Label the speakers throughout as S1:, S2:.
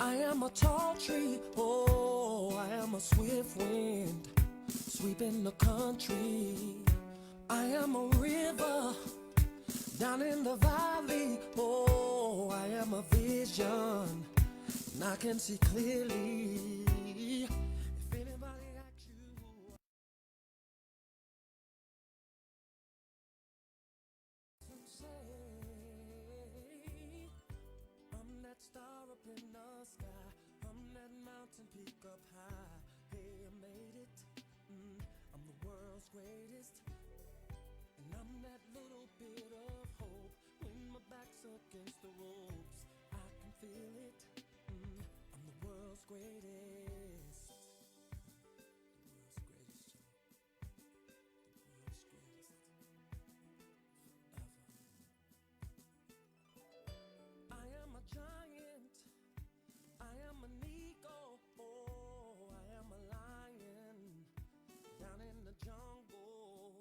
S1: I am a tall tree, oh, I am a swift wind, sweeping the country. I am a river down in the valley, oh, I am a vision, and I can see clearly. If anybody asks you who I am, say, I'm that star up in the sky. I'm that mountain peak up high. Hey, I made it. I'm the world's greatest. And I'm that little bit of hope. When my back's against the ropes, I can feel it. I'm the world's greatest. The world's greatest, Joe. The world's greatest ever. I am a giant. I am an eagle, oh, I am a lion down in the jungle.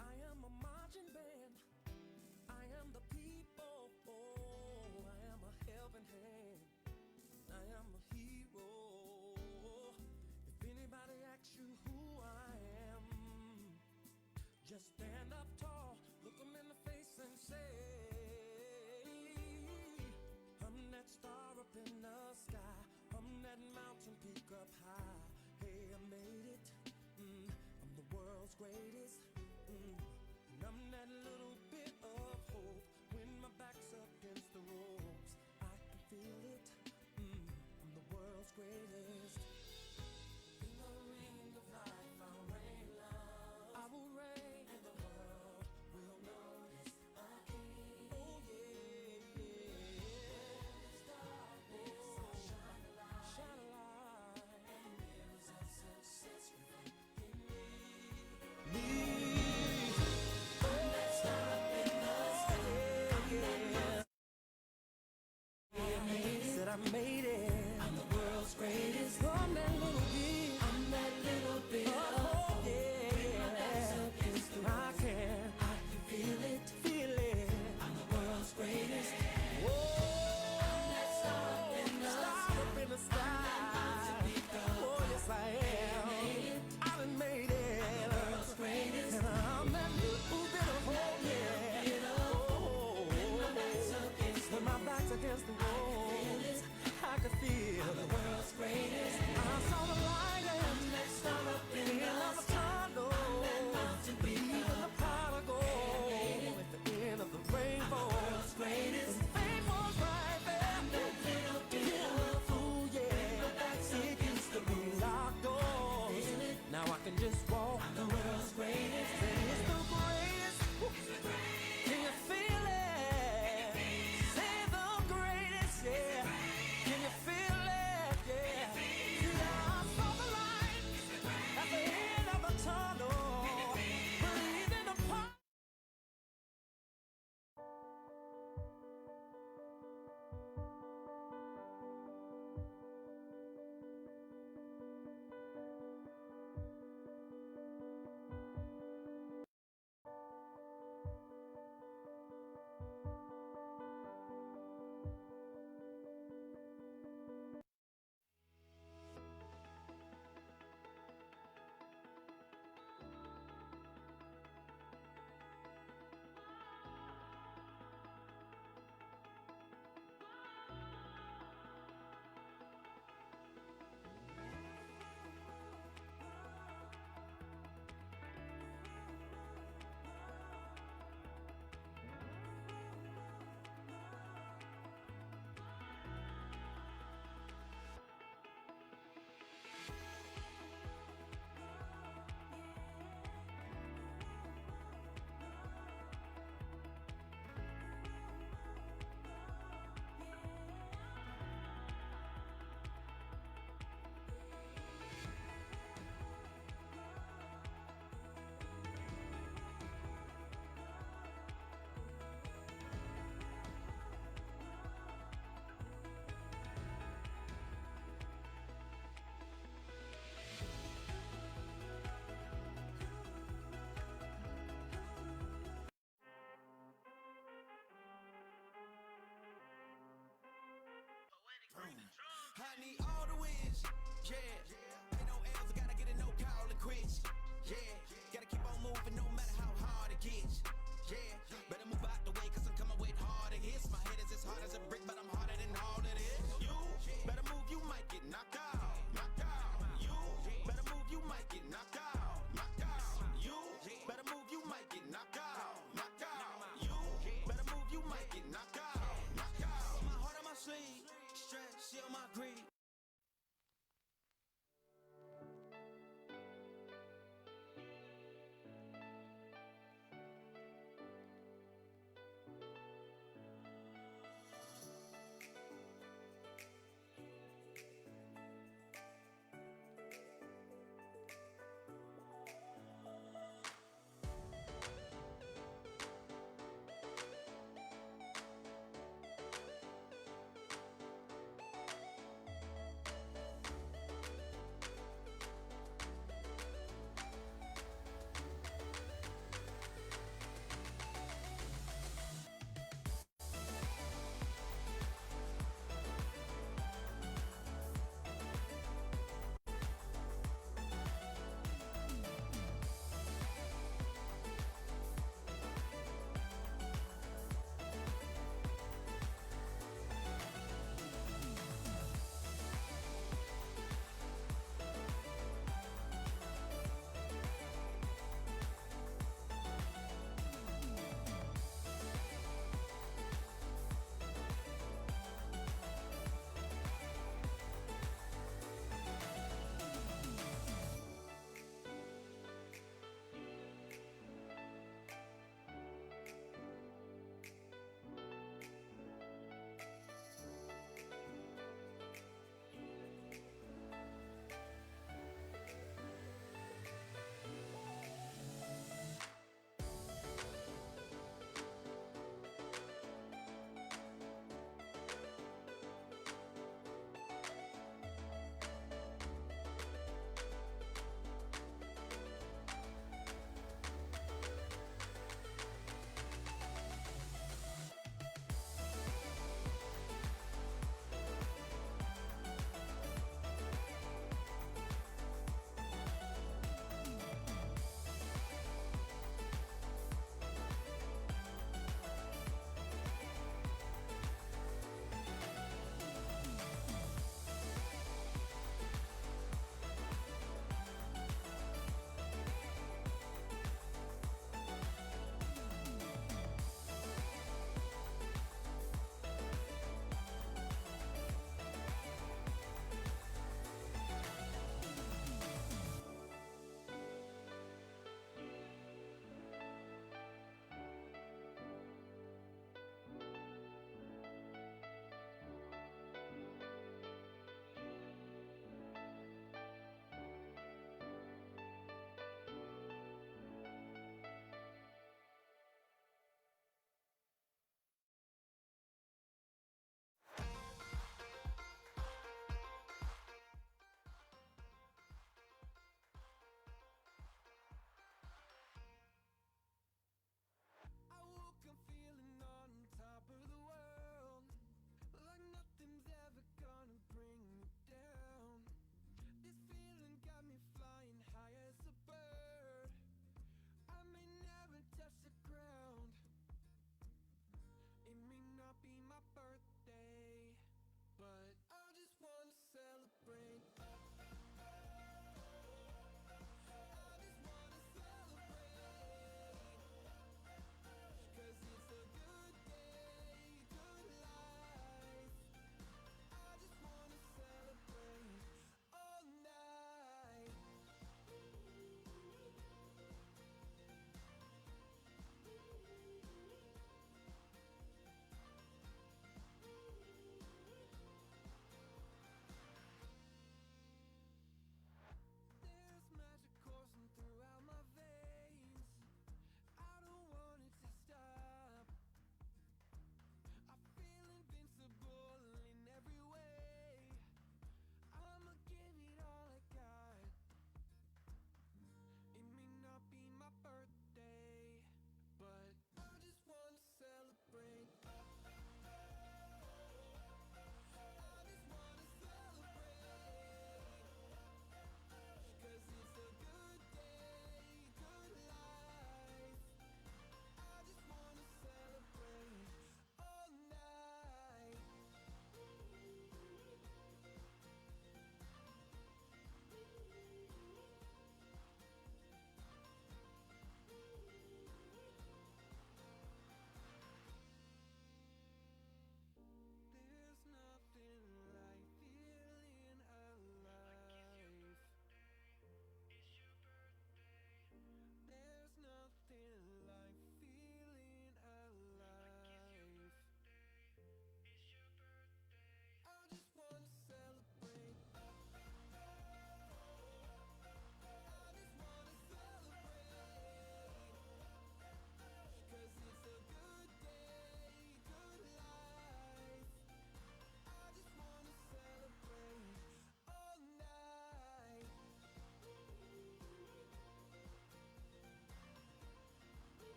S1: I am a marching band. I am the people, oh, I am a helping hand. I am a hero. If anybody asks you who I am, just stand up tall, look them in the face and say, I'm that star up in the sky. I'm that mountain peak up high. Hey, I made it. I'm the world's greatest. And I'm that little bit of hope. When my back's up against the ropes, I can feel it. I'm the world's greatest. In the ring of life, I'll reign love. I will reign, and the world will notice a king. Oh yeah, yeah. Darkness, I'll shine a light. Shine a light. And mirrors of success reflect in me. I'm that star up in the sky. I'm that mountain. Said I made it. I'm the world's greatest. Yeah, ain't no L's, I gotta get it, no call it quits. Yeah, gotta keep on moving no matter how hard it gets. Yeah, better move out the way, cause I'm coming with harder hits. My head is as hard as a brick, but I'm harder than all of this. You better move, you might get knocked out. Knocked out. You better move, you might get knocked out. Knocked out. You better move, you might get knocked out. Knocked out. You better move, you might get knocked out. Knocked out. My heart on my sleeve, stress, on my greed.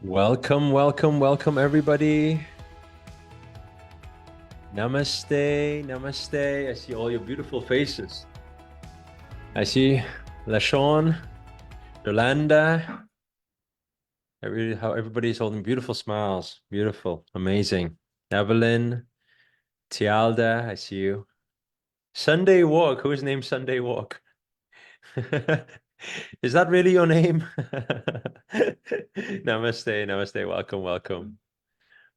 S2: Welcome, welcome, welcome, everybody. Namaste, namaste. I see all your beautiful faces. I see Lashon, Yolanda. How everybody's holding beautiful smiles. Beautiful, amazing. Evelyn, Tialda, I see you. Sunday Walk. Who's named Sunday Walk? Is that really your name? Namaste, namaste. Welcome, welcome.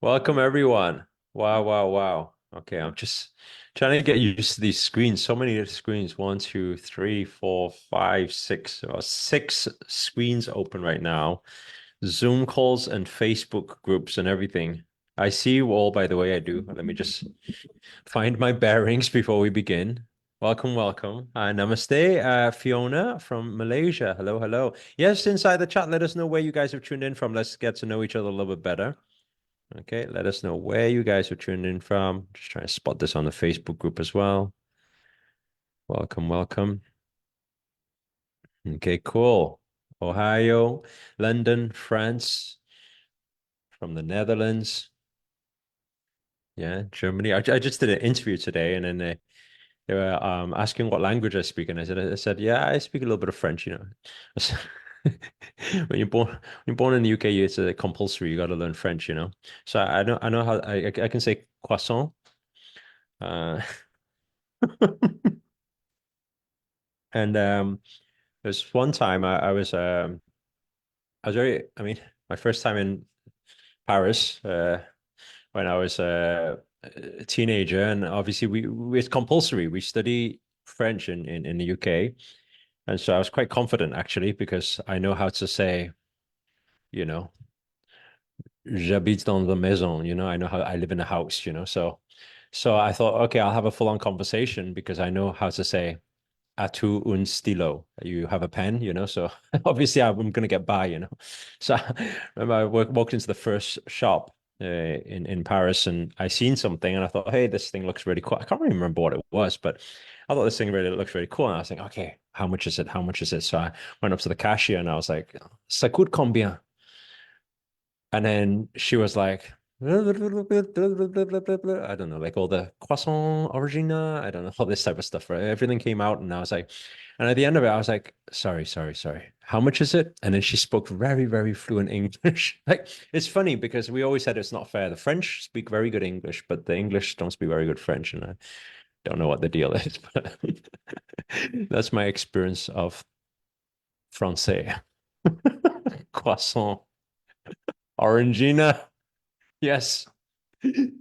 S2: Welcome, everyone. Wow, wow, wow. Okay, I'm just trying to get used to these screens. So many screens. One, two, three, four, five, six. Six screens open right now. Zoom calls and Facebook groups and everything. I see you all, by the way, I do. Let me just find my bearings before we begin. Welcome, welcome. Namaste, Fiona from Malaysia. Hello, hello. Yes, inside the chat, let us know where you guys have tuned in from. Let's get to know each other a little bit better. Okay, let us know where you guys are tuning in from. Just trying to spot this on the Facebook group as well. Welcome, welcome. Okay, cool. Ohio, London, France, from the Netherlands. Yeah, Germany. I just did an interview today, and then they were asking what language I speak, and I said, yeah, I speak a little bit of French. When you're born in the UK, it's a compulsory. You got to learn French. So I know how I can say croissant. Uh, and there's one time I was I mean, my first time in Paris when I was a teenager, and obviously it's compulsory. We study French in the UK, and so I was quite confident actually because I know how to say, you know, j'habite dans la maison. I know how I live in a house. So I thought, okay, I'll have a full-on conversation because I know how to say "Atu un stilo." You have a pen, so obviously I'm going to get by. So I remember I walked into the first shop in Paris and I seen something and I thought, hey, this thing looks really cool. I can't really remember what it was, but I thought this thing really looks really cool. And I was like, okay, how much is it? How much is it? So I went up to the cashier and I was like, ça coûte combien? And then she was like, I don't know, like all the croissant origina, I don't know, all this type of stuff, right? Everything came out, and I was like, and at the end of it, I was like, sorry, sorry, sorry. How much is it? And then she spoke very, very fluent English. Like, it's funny because we always said it's not fair. The French speak very good English, but the English don't speak very good French. And I don't know what the deal is, but that's my experience of Francais. Croissant orangina. Yes.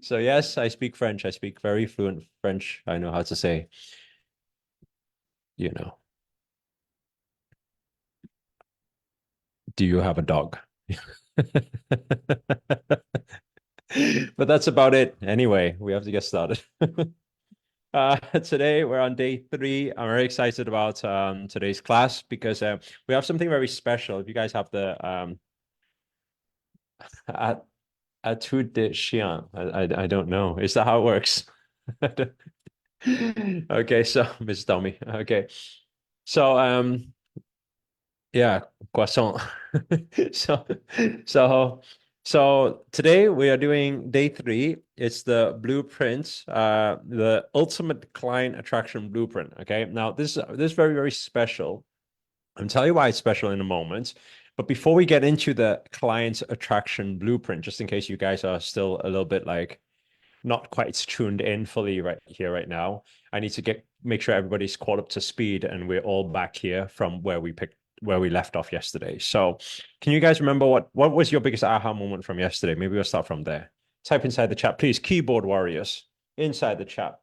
S2: So yes, I speak French. I speak very fluent French. I know how to say, you know, do you have a dog? But that's about it. Anyway, we have to get started. Today we're on day 3. I'm very excited about today's class because we have something very special. If you guys have the at tout de chien, I don't know. Is that how it works? Okay, so Miss Tommy. Okay, so yeah, croissant. So, so, so today we are doing day 3. It's the blueprint, the ultimate client attraction blueprint. Okay, now this is very, very special. I'll tell you why it's special in a moment. But before we get into the client attraction blueprint, just in case you guys are still a little bit like not quite tuned in fully right here, right now. I need to make sure everybody's caught up to speed and we're all back here from where we left off yesterday. So can you guys remember what was your biggest aha moment from yesterday? Maybe we'll start from there. Type inside the chat, please. Keyboard warriors inside the chat.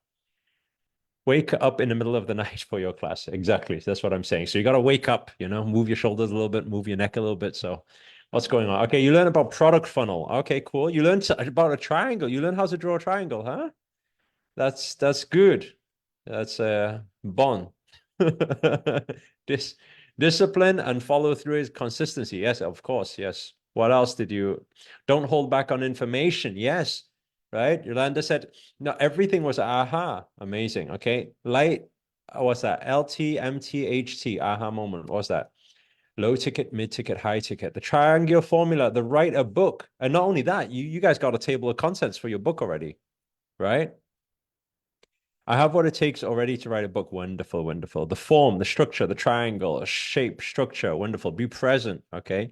S2: Wake up in the middle of the night for your class. Exactly. That's what I'm saying. So you got to wake up, move your shoulders a little bit, move your neck a little bit. So what's going on? Okay, you learn about product funnel. Okay, cool. You learned about a triangle. You learn how to draw a triangle, huh? That's good. That's bon. This discipline and follow through is consistency. Yes, of course. Yes. What else did you? Don't hold back on information. Yes. Right. Yolanda said, no, everything was aha. Amazing. Okay. Light, what's that? LT, MT, HT, aha moment. What's that? Low ticket, mid ticket, high ticket. The triangular formula, the write a book. And not only that, you guys got a table of contents for your book already, right? I have what it takes already to write a book. Wonderful, wonderful. The form, the structure, the triangle, shape, structure. Wonderful. Be present. Okay.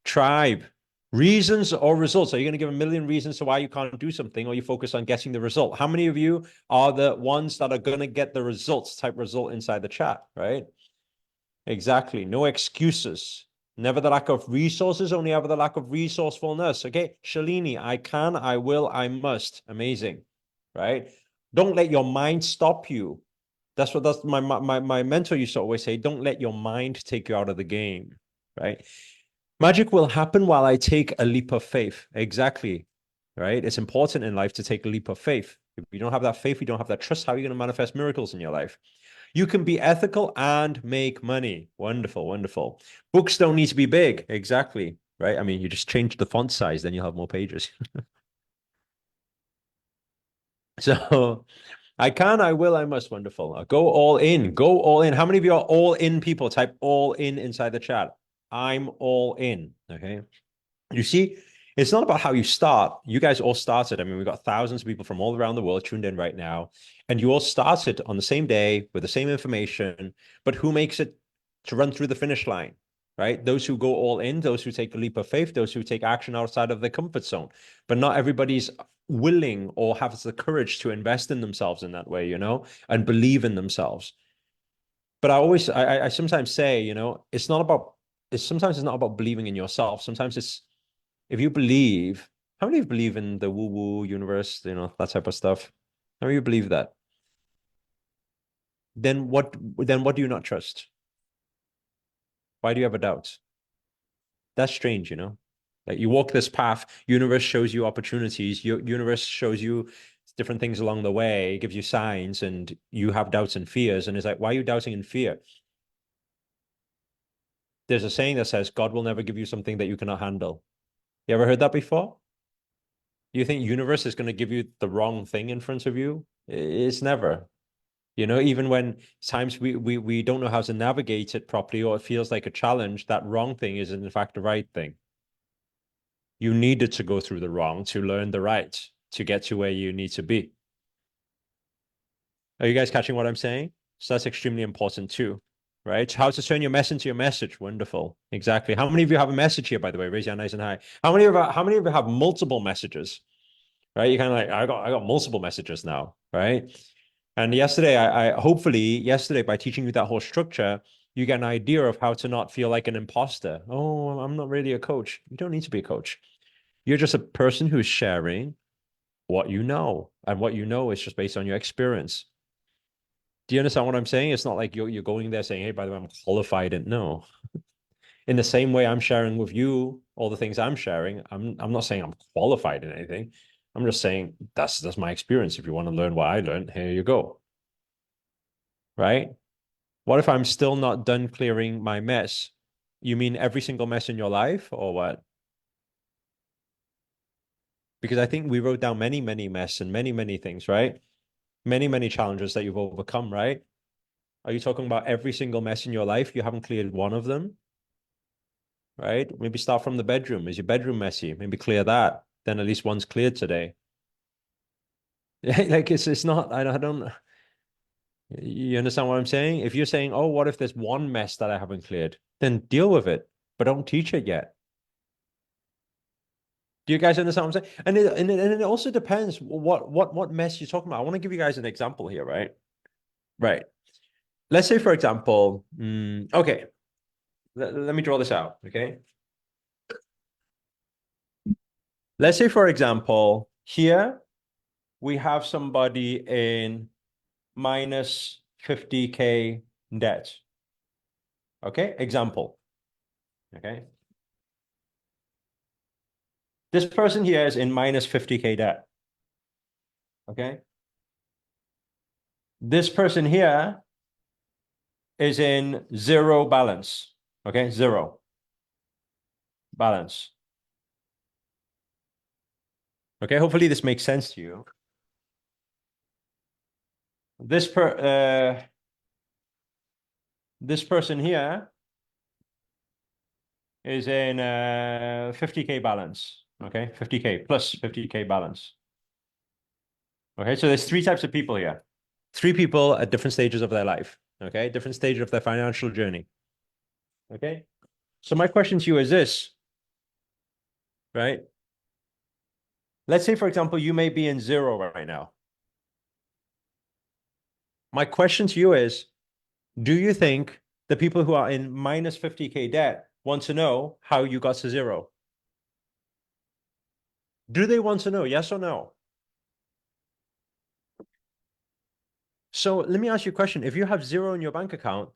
S2: Tribe. Reasons or results. Are you going to give a million reasons to why you can't do something, or you focus on getting the result? How many of you are the ones that are going to get the results type result inside the chat, right? Exactly. No excuses. Never the lack of resources, only ever the lack of resourcefulness. Okay. Shalini, I can, I will, I must. Amazing. Right? Don't let your mind stop you. That's my mentor used to always say, don't let your mind take you out of the game. Right? Magic will happen while I take a leap of faith. Exactly. Right? It's important in life to take a leap of faith. If you don't have that faith, you don't have that trust, how are you going to manifest miracles in your life? You can be ethical and make money. Wonderful, wonderful. Books don't need to be big. Exactly. Right? I mean, you just change the font size, then you'll have more pages. So I can, I will, I must. Wonderful. Go all in. Go all in. How many of you are all in people? Type all in inside the chat. I'm all in. Okay. You see, it's not about how you start. You guys all started. I mean, we've got thousands of people from all around the world tuned in right now. And you all started on the same day with the same information. But who makes it to run through the finish line? Right? Those who go all in, those who take a leap of faith, those who take action outside of their comfort zone. But not everybody's willing or has the courage to invest in themselves in that way, you know, and believe in themselves. But I sometimes say, you know, sometimes it's not about believing in yourself. Sometimes it's, if you believe, how many of you believe in the woo-woo universe, you know, that type of stuff? How many of you believe that? Then what do you not trust? Why do you have a doubt? That's strange, you know? Like you walk this path, universe shows you opportunities, your universe shows you different things along the way, gives you signs, and you have doubts and fears. And it's like, why are you doubting in fear? There's a saying that says, God will never give you something that you cannot handle. You ever heard that before? You think universe is going to give you the wrong thing in front of you? It's never. You know, even when times we don't know how to navigate it properly, or it feels like a challenge, that wrong thing is in fact the right thing. You needed to go through the wrong to learn the right, to get to where you need to be. Are you guys catching what I'm saying? So that's extremely important too, right? How to turn your mess into your message. Wonderful. Exactly. How many of you have a message here, by the way? Raise your hand nice and high. How many of you have multiple messages? Right? You kind of like, I got multiple messages now, right? And yesterday, I hopefully yesterday by teaching you that whole structure, you get an idea of how to not feel like an imposter. Oh, I'm not really a coach. You don't need to be a coach. You're just a person who's sharing what you know, and what you know is just based on your experience. Do you understand what I'm saying? It's not like you're going there saying, "Hey, by the way, I'm qualified." And no, in the same way, I'm sharing with you all the things I'm sharing. I'm not saying I'm qualified in anything. I'm just saying that's my experience. If you want to learn what I learned, here you go. Right? What if I'm still not done clearing my mess? You mean every single mess in your life, or what? Because I think we wrote down many, many mess and many, many things, right? Many, many challenges that you've overcome, right? Are you talking about every single mess in your life? You haven't cleared one of them, right? Maybe start from the bedroom. Is your bedroom messy? Maybe clear that. Then at least one's cleared today. Like it's not, I don't, you understand what I'm saying? If you're saying, oh, what if there's one mess that I haven't cleared? Then deal with it, but don't teach it yet. Do you guys understand what I'm saying? And it also depends what mess you're talking about. I want to give you guys an example here, right? Right. Let's say, for example, okay, let me draw this out, okay? Let's say, for example, here we have somebody in minus 50K debt. Okay, example. Okay. This person here is in minus 50K debt. Okay. This person here is in zero balance. Okay, zero balance. Okay, hopefully this makes sense to you. This person here is in 50K balance. Okay, 50K plus 50K balance. Okay, so there's three types of people here. Three people at different stages of their life. Okay, different stages of their financial journey. Okay, so my question to you is this, right? Let's say, for example, you may be in zero right now. My question to you is, do you think the people who are in minus 50K debt want to know how you got to zero? Do they want to know? Yes or no? So let me ask you a question. If you have zero in your bank account,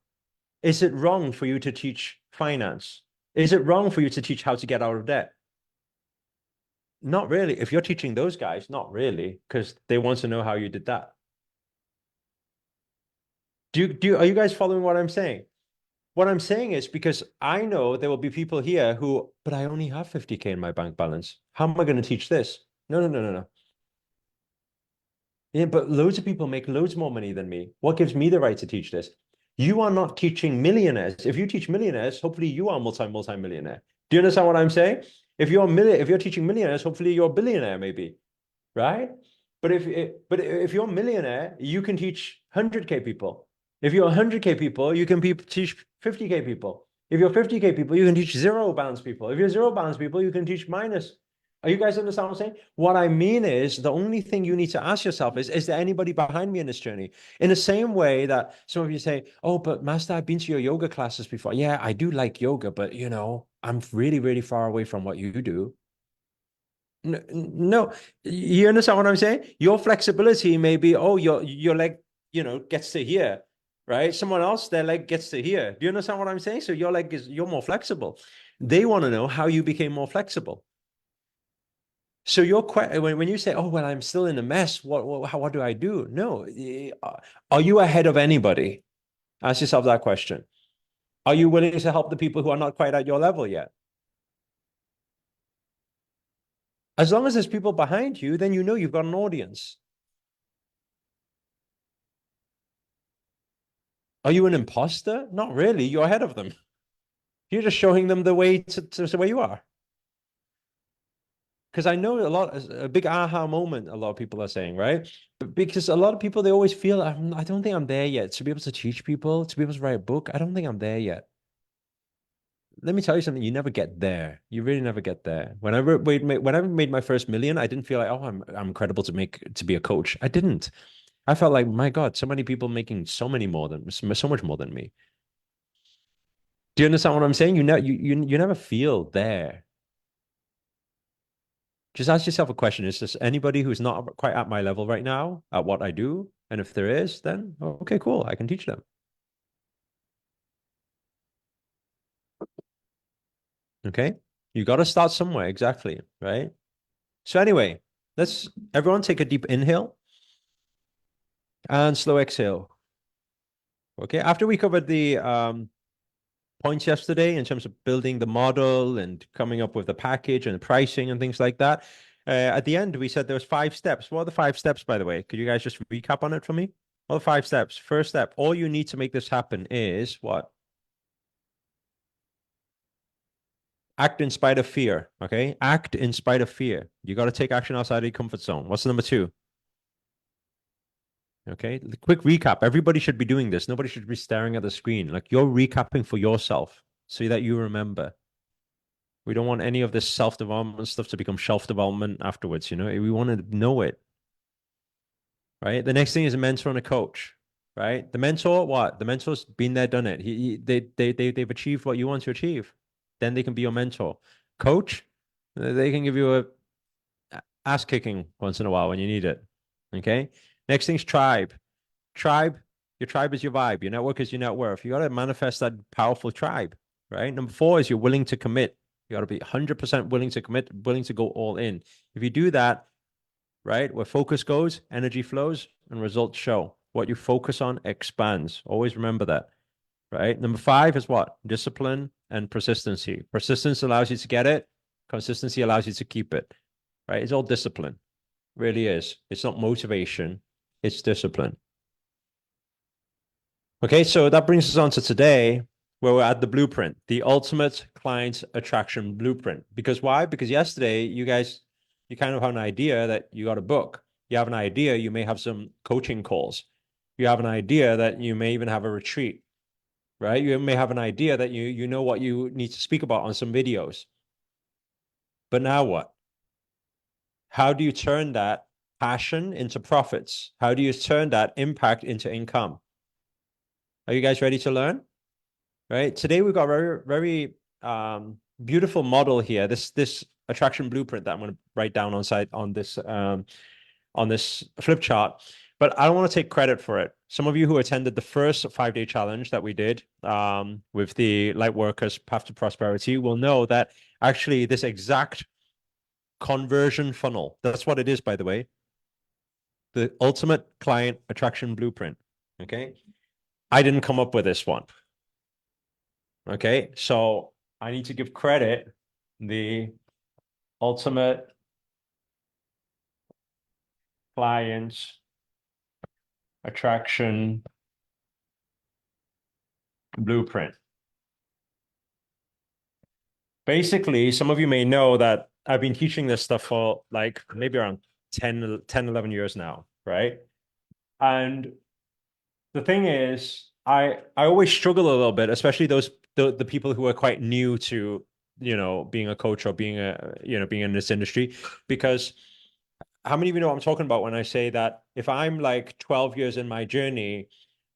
S2: is it wrong for you to teach finance? Is it wrong for you to teach how to get out of debt? Not really. If you're teaching those guys, not really, because they want to know how you did that. Are you guys following what I'm saying? What I'm saying is because I know there will be people here who, but I only have 50K in my bank balance. How am I going to teach this? No, no, no, no, no. Yeah, but loads of people make loads more money than me. What gives me the right to teach this? You are not teaching millionaires. If you teach millionaires, hopefully you are multi-millionaire. Do you understand what I'm saying? If you're teaching millionaires, hopefully you're a billionaire, maybe, right? But if you're a millionaire, you can teach 100K people. If you're 100K people, you can teach 50K people. If you're 50K people, you can teach zero balance people. If you're zero balance people, you can teach minus. Are you guys understand what I'm saying? What I mean is the only thing you need to ask yourself is there anybody behind me in this journey? In the same way that some of you say, oh, but Master, I've been to your yoga classes before. Yeah, I do like yoga, but I'm really, really far away from what you do. No, no, you understand what I'm saying? Your flexibility may be, oh, your leg, gets to here, right? Someone else, their leg gets to here. Do you understand what I'm saying? So you're more flexible. They want to know how you became more flexible. So when you say, oh, well, I'm still in a mess, what do I do? No, are you ahead of anybody? Ask yourself that question. Are you willing to help the people who are not quite at your level yet? As long as there's people behind you, then you know you've got an audience. Are you an imposter? Not really. You're ahead of them. You're just showing them the way to where you are. Because I know a big aha moment, a lot of people are saying, right? But because a lot of people, they always feel, I don't think I'm there yet. To be able to teach people, to be able to write a book, I don't think I'm there yet. Let me tell you something, you never get there. You really never get there. When I made my first million, I didn't feel like, oh, I'm incredible to be a coach. I didn't. I felt like, my God, so many people making so much more than me. Do you understand what I'm saying? You never feel there. Just ask yourself a question. Is there anybody who's not quite at my level right now at what I do? And if there is, then okay, cool. I can teach them. Okay. You got to start somewhere. Exactly. Right. So anyway, let's everyone take a deep inhale and slow exhale. Okay. After we covered the points yesterday in terms of building the model and coming up with the package and pricing and things like that. At the end, we said there was 5 steps. What are the 5 steps, by the way? Could you guys just recap on it for me? What are the 5 steps? First step, all you need to make this happen is what? Act in spite of fear. Okay. Act in spite of fear. You got to take action outside of your comfort zone. What's number 2? Okay. Quick recap. Everybody should be doing this. Nobody should be staring at the screen. Like you're recapping for yourself so that you remember. We don't want any of this self-development stuff to become shelf development afterwards. We want to know it. Right. The next thing is a mentor and a coach. Right. The mentor, what? The mentor's been there, done it. They've achieved what you want to achieve. Then they can be your mentor. Coach, they can give you a ass kicking once in a while when you need it. Okay. Next thing's tribe. Tribe, your tribe is your vibe. Your network is your net worth. You got to manifest that powerful tribe. Right. Number 4 is you're willing to commit. You got to be 100% willing to commit, willing to go all in. If you do that, right, where focus goes, energy flows, and results show. What you focus on expands. Always remember that, right? Number 5 is what? Discipline and persistency. Persistence allows you to get it. Consistency allows you to keep it, right? It's all discipline. It really is. It's not motivation. It's discipline. Okay, so that brings us on to today, where we're at the blueprint, the ultimate client attraction blueprint. Because why? Because yesterday you guys, you kind of have an idea that you got a book. You have an idea you may have some coaching calls. You have an idea that you may even have a retreat, right? You may have an idea that you know what you need to speak about on some videos. But now what? How do you turn that passion into profits? How do you turn that impact into income? Are you guys ready to learn? Right. Today we've got a very beautiful model here. This attraction blueprint that I'm going to write down on this flip chart. But I don't want to take credit for it. Some of you who attended the first 5-day challenge that we did with the Lightworkers Path to Prosperity will know that actually this exact conversion funnel, that's what it is, by the way, the ultimate client attraction blueprint. Okay. I didn't come up with this one. Okay. So I need to give credit the ultimate client attraction blueprint. Basically, some of you may know that I've been teaching this stuff for like maybe around 10, 11 years now, right? And the thing is, I always struggle a little bit, especially the people who are quite new to, being a coach or being being in this industry, because how many of you know what I'm talking about when I say that if I'm like 12 years in my journey,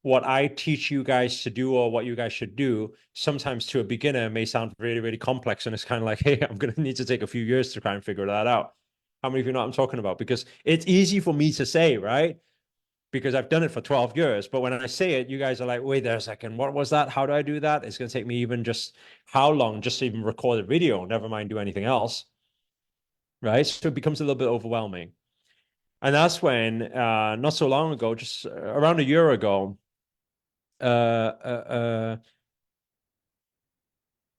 S2: what I teach you guys to do or what you guys should do, sometimes to a beginner may sound really, really complex. And it's kind of like, hey, I'm going to need to take a few years to try and figure that out. How many of you know what I'm talking about? Because it's easy for me to say, right? Because I've done it for 12 years. But when I say it, you guys are like, wait there a second, what was that? How do I do that? It's going to take me even just how long just to even record a video, never mind do anything else. Right. So it becomes a little bit overwhelming. And that's when, not so long ago, just around a year ago, uh, uh,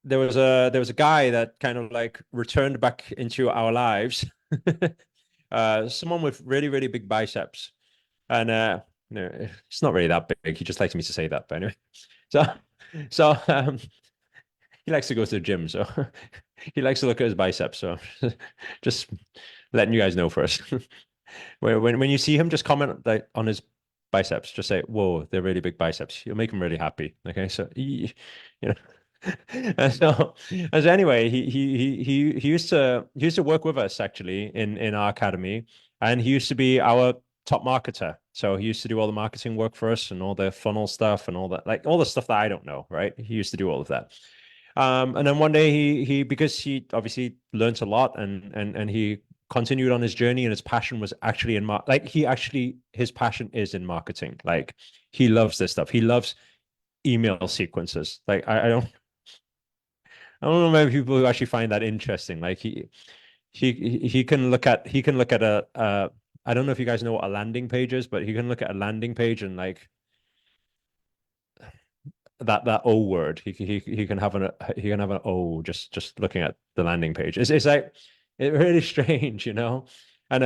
S2: there was a guy that kind of like returned back into our lives, someone with really, really big biceps. And no, it's not really that big. He just likes me to say that, but anyway. So so he likes to go to the gym, so he likes to look at his biceps. So just letting you guys know first. When you see him, just comment like on his biceps. Just say, "Whoa, they're really big biceps." You'll make him really happy. Okay, so you know. And so anyway, he used to work with us actually in our academy, and he used to be our top marketer. So he used to do all the marketing work for us and all the funnel stuff and all that, like all the stuff that I don't know, right? He used to do all of that. And then one day he because he obviously learned a lot and he continued on his journey, and his passion was actually his passion is in marketing. Like he loves this stuff. He loves email sequences. Like I don't know many people who actually find that interesting. Like he can look at a I don't know if you guys know what a landing page is, but he can look at a landing page and like that O word. He can have an O just looking at the landing page. It's like it's really strange, you know? And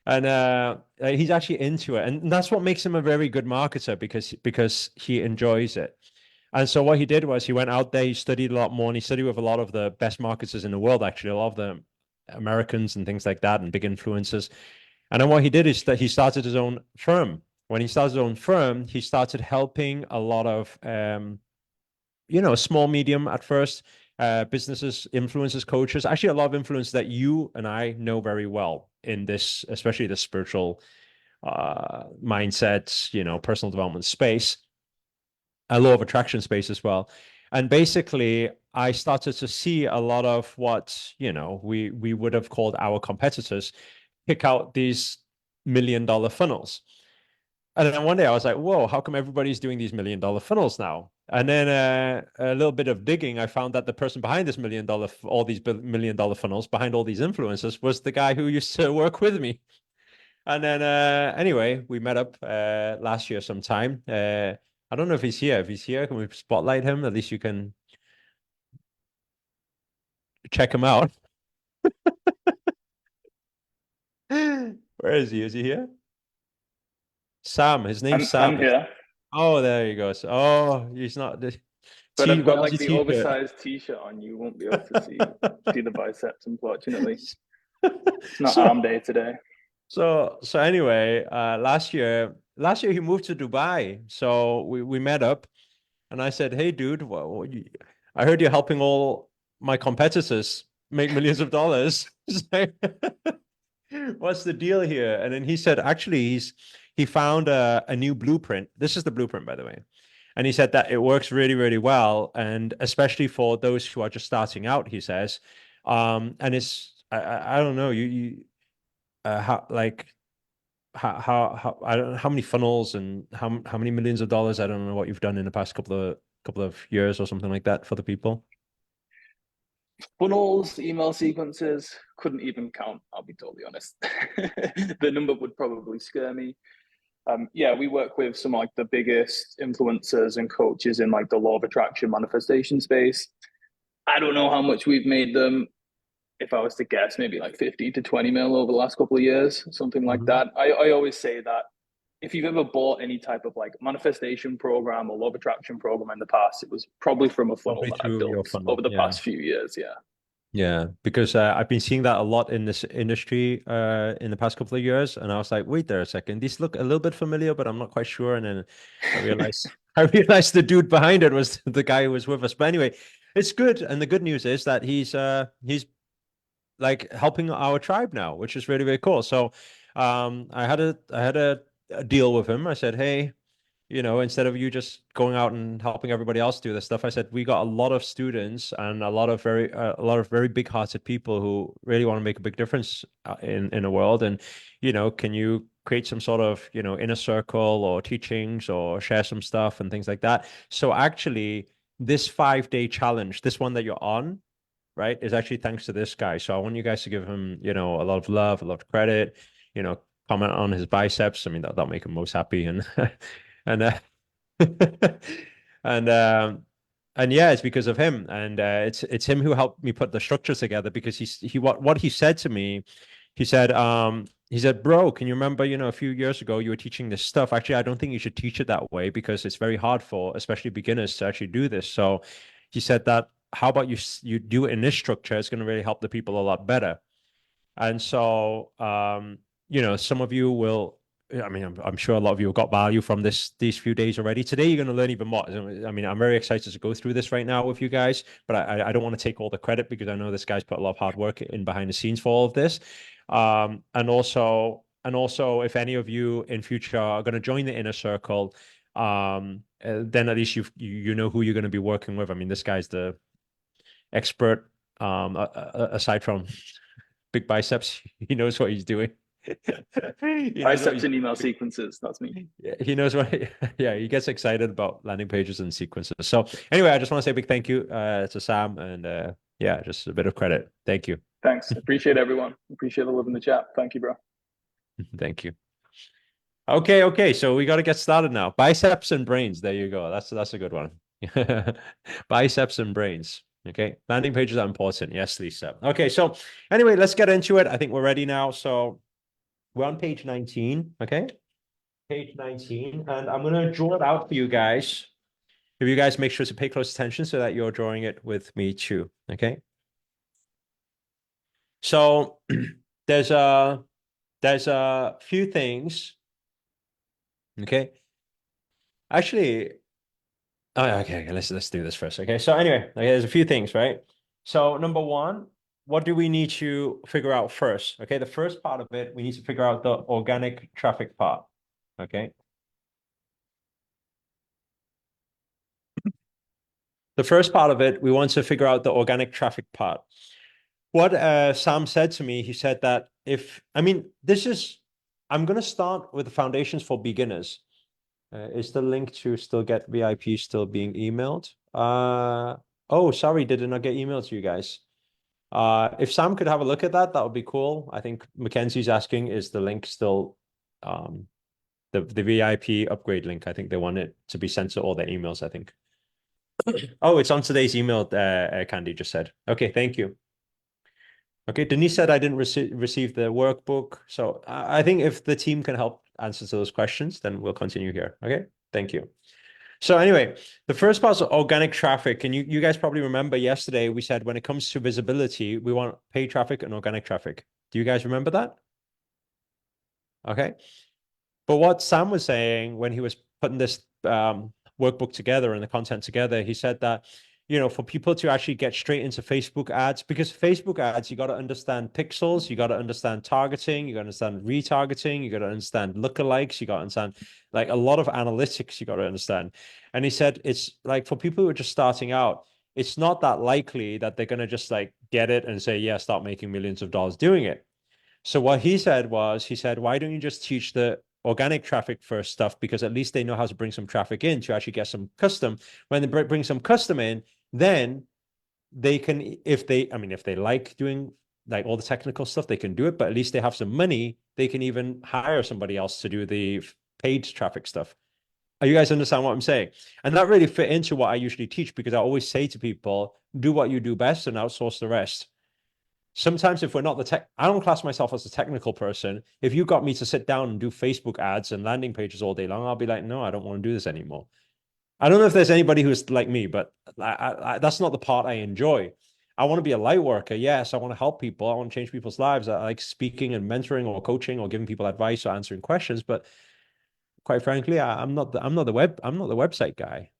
S2: and he's actually into it. And that's what makes him a very good marketer because he enjoys it. And so what he did was he went out there, he studied a lot more, and he studied with a lot of the best marketers in the world, actually, a lot of the Americans and things like that, and big influencers. And then what he did is that he started his own firm. When he started his own firm, he started helping a lot of, small, medium at first, businesses, influencers, coaches, actually a lot of influencers that you and I know very well in this, especially the spiritual mindset, personal development space, a law of attraction space as well. And basically, I started to see a lot of what, we would have called our competitors pick out these $1 million funnels. And then one day I was like, whoa, how come everybody's doing these $1 million funnels now? And then a little bit of digging, I found that the person behind this all these $1 million funnels, behind all these influencers, was the guy who used to work with me. And then anyway, we met up last year sometime. I don't know if he's here. If he's here, can we spotlight him? At least you can check him out. Where is he? Is he here? Sam. His name's Sam.
S3: I'm here.
S2: Oh, there he goes. Oh, he's not.
S3: But I've
S2: What
S3: got
S2: was
S3: like
S2: your
S3: the
S2: t-shirt?
S3: oversized t-shirt on. You won't be able to see the biceps, unfortunately. It's not
S2: So
S3: arm day today.
S2: so anyway, last year he moved to Dubai. So we met up and I said, "Hey dude, I heard you're helping all my competitors make millions of dollars. So, what's the deal here?" And then he said, actually, he found a new blueprint. This is the blueprint, by the way. And he said that it works really, really well, and especially for those who are just starting out, he says. And I don't know, how like how I don't know how many funnels and how many millions of dollars. I don't know what you've done in the past couple of years or something like that for the people.
S3: Funnels, email sequences, couldn't even count, I'll be totally honest. The number would probably scare me. Yeah, we work with some like the biggest influencers and coaches in like the law of attraction manifestation space. I don't know how much we've made them. If I was to guess, maybe like 50 to 20 mil over the last couple of years, something like
S2: Mhm.
S3: that. I always say that if you've ever bought any type of like manifestation program or law of attraction program in the past, it was probably from a funnel
S2: Probably
S3: that I
S2: through your
S3: built
S2: funnel.
S3: over the
S2: Yeah.
S3: past few years. Yeah.
S2: Yeah, because I've been seeing that a lot in this industry in the past couple of years, and I was like, wait there a second, these look a little bit familiar, but I'm not quite sure. And then I realized I realized the dude behind it was the guy who was with us. But anyway, it's good, and the good news is that he's like helping our tribe now, which is really, really cool. So I had a deal with him. I said, hey, instead of you just going out and helping everybody else do this stuff, I said we got a lot of students and a lot of very big-hearted people who really want to make a big difference in the world. And can you create some sort of inner circle or teachings or share some stuff and things like that? So actually, this 5-day challenge, this one that you're on, right, is actually thanks to this guy. So I want you guys to give him a lot of love, a lot of credit. Comment on his biceps. I mean, that'll make him most happy. And and and and yeah, it's because of him, and it's him who helped me put the structure together. Because what he said to me, he said, bro, can you remember, a few years ago you were teaching this stuff? Actually, I don't think you should teach it that way because it's very hard for especially beginners to actually do this. So he said that how about you do it in this structure? It's going to really help the people a lot better. And so, some of you will, I mean, I'm sure a lot of you have got value from these few days already. Today, you're going to learn even more. I mean, I'm very excited to go through this right now with you guys, but I don't want to take all the credit because I know this guy's put a lot of hard work in behind the scenes for all of this. And also, if any of you in future are going to join the inner circle, then at least you know who you're going to be working with. I mean, this guy's the expert, aside from big biceps. He knows what he's doing. He knows what
S3: Biceps
S2: he's
S3: and email sequences. That's me.
S2: he knows what yeah, he gets excited about landing pages and sequences. So anyway, I just want to say a big thank you to Sam, and yeah, just a bit of credit. Thank you.
S3: Thanks. Appreciate everyone. Appreciate the love in the chat. Thank you, bro.
S2: Thank you. Okay, so we got to get started now. Biceps and brains. There you go. That's a good one. Biceps and brains. Okay, landing pages are important. Yes, Lisa. Okay, so anyway, let's get into it. I think we're ready now. So we're on page 19. Okay, page 19, and I'm gonna draw it out for you guys. If you guys make sure to pay close attention so that you're drawing it with me too. Okay. So there's a few things. Okay. Actually, okay, let's do this first. Okay. So anyway, okay, there's a few things, right? So number one, what do we need to figure out first? Okay, the first part of it, we need to figure out the organic traffic part. Okay. The first part of it, we want to figure out the organic traffic part. What Sam said to me, he said that I'm going to start with the foundations for beginners. Is the link to still get VIP still being emailed? Oh, sorry, did it not get emailed to you guys? If Sam could have a look at that, that would be cool. I think Mackenzie's asking, is the link still the VIP upgrade link? I think they want it to be sent to all their emails, I think. Oh, it's on today's email, Candy just said. Okay, thank you. Okay, Denise said I didn't receive the workbook. So I think if the team can help answer those questions, then we'll continue here. Okay, thank you. So anyway, the first part is organic traffic. And you guys probably remember yesterday we said when it comes to visibility, we want paid traffic and organic traffic. Do you guys remember that? Okay. But what Sam was saying when he was putting this workbook together and the content together, he said that, for people to actually get straight into Facebook ads, because Facebook ads, you got to understand pixels, you got to understand targeting, you got to understand retargeting, you got to understand lookalikes, you got to understand like a lot of analytics, you got to understand. And he said it's like for people who are just starting out, it's not that likely that they're going to just like get it and say, yeah, start making millions of dollars doing it. So what he said was, why don't you just teach the organic traffic first stuff? Because at least they know how to bring some traffic in to actually get some custom. When they bring some custom in, then they can, if they like doing like all the technical stuff, they can do it, but at least they have some money. They can even hire somebody else to do the paid traffic stuff. You guys understand what I'm saying? And that really fit into what I usually teach, because I always say to people, do what you do best and outsource the rest. Sometimes if we're not I don't class myself as a technical person. If you got me to sit down and do Facebook ads and landing pages all day long, I'll be like, no, I don't want to do this anymore. I don't know if there's anybody who's like me, but that's not the part I enjoy. I want to be a light worker. Yes, I want to help people. I want to change people's lives. I like speaking and mentoring or coaching or giving people advice or answering questions. But quite frankly, I'm not the website guy.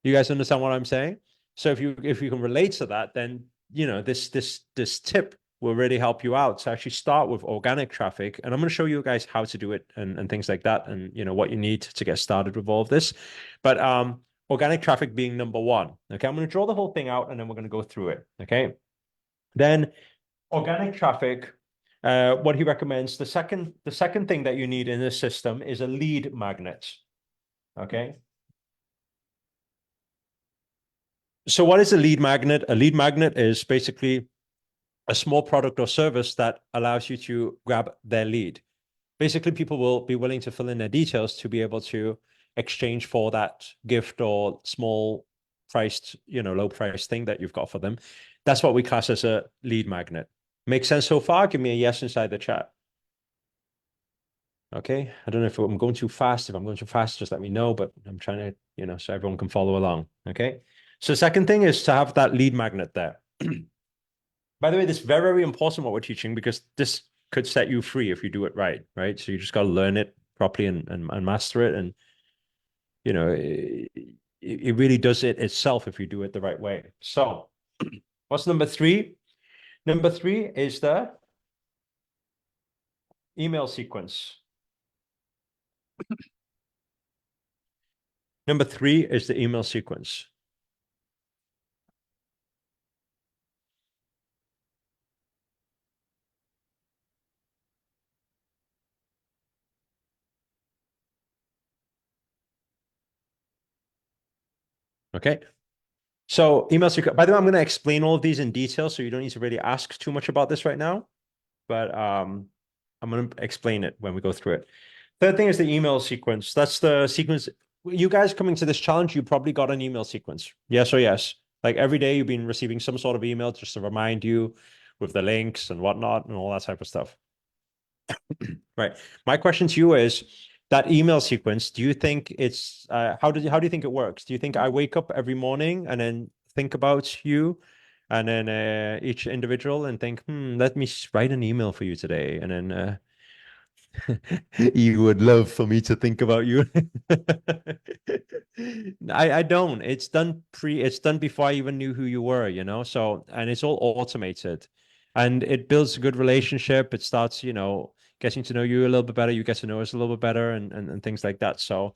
S2: You guys understand what I'm saying? So if you can relate to that, then this tip will really help you out to actually start with organic traffic. And I'm going to show you guys how to do it and things like that, and what you need to get started with all of this. But organic traffic being number one. Okay, I'm going to draw the whole thing out and then we're going to go through it. Okay. Then organic traffic, what he recommends, the second thing that you need in this system is a lead magnet. Okay. So what is a lead magnet? A lead magnet is basically a small product or service that allows you to grab their lead. Basically, people will be willing to fill in their details to be able to exchange for that gift or small priced, low price thing that you've got for them. That's what we class as a lead magnet. Make sense so far? Give me a yes inside the chat. Okay. I don't know if I'm going too fast. If I'm going too fast, just let me know, but I'm trying to, so everyone can follow along. Okay. So second thing is to have that lead magnet there. By the way, this is very, very important what we're teaching, because this could set you free if you do it right, right? So you just got to learn it properly and master it. And, it really does it itself if you do it the right way. So what's number three? Number three is the email sequence. Number three is the email sequence. Okay. So email secret. By the way, I'm going to explain all of these in detail, so you don't need to really ask too much about this right now. But I'm going to explain it when we go through it. Third thing is the email sequence. That's the sequence. You guys coming to this challenge, you probably got an email sequence. Yes or yes? Like every day you've been receiving some sort of email just to remind you with the links and whatnot and all that type of stuff. Right. My question to you is that email sequence, do you think it's how do you think it works? Do you think I wake up every morning and then think about you and then each individual and think, let me write an email for you today, and then you would love for me to think about you. I don't. It's done before I even knew who you were, so, and it's all automated and it builds a good relationship. It starts, getting to know you a little bit better. You get to know us a little bit better and things like that. So,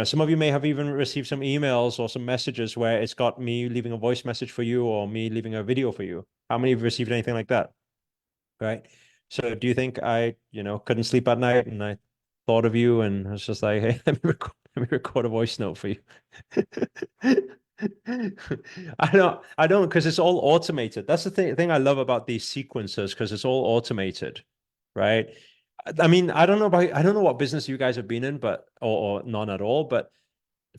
S2: some of you may have even received some emails or some messages where it's got me leaving a voice message for you or me leaving a video for you. How many of you received anything like that? Right. So do you think I, couldn't sleep at night and I thought of you and I was just like, hey, let me record a voice note for you. I don't, because it's all automated. That's the thing I love about these sequences, because it's all automated, right? I mean, I don't know what business you guys have been in, but or none at all. But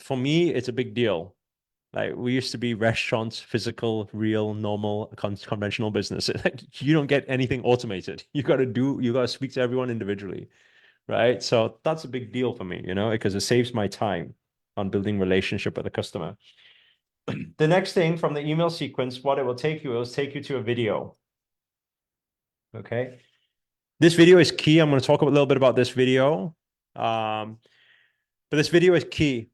S2: for me, it's a big deal. Like we used to be restaurants, physical, real, normal, conventional business. You don't get anything automated. You got to speak to everyone individually, right? So that's a big deal for me, because it saves my time. on building relationship with the customer. The next thing from the email sequence, what it will take you is take you to a video. Okay. This video is key. I'm going to talk a little bit about this video. But this video is key.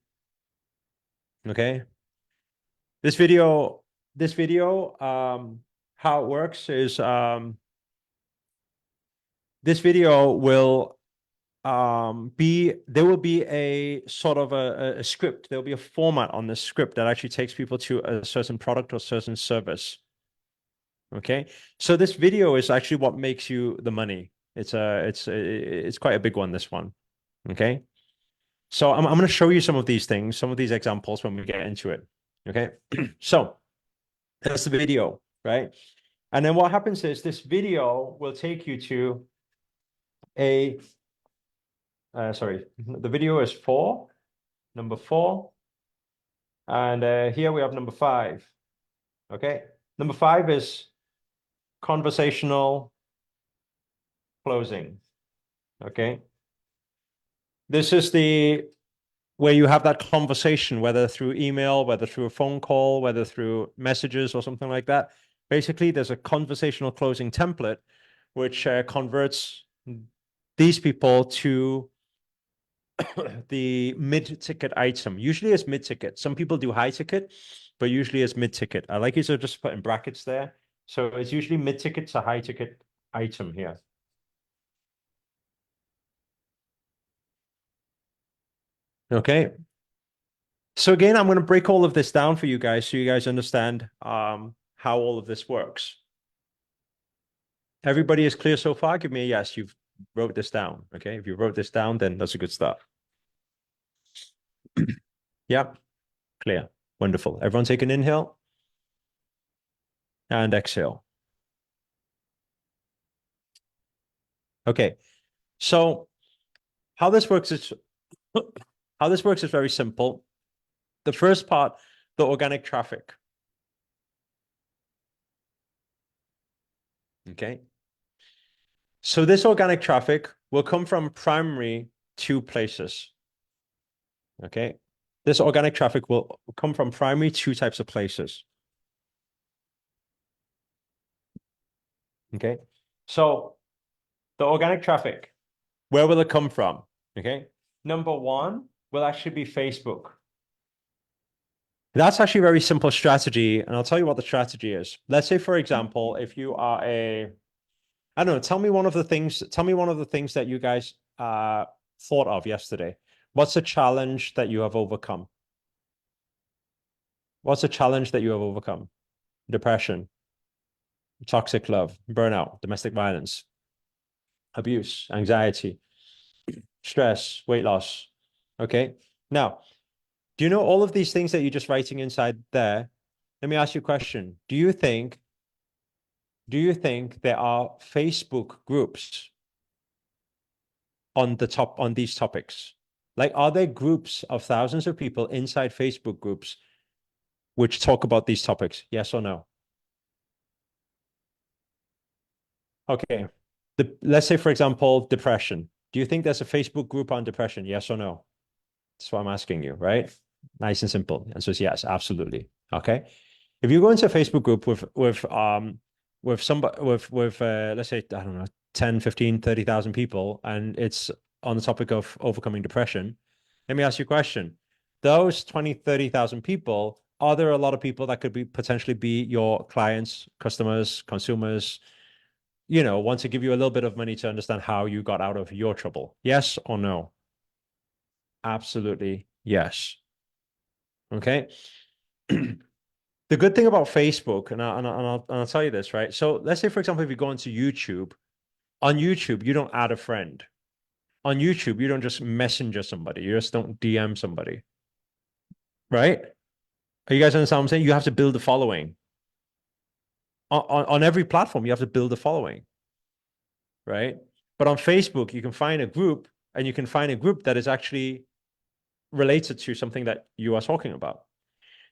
S2: Okay. This video, how it works is this video will there will be a sort of a script. There'll be a format on this script that actually takes people to a certain product or certain service. Okay, so this video is actually what makes you the money. It's quite a big one, this one. Okay, so I'm going to show you some of these things, some of these examples when we get into it. Okay, so that's the video, right? And then what happens is this video will take you to a sorry, the video is number 4. And here we have number 5. Okay, number 5 is conversational closing. Okay, this is the where you have that conversation, whether through email, whether through a phone call, whether through messages or something like that. Basically, there's a conversational closing template which converts these people to the mid-ticket item. Usually it's mid-ticket. Some people do high-ticket, but usually it's mid-ticket. I like you to just put in brackets there. So it's usually mid-ticket to high-ticket item here. Okay. So again, I'm going to break all of this down for you guys so you guys understand how all of this works. Everybody is clear so far? Give me a yes. You've wrote this down. Okay. If you wrote this down, then that's a good start. Yeah. Clear. Wonderful. Everyone take an inhale and exhale. Okay. So how this works is very simple. The first part, the organic traffic. Okay. So this organic traffic will come from primary 2 places. Okay. This organic traffic will come from primary 2 types of places. Okay. So the organic traffic, where will it come from? Okay. Number 1 will actually be Facebook. That's actually a very simple strategy. And I'll tell you what the strategy is. Let's say, for example, if you are I don't know, tell me one of the things that you guys thought of yesterday. What's a challenge that you have overcome? What's a challenge that you have overcome? Depression, toxic love, burnout, domestic violence, abuse, anxiety, stress, weight loss. Okay. Now, do you know all of these things that you're just writing inside there? Let me ask you a question. Do you think there are Facebook groups on these topics? Like, are there groups of thousands of people inside Facebook groups which talk about these topics? Yes or no? Okay. Let's say, for example, depression. Do you think there's a Facebook group on depression? Yes or no? That's what I'm asking you, right? Nice and simple. The answer is yes, absolutely. Okay. If you go into a Facebook group with let's say, I don't know, 10, 15, 30,000 people, and it's on the topic of overcoming depression, let me ask you a question. Those 20, 30,000 people, are there a lot of people that could potentially be your clients, customers, consumers, want to give you a little bit of money to understand how you got out of your trouble? Yes or no? Absolutely yes. Okay. The good thing about Facebook, and I'll tell you this, right? So let's say, for example, if you go into YouTube, on YouTube, you don't add a friend. On YouTube, you don't just messenger somebody. You just don't DM somebody. Right? Are you guys understand what I'm saying? You have to build a following. On every platform, you have to build a following. Right? But on Facebook, you can find a group, and you can find a group that is actually related to something that you are talking about.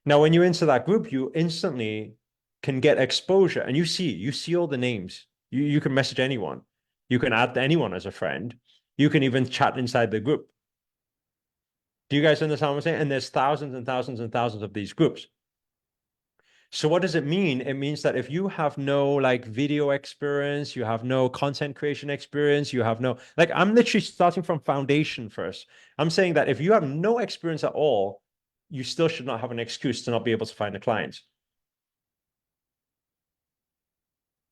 S2: Now, when you enter that group, you instantly can get exposure, and you see all the names. You can message anyone. You can add anyone as a friend. You can even chat inside the group. Do you guys understand what I'm saying? And there's thousands and thousands and thousands of these groups. So what does it mean? It means that if you have no like video experience, you have no content creation experience, you have no, like I'm literally starting from foundation first. I'm saying that if you have no experience at all, you still should not have an excuse to not be able to find a client.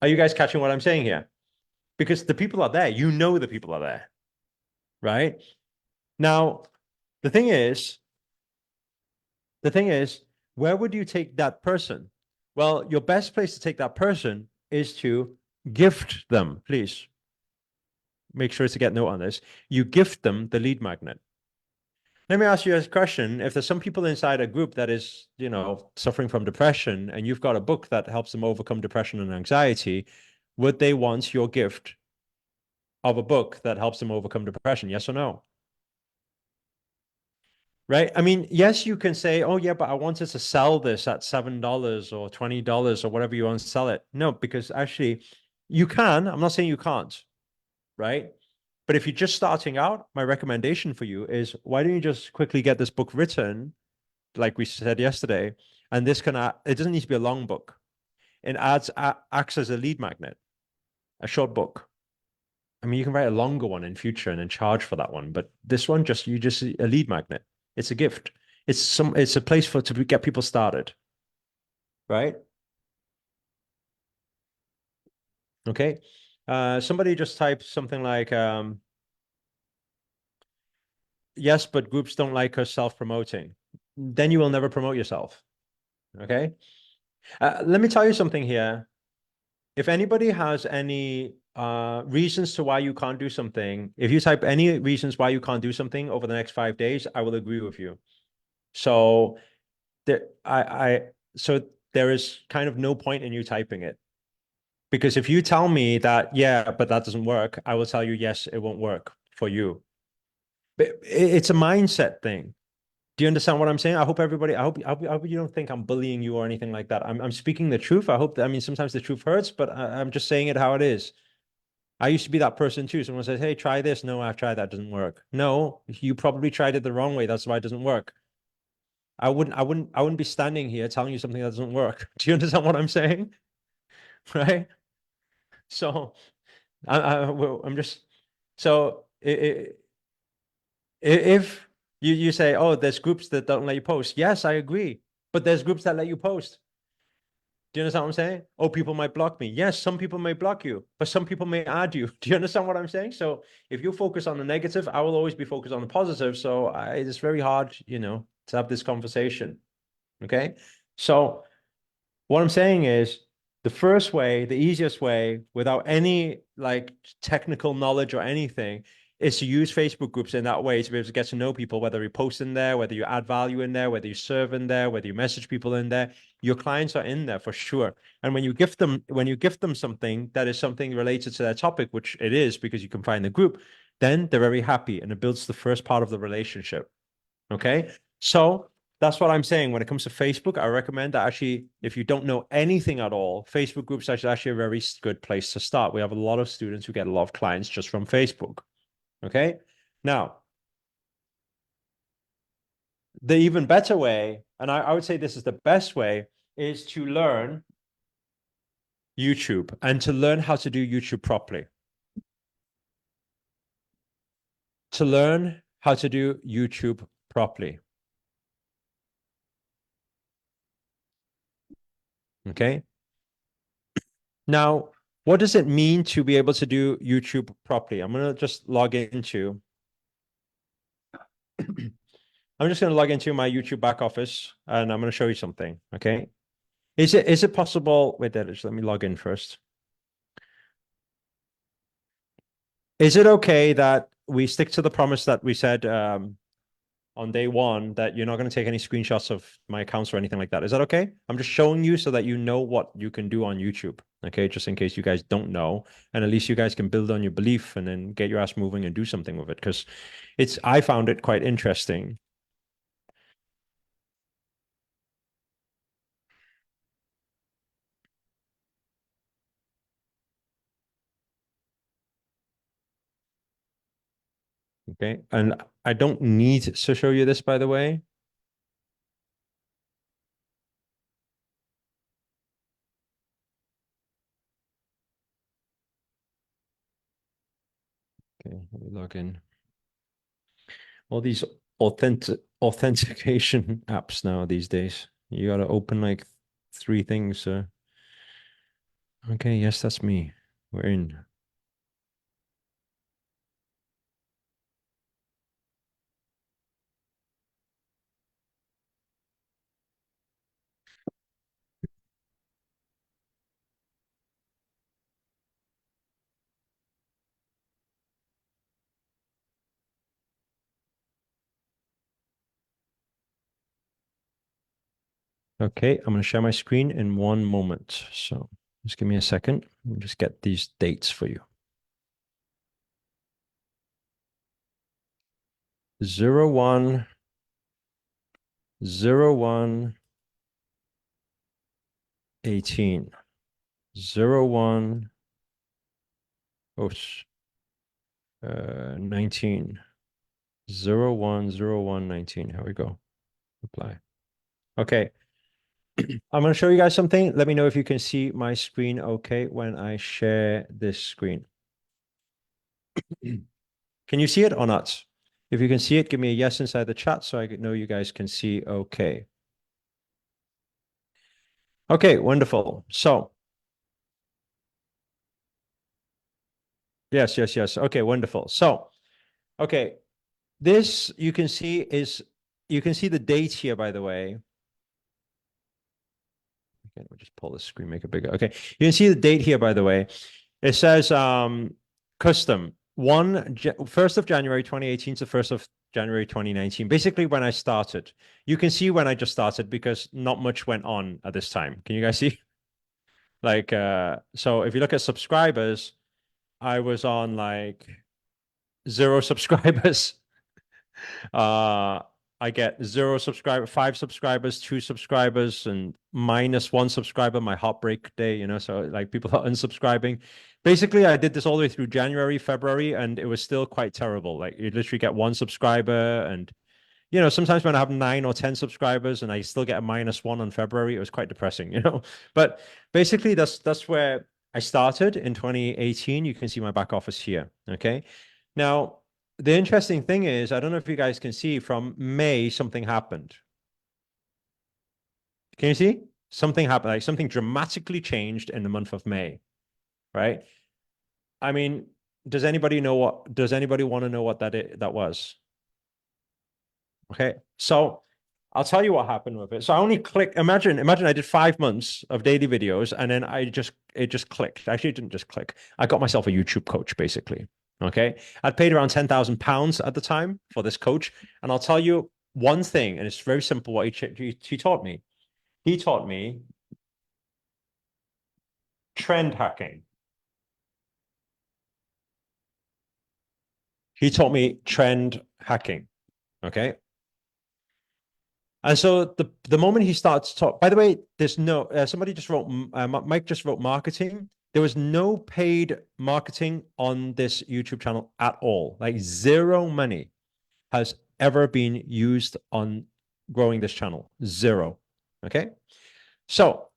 S2: Are you guys catching what I'm saying here? Because the people are there, you know the people are there, right? Now, the thing is, where would you take that person? Well, your best place to take that person is to gift them, please. Make sure to get note on this. You gift them the lead magnet. Let me ask you a question. If there's some people inside a group that is, suffering from depression, and you've got a book that helps them overcome depression and anxiety, would they want your gift of a book that helps them overcome depression? Yes or no? Right? I mean, yes, you can say, oh, yeah, but I wanted to sell this at $7 or $20 or whatever you want to sell it. No, because actually you can. I'm not saying you can't, right? But if you're just starting out, my recommendation for you is why don't you just quickly get this book written, like we said yesterday, and this it doesn't need to be a long book. It acts as a lead magnet, a short book. I mean, you can write a longer one in future and then charge for that one, but this one you just a lead magnet. It's a gift. It's a place to get people started, right? Okay. Somebody just type something like, yes, but groups don't like us self-promoting. Then you will never promote yourself. Okay. Let me tell you something here. If anybody has any reasons to why you can't do something, if you type any reasons why you can't do something over the next 5 days, I will agree with you. So so there is kind of no point in you typing it. Because if you tell me that, yeah, but that doesn't work, I will tell you, yes, it won't work for you. But it's a mindset thing. Do you understand what I'm saying? I hope everybody, I hope you don't think I'm bullying you or anything like that. I'm speaking the truth. I hope that, I mean, sometimes the truth hurts, but I'm just saying it how it is. I used to be that person too. Someone says, hey, try this. No, I've tried that. It doesn't work. No, you probably tried it the wrong way. That's why it doesn't work. I wouldn't be standing here telling you something that doesn't work. Do you understand what I'm saying? Right? So I'm just, so if you say, oh, there's groups that don't let you post. Yes, I agree. But there's groups that let you post. Do you understand what I'm saying? Oh, people might block me. Yes, some people may block you, but some people may add you. Do you understand what I'm saying? So if you focus on the negative, I will always be focused on the positive. So it's very hard, to have this conversation. Okay. So what I'm saying is the first way, the easiest way, without any like technical knowledge or anything, is to use Facebook groups in that way to be able to get to know people, whether you post in there, whether you add value in there, whether you serve in there, whether you message people in there. Your clients are in there for sure. And when you gift them something that is something related to their topic, which it is because you can find the group, then they're very happy and it builds the first part of the relationship. Okay. So that's what I'm saying. When it comes to Facebook, I recommend that actually, if you don't know anything at all, Facebook groups are actually a very good place to start. We have a lot of students who get a lot of clients just from Facebook. Okay. Now, the even better way, and I would say this is the best way, is to learn YouTube and to learn how to do YouTube properly. To learn how to do YouTube properly. Okay. Now, what does it mean to be able to do YouTube properly? I'm going to just log into, I'm just going to log into my YouTube back office and I'm going to show you something. Okay. Is it possible? Wait, let me log in first. Is it okay that we stick to the promise that we said on day one that you're not going to take any screenshots of my accounts or anything like that? Is that okay? I'm just showing you so that you know what you can do on YouTube. Okay, just in case you guys don't know, and at least you guys can build on your belief and then get your ass moving and do something with it because I found it quite interesting. Okay. And I don't need to show you this, by the way. Okay, let me log in. All these authentication apps now these days. You gotta open like 3 things. Okay, yes, that's me. We're in. Okay, I'm gonna share my screen in 1 moment. So just give me a second. Let me just get these dates for you. 01 01 18 01 19 01 19. Here we go. Apply. Okay. I'm going to show you guys something. Let me know if you can see my screen okay when I share this screen. Can you see it or not? If you can see it, give me a yes inside the chat so I know you guys can see okay. Okay, wonderful. So, yes. Okay, wonderful. So, okay, this you can see the date here, by the way. Okay, let me just pull the screen, make it bigger. Okay, you can see the date here, by the way. It says custom 1st of January 2018 to 1st of January 2019. Basically, when I started, you can see when I just started because not much went on at this time. Can you guys see? Like, so if you look at subscribers, I was on like 0 subscribers. I get 0 subscriber, 5 subscribers, 2 subscribers, and -1 subscriber, my heartbreak day, you know, so like people are unsubscribing. Basically, I did this all the way through January, February, and it was still quite terrible. Like you literally get 1 subscriber, and you know, sometimes when I have 9 or 10 subscribers and I still get a -1 on February, it was quite depressing, you know. But basically, that's where I started in 2018. You can see my back office here. Okay. Now, the interesting thing is, I don't know if you guys can see from May, something happened. Can you see? Something happened, like something dramatically changed in the month of May, right? I mean, does anybody want to know what that was? Okay, so I'll tell you what happened with it. So I only clicked, imagine I did 5 months of daily videos and then it just clicked. Actually, it didn't just click. I got myself a YouTube coach, basically. Okay. I'd paid around £10,000 at the time for this coach. And I'll tell you one thing, and it's very simple what he taught me. He taught me trend hacking. He taught me trend hacking. Okay. And so the moment he starts to talk, by the way, there's no, somebody just wrote, Mike just wrote marketing. There was no paid marketing on this YouTube channel at all. Like 0 money has ever been used on growing this channel. 0. Okay. So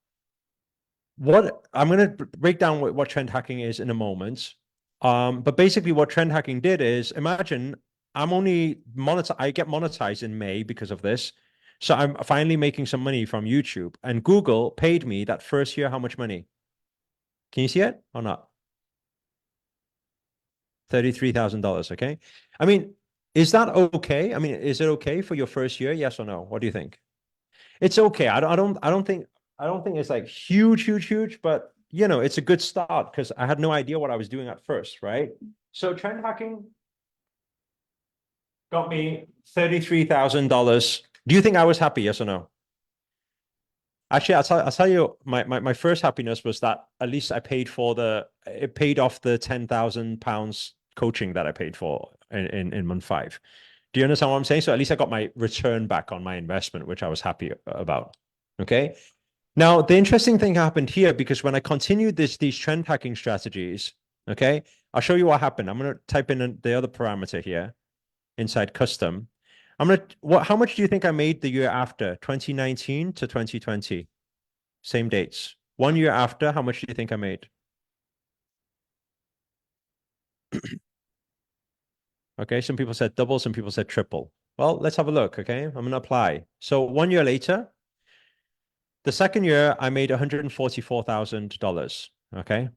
S2: what I'm going to break down what trend hacking is in a moment. But basically what trend hacking did is imagine I get monetized in May because of this. So I'm finally making some money from YouTube, and Google paid me that first year how much money? Can you see it or not? $33,000. Okay. I mean, is that okay? I mean, is it okay for your first year? Yes or no? What do you think? It's okay. I don't think it's like huge, but you know, it's a good start because I had no idea what I was doing at first, right? So trend hacking got me $33,000. Do you think I was happy? Yes or no? Actually, I'll tell you, my first happiness was that at least it paid off the £10,000 coaching that I paid for in month 5. Do you understand what I'm saying? So at least I got my return back on my investment, which I was happy about. Okay. Now, the interesting thing happened here because when I continued these trend hacking strategies, okay, I'll show you what happened. I'm going to type in the other parameter here. inside custom. How much do you think I made the year after 2019 to 2020? Same dates. 1 year after, how much do you think I made? Okay, some people said double, some people said triple. Well, let's have a look, okay? I'm going to apply. So 1 year later, the second year, I made $144,000, okay?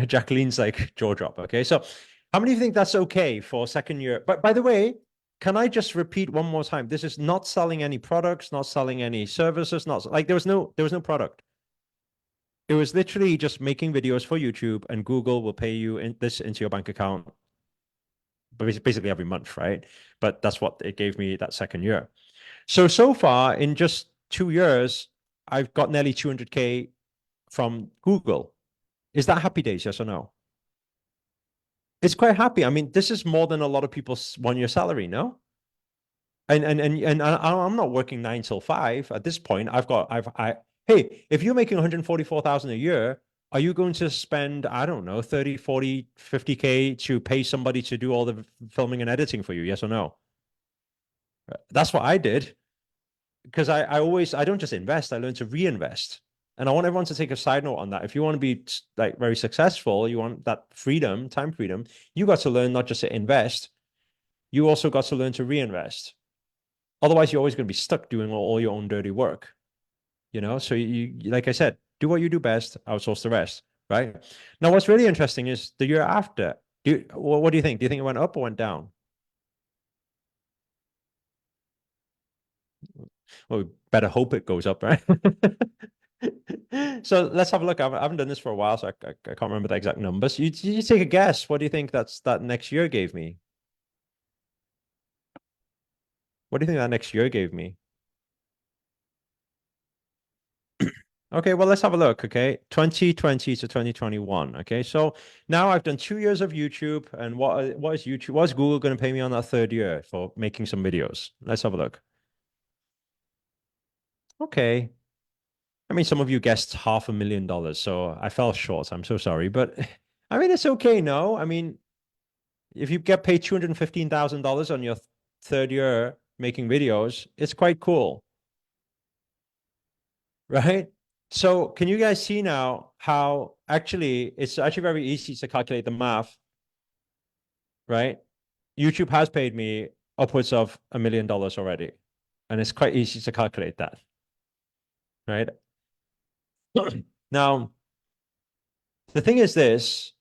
S2: Jacqueline's like jaw drop, okay? So how many think that's okay for second year? But by the way, can I just repeat one more time? This is not selling any products, not selling any services, not like there was no product. It was literally just making videos for YouTube, and Google will pay you into your bank account basically every month, right? But that's what it gave me that second year. So far in just 2 years, I've got nearly 200K from Google. Is that happy days? Yes or no? It's quite happy. I mean, this is more than a lot of people's 1 year salary, no? And I'm not working 9 till 5 at this point. Hey, if you're making 144,000 a year, are you going to spend, I don't know, 30, 40, 50K to pay somebody to do all the filming and editing for you? Yes or no? That's what I did. Because I don't just invest, I learn to reinvest. And I want everyone to take a side note on that. If you want to be like very successful, you want that freedom, time freedom, you got to learn not just to invest, you also got to learn to reinvest. Otherwise, you're always going to be stuck doing all your own dirty work. You know, so you like I said, do what you do best, outsource the rest, right? Now, what's really interesting is the year after. What do you think? Do you think it went up or went down? Well, we better hope it goes up, right? So let's have a look. I haven't done this for a while, so I can't remember the exact numbers. You take a guess. What do you think that next year gave me? What do you think that next year gave me? Okay, well, let's have a look, okay? 2020 to 2021, okay? So now I've done 2 years of YouTube, and what is YouTube? What is Google going to pay me on that third year for making some videos? Let's have a look. Okay. I mean, some of you guessed $500,000, so I fell short. I'm so sorry, but I mean, it's okay, no? I mean, if you get paid $215,000 on your third year making videos, it's quite cool, right? So can you guys see now how it's actually very easy to calculate the math, right? YouTube has paid me upwards of $1 million already, and it's quite easy to calculate that, right? Now, the thing is this,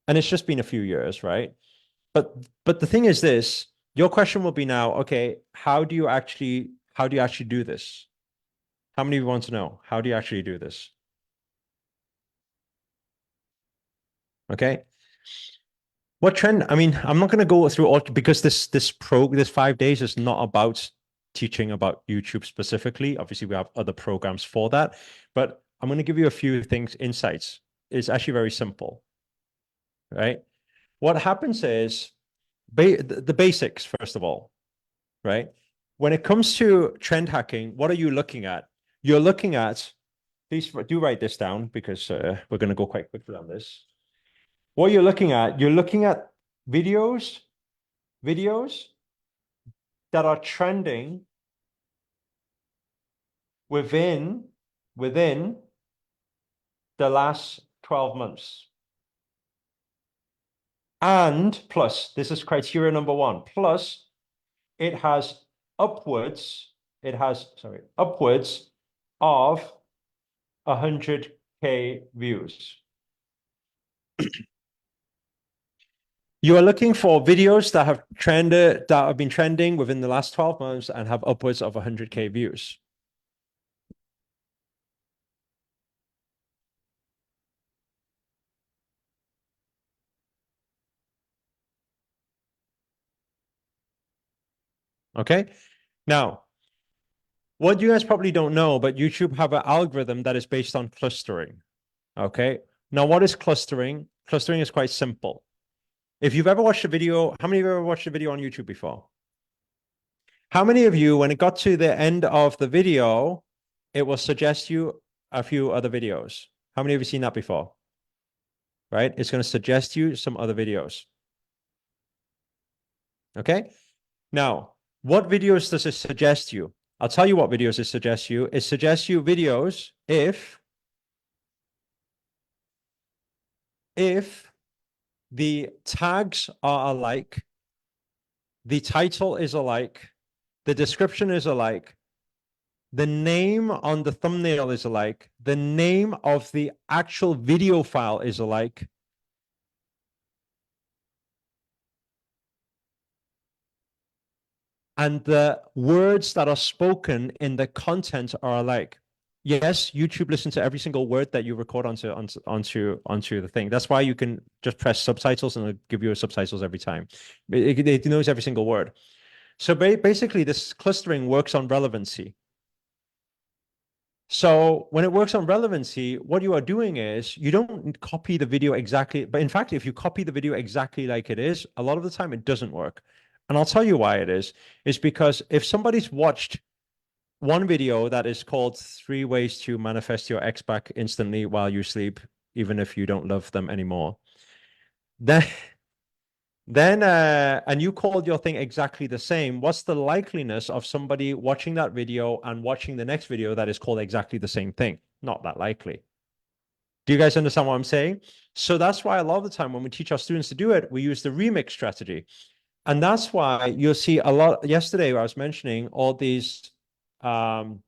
S2: and it's just been a few years, right? But the thing is this, your question will be now, okay, how do you actually do this? How many of you want to know? How do you actually do this? Okay. What trend? I mean, I'm not going to go through all because this 5 days is not about teaching about YouTube specifically. Obviously, we have other programs for that, but I'm going to give you a few insights. It's actually very simple, right? What happens is the basics, first of all, right? When it comes to trend hacking, what are you looking at? You're looking at, please do write this down because we're going to go quite quickly on this. What you're looking at videos that are trending within the last 12 months. And plus, this is criteria number 1, plus it has upwards of 100K views. You are looking for videos that have been trending within the last 12 months and have upwards of 100K views. Okay. Now, what you guys probably don't know, but YouTube have an algorithm that is based on clustering. Okay. Now, what is clustering? Clustering is quite simple. If you've ever watched a video, how many of you have ever watched a video on YouTube before? How many of you, when it got to the end of the video, it will suggest you a few other videos? How many of you seen that before? Right? It's going to suggest you some other videos. Okay. Now, what videos does it suggest you? I'll tell you what videos it suggests you. It suggests you videos if the tags are alike, the title is alike, the description is alike, the name on the thumbnail is alike, the name of the actual video file is alike, and the words that are spoken in the content are alike. Yes, YouTube listens to every single word that you record onto the thing. That's why you can just press subtitles and it'll give you subtitles every time. It knows every single word. So basically, this clustering works on relevancy. So when it works on relevancy, what you are doing is you don't copy the video exactly. But in fact, if you copy the video exactly like it is, a lot of the time it doesn't work. And I'll tell you why it is because if somebody's watched one video that is called 3 Ways to Manifest Your Ex Back Instantly While You Sleep, even if you don't love them anymore, then and you called your thing exactly the same, what's the likeliness of somebody watching that video and watching the next video that is called exactly the same thing? Not that likely. Do you guys understand what I'm saying? So that's why a lot of the time when we teach our students to do it, we use the remix strategy. And that's why you'll see a lot. Yesterday, I was mentioning all these, what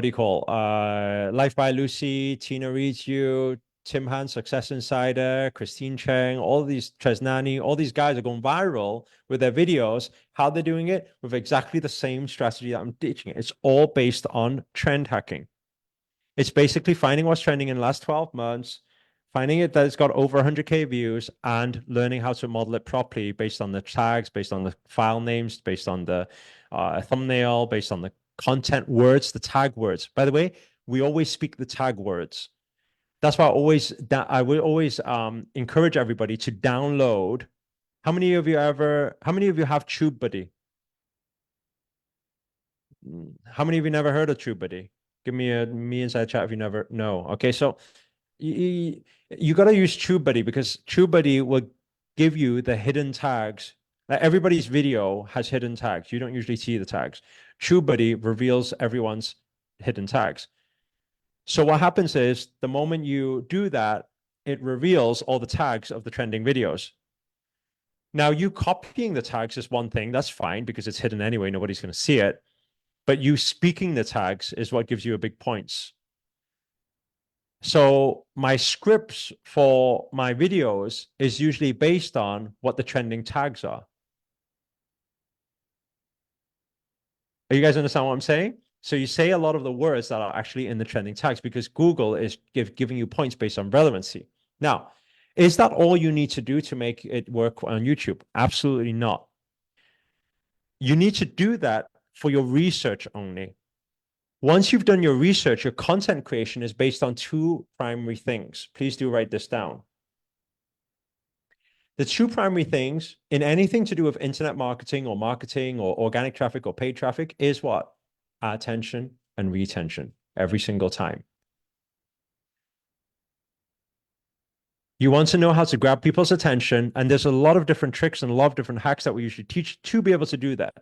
S2: do you call, Life by Lucy, Tina Reads You, Tim Han, Success Insider, Christine Cheng, all these, Tresnani, all these guys are going viral with their videos. How they're doing it? With exactly the same strategy that I'm teaching. It's all based on trend hacking. It's basically finding what's trending in the last 12 months, finding it that it's got over 100K views, and learning how to model it properly based on the tags, based on the file names, based on the thumbnail, based on the content words, the tag words. By the way, we always speak the tag words. That's why I would always encourage everybody to download. How many of you have TubeBuddy? How many of you never heard of TubeBuddy? Give me inside chat if you never know. Okay, so you got to use TubeBuddy because TubeBuddy will give you the hidden tags. Like everybody's video has hidden tags. You don't usually see the tags. TubeBuddy reveals everyone's hidden tags. So what happens is the moment you do that, it reveals all the tags of the trending videos. Now, you copying the tags is one thing. That's fine because it's hidden anyway. Nobody's going to see it. But you speaking the tags is what gives you a big points. So my scripts for my videos is usually based on what the trending tags are. You guys understand what I'm saying? So you say a lot of the words that are actually in the trending tags because Google is giving you points based on relevancy. Now, is that all you need to do to make it work on YouTube? Absolutely not. You need to do that for your research only. Once you've done your research, your content creation is based on 2 primary things. Please do write this down. The 2 primary things in anything to do with internet marketing or organic traffic or paid traffic is what? Attention and retention every single time. You want to know how to grab people's attention, and there's a lot of different tricks and a lot of different hacks that we usually teach to be able to do that.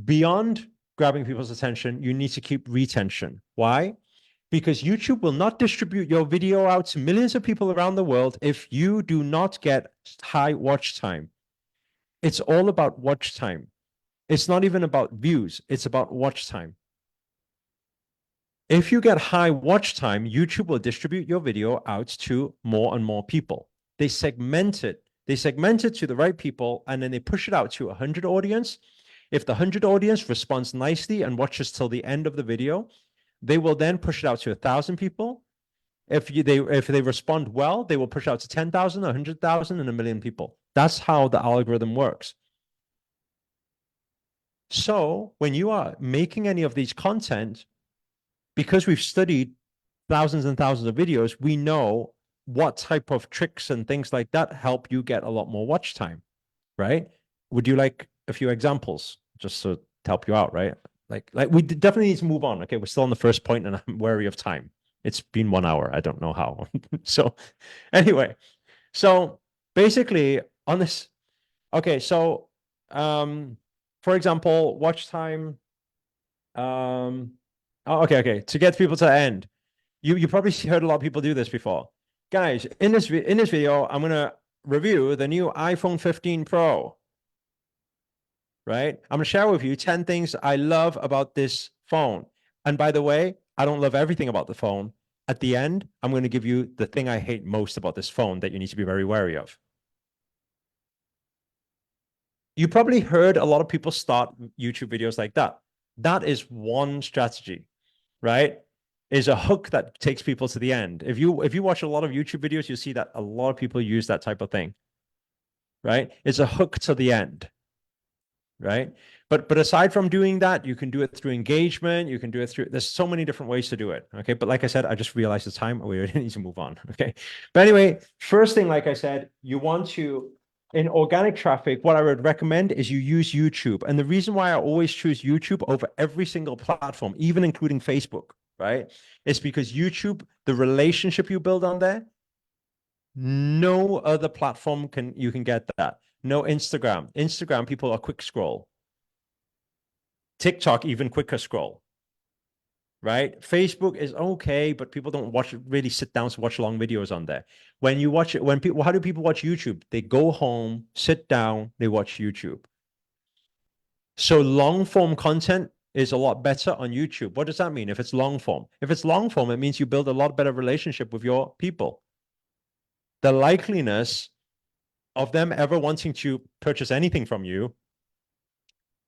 S2: Beyond grabbing people's attention, you need to keep retention. Why? Because YouTube will not distribute your video out to millions of people around the world if you do not get high watch time. It's all about watch time. It's not even about views. It's about watch time. If you get high watch time, YouTube will distribute your video out to more and more people. They segment it. They segment it to the right people, and then they push it out to 100 audience. If the 100 audience responds nicely and watches till the end of the video, they will then push it out to 1,000 people. If they respond well, they will push out to 10,000, 100,000, and 1 million people. That's how the algorithm works. So when you are making any of these content, because we've studied thousands and thousands of videos, we know what type of tricks and things like that help you get a lot more watch time, right? Would you like a few examples just to help you out, right? Like we definitely need to move on. Okay, we're still on the first point and I'm wary of time. It's been 1 hour. I don't know how. So anyway, so basically on this Okay, so for example, watch time. Okay. To get people to the end, you probably heard a lot of people do this before. Guys, in this video, I'm gonna review the new iPhone 15 Pro. Right? I'm gonna share with you 10 things I love about this phone. And by the way, I don't love everything about the phone. At the end, I'm going to give you the thing I hate most about this phone that you need to be very wary of. You probably heard a lot of people start YouTube videos like that. That is one strategy, right? Is a hook that takes people to the end. If you watch a lot of YouTube videos, you see that a lot of people use that type of thing, right? It's a hook to the end, right? But aside from doing that, you can do it through engagement. You can do it through, there's so many different ways to do it. Okay. But like I said, I just realized the time. We need to move on. Okay. But anyway, first thing, like I said, you want to, in organic traffic, what I would recommend is you use YouTube. And the reason why I always choose YouTube over every single platform, even including Facebook, right, is because YouTube, the relationship you build on there, no other platform you can get that. No Instagram. Instagram, people are quick scroll. TikTok, even quicker scroll. Right? Facebook is okay, but people don't really sit down to watch long videos on there. When you watch it, how do people watch YouTube? They go home, sit down, they watch YouTube. So long form content is a lot better on YouTube. What does that mean? If it's long form, it means you build a lot better relationship with your people. The likeliness of them ever wanting to purchase anything from you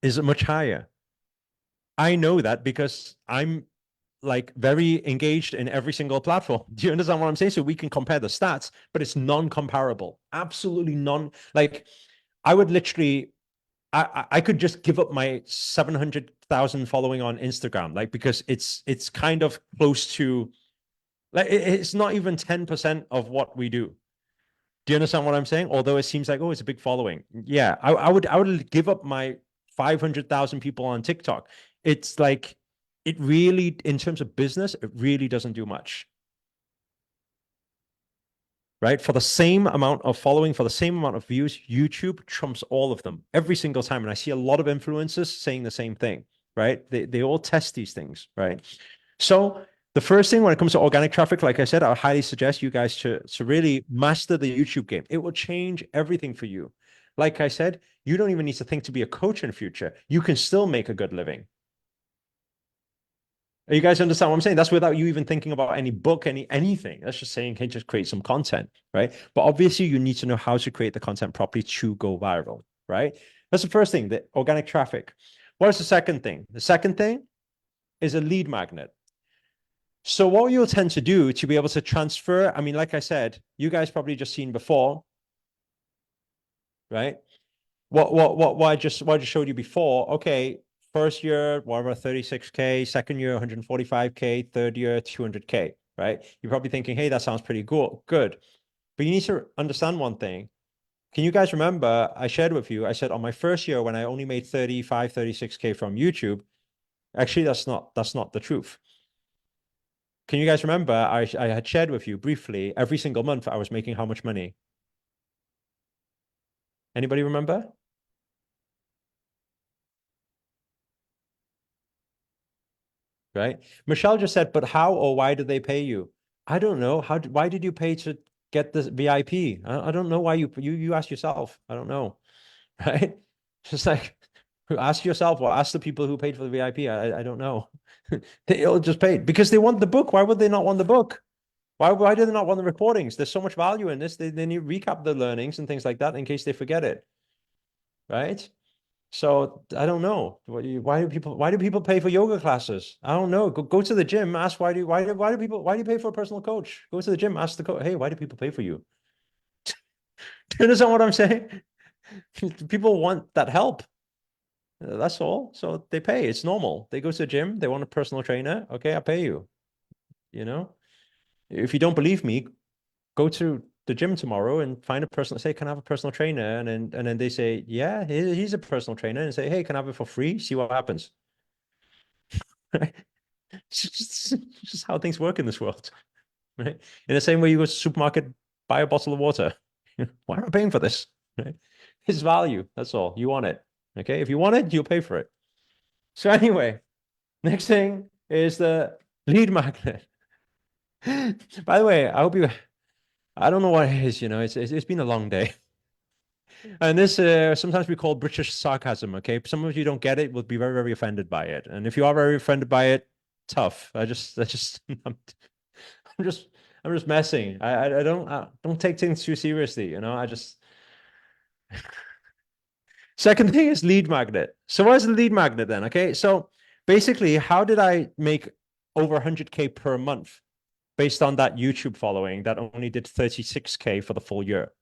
S2: is much higher. I know that because I'm like very engaged in every single platform. Do you understand what I'm saying? So we can compare the stats, but it's non-comparable. Absolutely like I would literally, I could just give up my 700,000 following on Instagram, like, because it's kind of close to, like, it's not even 10% of what we do. Do you understand what I'm saying? Although it seems like, oh, it's a big following. Yeah, I would give up my 500,000 people on TikTok. It's like, it really, in terms of business, it really doesn't do much. Right? For the same amount of following, for the same amount of views, YouTube trumps all of them every single time. And I see a lot of influencers saying the same thing, right? They all test these things, right? So the first thing when it comes to organic traffic, like I said, I highly suggest you guys to really master the YouTube game. It will change everything for you. Like I said, you don't even need to think to be a coach in the future. You can still make a good living. You guys understand what I'm saying? That's without you even thinking about any book, anything. That's just saying, hey, just create some content, right? But obviously you need to know how to create the content properly to go viral, right? That's the first thing, the organic traffic. What is the second thing? The second thing is a lead magnet. So what you'll tend to do to be able to transfer, I mean, like I said, you guys probably just seen before, right? What I just showed you before. Okay, first year, whatever, 36K, second year, 145K, third year, 200K, right? You're probably thinking, hey, that sounds pretty good. But you need to understand one thing. Can you guys remember I shared with you, I said on my first year when I only made 35, 36K from YouTube, actually, that's not the truth. Can you guys remember I had shared with you briefly, every single month I was making how much money? Anybody remember? Right? Michelle just said, but how or why did they pay you? I don't know. Why did you pay to get this VIP? I don't know why you ask yourself. I don't know. Right? Just like, ask yourself or ask the people who paid for the VIP. I don't know. They all just paid because they want the book. Why would they not want the book? Why do they not want the recordings? There's so much value in this. They need to recap the learnings and things like that in case they forget it. Right? So I don't know. Why do people pay for yoga classes? I don't know. Go to the gym. Ask why do you pay for a personal coach? Go to the gym. Ask the coach. Hey, why do people pay for you? Do you understand what I'm saying? People want that help. That's all. So they pay. It's normal. They go to the gym. They want a personal trainer. Okay, I'll pay you. You know, if you don't believe me, go to the gym tomorrow and find a personal, say, can I have a personal trainer? And then they say, yeah, he's a personal trainer, and say, hey, can I have it for free? See what happens. It's just how things work in this world. Right? In the same way you go to the supermarket, buy a bottle of water. Why am I paying for this? Right? It's value. That's all. You want it. Okay. If you want it, you'll pay for it. So anyway, next thing is the lead magnet. By the way, I don't know what it is, it's been a long day. And this sometimes we call British sarcasm, okay? Some of you don't get it, will be very, very offended by it. And if you are very offended by it, tough. I'm just messing. I don't take things too seriously, I just Second thing is lead magnet. So what is the lead magnet then? Okay, so basically, how did I make over 100K per month based on that YouTube following that only did 36K for the full year?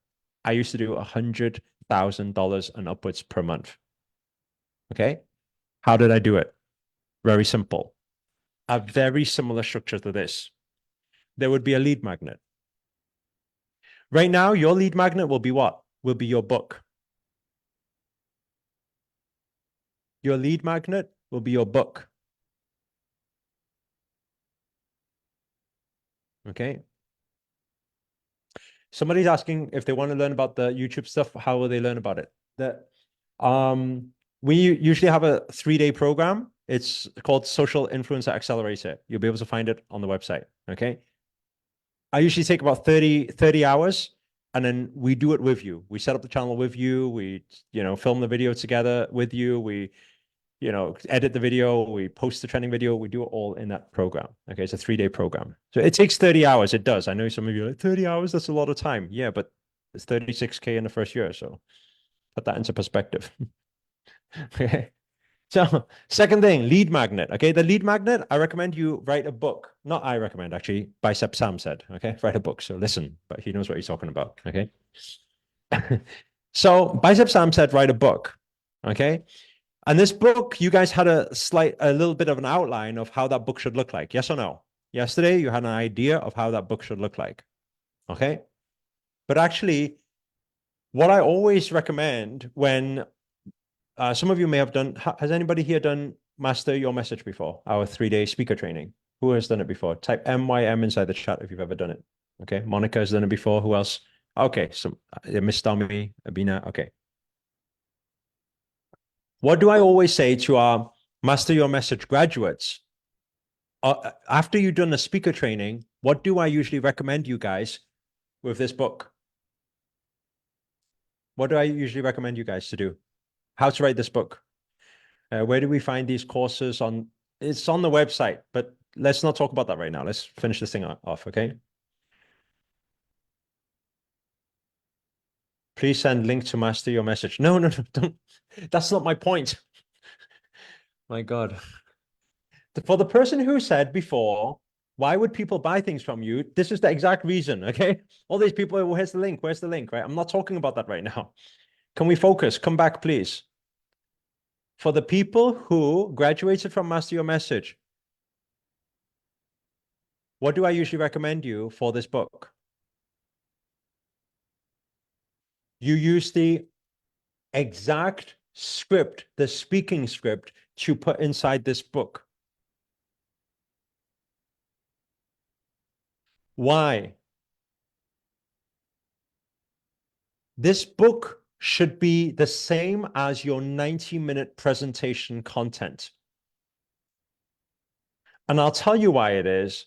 S2: I used to do $100,000 and upwards per month. Okay, how did I do it? Very simple. A very similar structure to this. There would be a lead magnet. Right now, your lead magnet will be what? Will be your book. Your lead magnet will be your book. Okay. Somebody's asking if they want to learn about the YouTube stuff, how will they learn about it? We usually have a 3-day program. It's called Social Influencer Accelerator. You'll be able to find it on the website. Okay. I usually take about 30 hours, and then we do it with you. We set up the channel with you. We, film the video together with you. We, edit the video, we post the trending video, we do it all in that program. Okay, it's a 3-day program. So it takes 30 hours. It does. I know some of you are like, 30 hours, that's a lot of time. Yeah, but it's 36K in the first year. So put that into perspective. Okay. So second thing, lead magnet. Okay, the lead magnet, I recommend you write a book. Not I recommend, actually. Bicep Sam said, okay, write a book. So listen, but he knows what he's talking about. Okay. So Bicep Sam said, write a book. Okay. And this book, you guys had a little bit of an outline of how that book should look like. Yes or no? Yesterday, you had an idea of how that book should look like. Okay. But actually, what I always recommend when some of you may have done, has anybody here done Master Your Message before? Our 3-day speaker training. Who has done it before? Type MYM inside the chat if you've ever done it. Okay. Monica has done it before. Who else? Okay. So Miss Tommy, Abina. Okay. What do I always say to our Master Your Message graduates? After you've done the speaker training, what do I usually recommend you guys with this book? What do I usually recommend you guys to do? How to write this book? Where do we find these courses on? It's on the website, but let's not talk about that right now. Let's finish this thing off, okay? Please send link to Master Your Message. No, don't. That's not my point. My God. For the person who said before, why would people buy things from you? This is the exact reason, okay? All these people, well, where's the link? Where's the link, right? I'm not talking about that right now. Can we focus? Come back, please. For the people who graduated from Master Your Message, what do I usually recommend you for this book? You use the exact script, the speaking script, to put inside this book. Why? This book should be the same as your 90-minute presentation content. And I'll tell you why it is.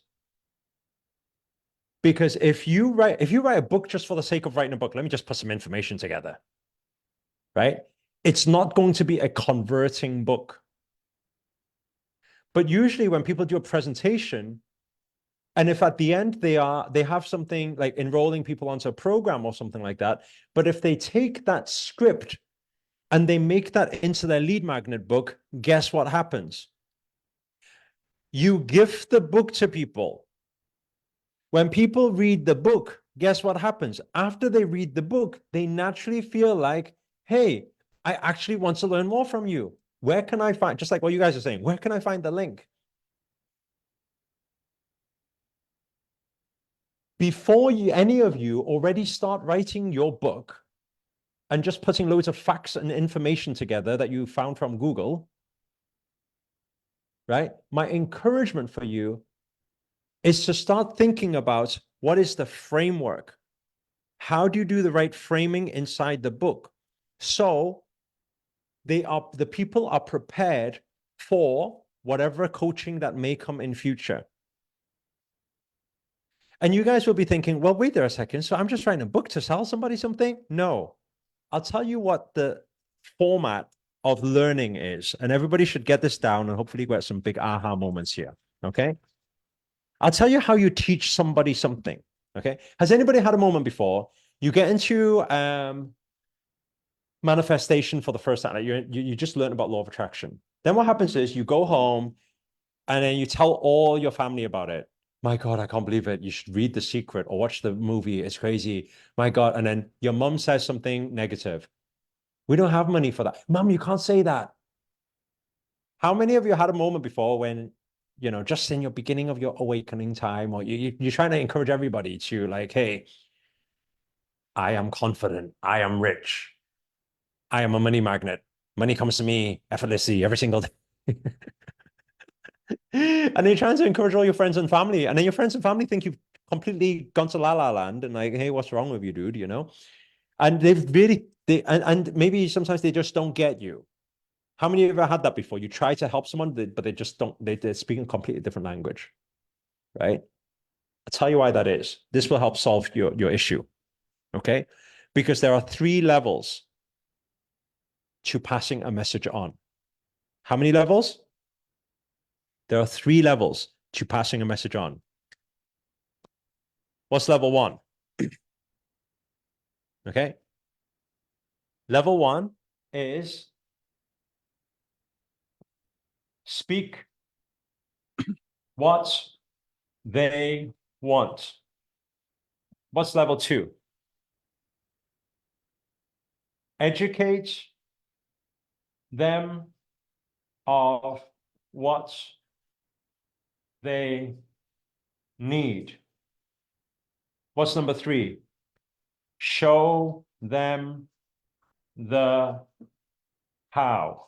S2: Because if you write a book just for the sake of writing a book, let me just put some information together, right? It's not going to be a converting book. But usually when people do a presentation, and if at the end they have something like enrolling people onto a program or something like that, but if they take that script and they make that into their lead magnet book, guess what happens? You gift the book to people. When people read the book, guess what happens? After they read the book, they naturally feel like, hey, I actually want to learn more from you. Where can I find, just like what you guys are saying, where can I find the link? Before any of you already start writing your book and just putting loads of facts and information together that you found from Google, right? My encouragement for you is to start thinking about what is the framework? How do you do the right framing inside the book So the people are prepared for whatever coaching that may come in future. And you guys will be thinking, well, wait there a second. So I'm just writing a book to sell somebody something? No. I'll tell you what the format of learning is. And everybody should get this down and hopefully get some big aha moments here. Okay. I'll tell you how you teach somebody something. Okay. Has anybody had a moment before? You get into manifestation for the first time. Like you just learned about law of attraction. Then what happens is you go home and then you tell all your family about it. My God, I can't believe it. You should read The Secret or watch the movie. It's crazy. My God. And then your mom says something negative. We don't have money for that. Mom, you can't say that. How many of you had a moment before when, you know, just in your beginning of your awakening time, or you're trying to encourage everybody to like, hey, I am confident. I am rich. I am a money magnet. Money comes to me effortlessly every single day. And then you're trying to encourage all your friends and family. And then your friends and family think you've completely gone to la la land and like, hey, what's wrong with you, dude? You know? And and maybe sometimes they just don't get you. How many of you ever had that before? You try to help someone, but they just don't, they're speaking a completely different language, right? I'll tell you why that is. This will help solve your issue, okay? Because there are 3 levels to passing a message on. How many levels? There are 3 levels to passing a message on. What's level 1? Okay. Level 1 is speak what they want. What's level 2? Educate them of what they need. What's number 3? Show them the how.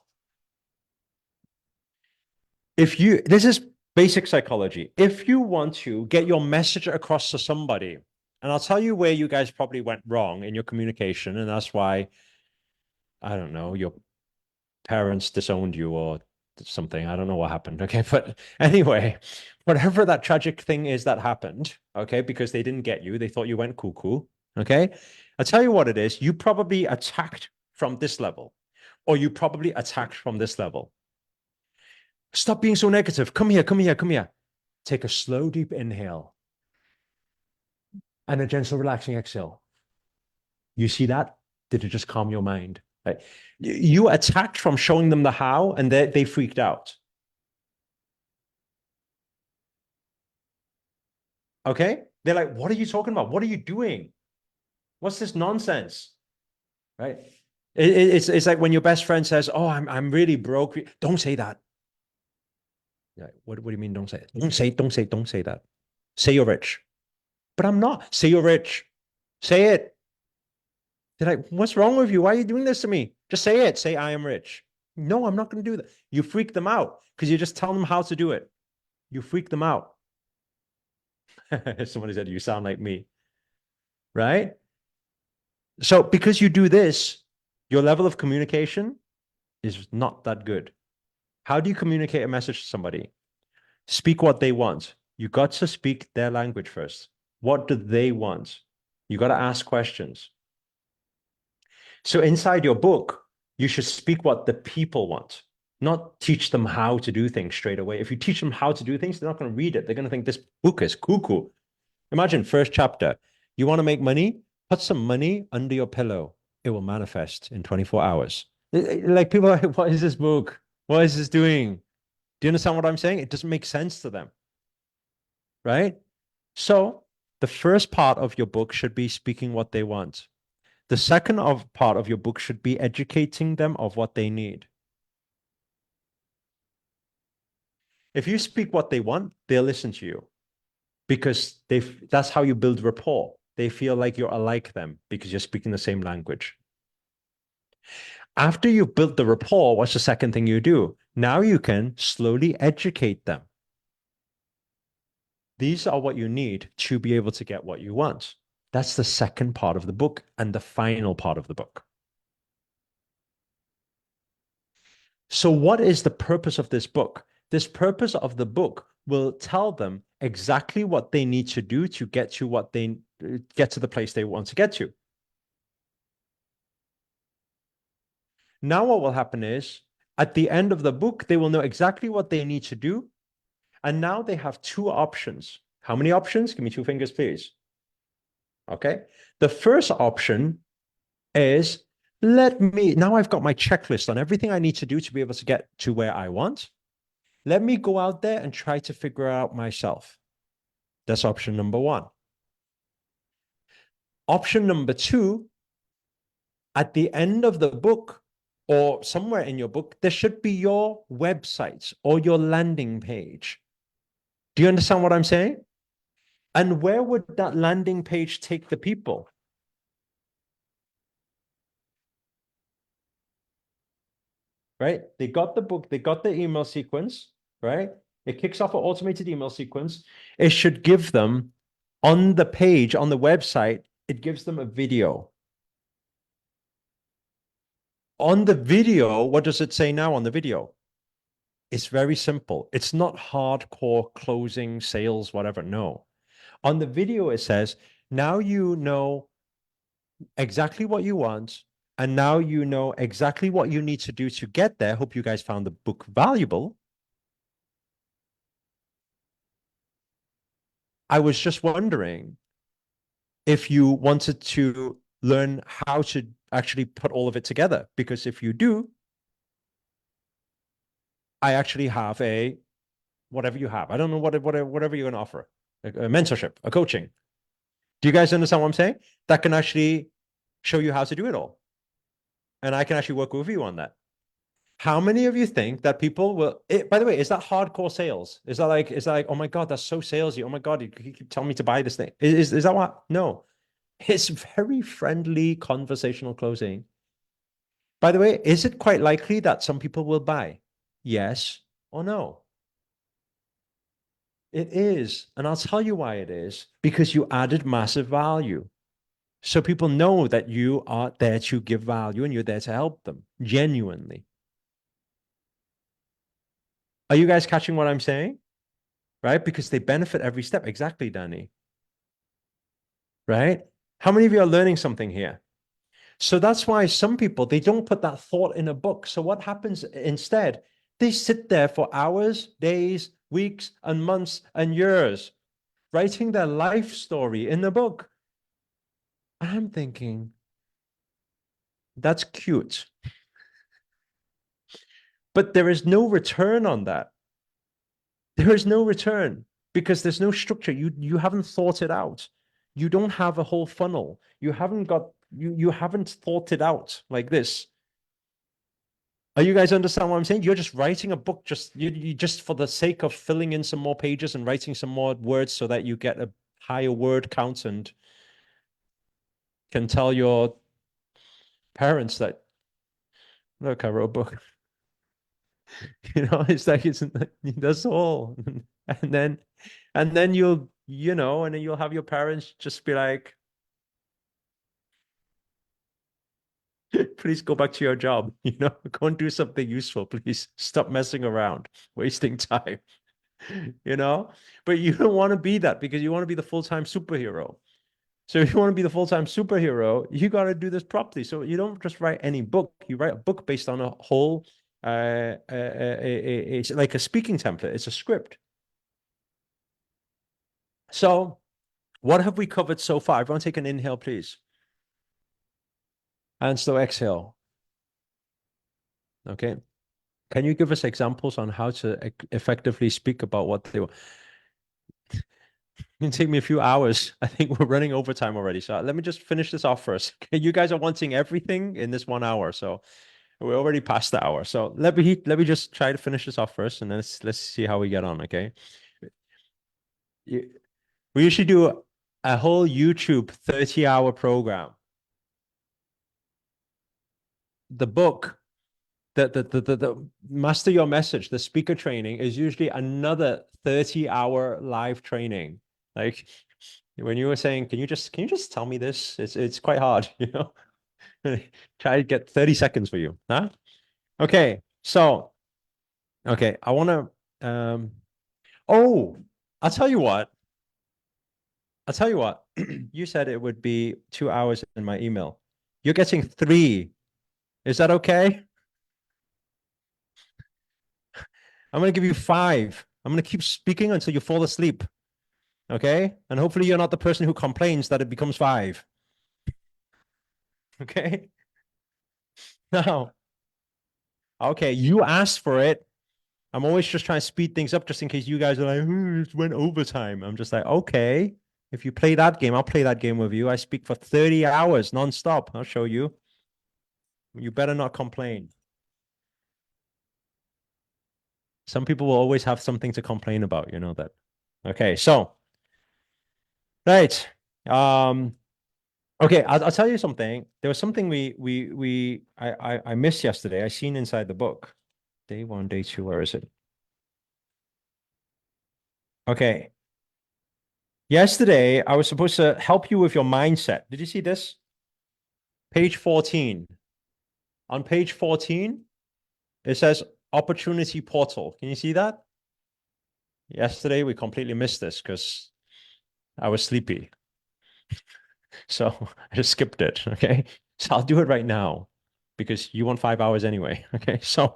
S2: This is basic psychology. If you want to get your message across to somebody, and I'll tell you where you guys probably went wrong in your communication, and that's why, I don't know, your parents disowned you or something. I don't know what happened. Okay. But anyway, whatever that tragic thing is that happened, okay, because they didn't get you, they thought you went cuckoo. Okay. I'll tell you what it is. You probably attacked from this level, or you probably attacked from this level. Stop being so negative. Come here, come here, come here. Take a slow, deep inhale and a gentle, relaxing exhale. You see that? Did it just calm your mind? Right? You attacked from showing them the how, and they freaked out. Okay? They're like, what are you talking about? What are you doing? What's this nonsense? Right? It's like when your best friend says, oh, I'm really broke. Don't say that. Yeah, what do you mean don't say it? Don't say that. Say you're rich. But I'm not. Say you're rich. Say it. They're like, what's wrong with you? Why are you doing this to me? Just say it. Say I am rich. No, I'm not going to do that. You freak them out because you just tell them how to do it. You freak them out. Somebody said, you sound like me. Right? So because you do this, your level of communication is not that good. How do you communicate a message to somebody? Speak what they want. You got to speak their language first. What do they want? You got to ask questions. So inside your book, you should speak what the people want, not teach them how to do things straight away. If you teach them how to do things, they're not going to read it. They're going to think this book is cuckoo. Imagine first chapter. You want to make money? Put some money under your pillow. It will manifest in 24 hours. Like people are like, what is this book? What is this doing? Do you understand what I'm saying? It doesn't make sense to them. Right? So the first part of your book should be speaking what they want. The second part of your book should be educating them of what they need. If you speak what they want, they'll listen to you because that's how you build rapport. They feel like you're alike them because you're speaking the same language. After you've built the rapport, what's the second thing you do? Now you can slowly educate them. These are what you need to be able to get what you want. That's the second part of the book and the final part of the book. So what is the purpose of this book? This purpose of the book will tell them exactly what they need to do to get to what they get to the place they want to get to. Now what will happen is at the end of the book, they will know exactly what they need to do. And now they have two options. How many options? Give me two fingers, please. Okay. The first option is now I've got my checklist on everything I need to do to be able to get to where I want. Let me go out there and try to figure out myself. That's option number one. Option number two, at the end of the book or somewhere in your book, there should be your website or your landing page. Do you understand what I'm saying? And where would that landing page take the people? Right? They got the book, they got the email sequence, right? It kicks off an automated email sequence. It should give them on the page, on the website, it gives them a video. On the video, what does it say now on the video? It's very simple. It's not hardcore closing, sales, whatever. No. On the video, it says, now you know exactly what you want. And now you know exactly what you need to do to get there. Hope you guys found the book valuable. I was just wondering if you wanted to learn how to actually put all of it together. Because if you do, I actually have whatever you have. I don't know whatever you're going to offer, a mentorship, a coaching. Do you guys understand what I'm saying? That can actually show you how to do it all. And I can actually work with you on that. How many of you think that people will, by the way, is that hardcore sales? Is that like, oh my God, that's so salesy. Oh my God, you keep telling me to buy this thing. Is that what? No, it's very friendly conversational closing. By the way, is it quite likely that some people will buy? Yes or no? It is. And I'll tell you why it is. Because you added massive value. So people know that you are there to give value and you're there to help them genuinely. Are you guys catching what I'm saying? Right? Because they benefit every step. Exactly, Danny. Right? How many of you are learning something here? So that's why some people, they don't put that thought in a book. So what happens instead? They sit there for hours, days, weeks, and months and years, writing their life story in the book. And I'm thinking, that's cute. But there is no return on that. There is no return because there's no structure. You haven't thought it out. You don't have a whole funnel. You haven't thought it out like this. Are you guys understand what I'm saying? You're just writing a book you just for the sake of filling in some more pages and writing some more words so that you get a higher word count and can tell your parents that, look, I wrote a book. It's like that's all. And then you'll have your parents just be like, please go back to your job, go and do something useful, please. Stop messing around, wasting time. But you don't want to be that because you want to be the full-time superhero. So if you want to be the full-time superhero, you got to do this properly. So you don't just write any book. You write a book based on a whole it's like a speaking template. It's a script. So what have we covered so far? Everyone take an inhale, please. And slow exhale. Okay. Can you give us examples on how to effectively speak about what they were? It can take me a few hours. I think we're running overtime already. So let me just finish this off first. Okay, you guys are wanting everything in this 1 hour. So we're already past the hour. So let me just try to finish this off first, and then let's see how we get on. Okay. We usually do a whole YouTube 30-hour program. The book, the Master Your Message, the speaker training is usually another 30-hour live training. Like when you were saying, can you just tell me this? It's quite hard, Try to get 30 seconds for you, huh? Okay, So, okay, I want to, oh, I'll tell you what. I'll tell you what. You said it would be 2 hours in my email. You're getting 3. Is that okay? I'm going to give you 5. I'm going to keep speaking until you fall asleep. Okay? And hopefully you're not the person who complains that it becomes 5. Okay? Now, okay, you asked for it. I'm always just trying to speed things up just in case you guys are like, it went overtime. I'm just like, okay, if you play that game, I'll play that game with you. I speak for 30 hours nonstop. I'll show you. You better not complain. Some people will always have something to complain about, you know that. Okay, so, right. Okay, I'll tell you something. There was something I missed yesterday. I seen inside the book. Day 1, day 2, where is it? Okay. Yesterday, I was supposed to help you with your mindset. Did you see this? Page 14. On page 14, it says opportunity portal. Can you see that? Yesterday, we completely missed this because I was sleepy. So I just skipped it. Okay. So I'll do it right now because you want 5 hours anyway. Okay. So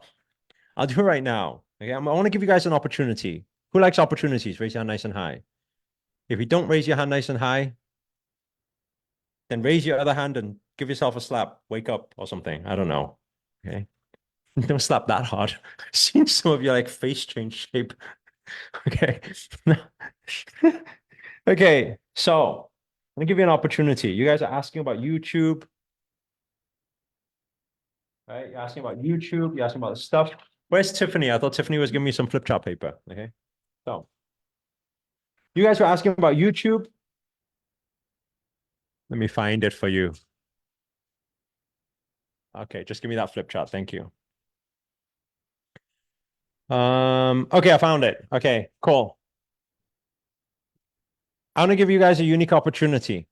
S2: I'll do it right now. Okay. I want to give you guys an opportunity. Who likes opportunities? Raise your hand nice and high. If you don't raise your hand nice and high, then raise your other hand and give yourself a slap. Wake up or something. I don't know. Okay. Don't slap that hard. I've seen some of your like face change shape. Okay. Okay. So I'm gonna give you an opportunity. You guys are asking about YouTube. Right? You're asking about YouTube. You're asking about the stuff. Where's Tiffany? I thought Tiffany was giving me some flip chart paper. Okay. So you guys were asking about YouTube. Let me find it for you. Okay, just give me that flip chart. Thank you. Okay, I found it. Okay, cool. I'm gonna give you guys a unique opportunity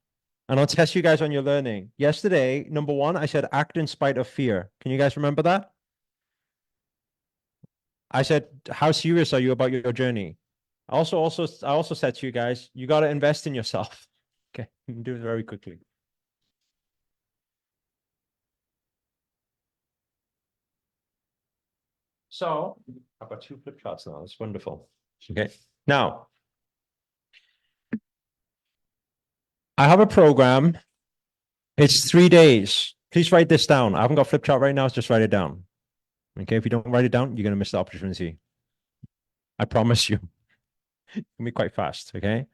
S2: and I'll test you guys on your learning. Yesterday, number 1, I said act in spite of fear. Can you guys remember that? I said, how serious are you about your journey? I also said to you guys, you got to invest in yourself. Okay, you can do it very quickly. So I've got 2 flip charts now. That's wonderful. Okay, now I have a program. It's 3 days. Please write this down. I haven't got flip chart right now. Just write it down. Okay, if you don't write it down, you're going to miss the opportunity. I promise you. It can be quite fast. Okay.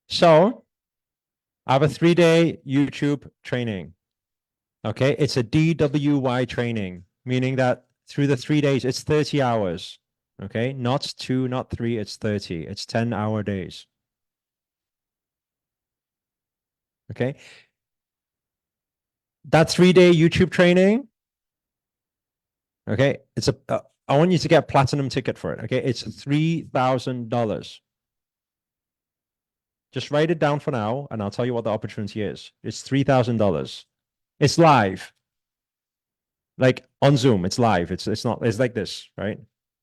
S2: So I have a 3-day YouTube training. Okay. It's a DWY training, meaning that through the 3 days, it's 30 hours. Okay. Not 2, not 3, it's 30. It's 10-hour days. Okay. That 3-day YouTube training. Okay. It's I want you to get a platinum ticket for it. Okay. It's $3,000. Just write it down for now, and I'll tell you what the opportunity is. It's $3,000. It's live. Like on Zoom, it's live. It's not, it's like this, right?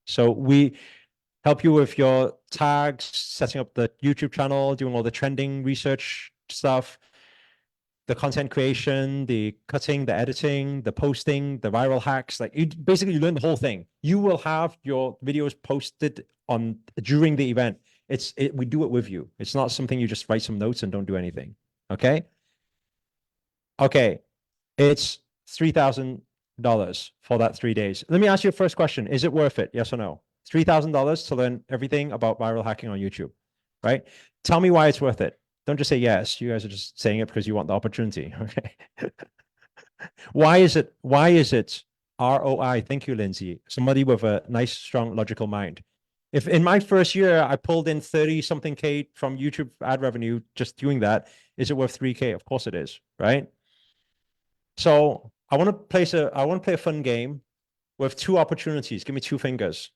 S2: So we help you with your tags, setting up the YouTube channel, doing all the trending research stuff, the content creation, the cutting, the editing, the posting, the viral hacks. Like you basically learn the whole thing. You will have your videos posted on during the event. We do it with you. It's not something you just write some notes and don't do anything. Okay. Okay. It's $3,000 for that 3 days. Let me ask you a first question. Is it worth it? Yes or no? $3,000 to learn everything about viral hacking on YouTube, right? Tell me why it's worth it. Don't just say yes. You guys are just saying it because you want the opportunity. Okay. Why is it ROI? Thank you, Lindsay. Somebody with a nice, strong, logical mind. If in my first year I pulled in 30 something K from YouTube ad revenue just doing that, is it worth 3K? Of course it is, right? So I want to play a fun game with 2 opportunities. Give me 2 fingers.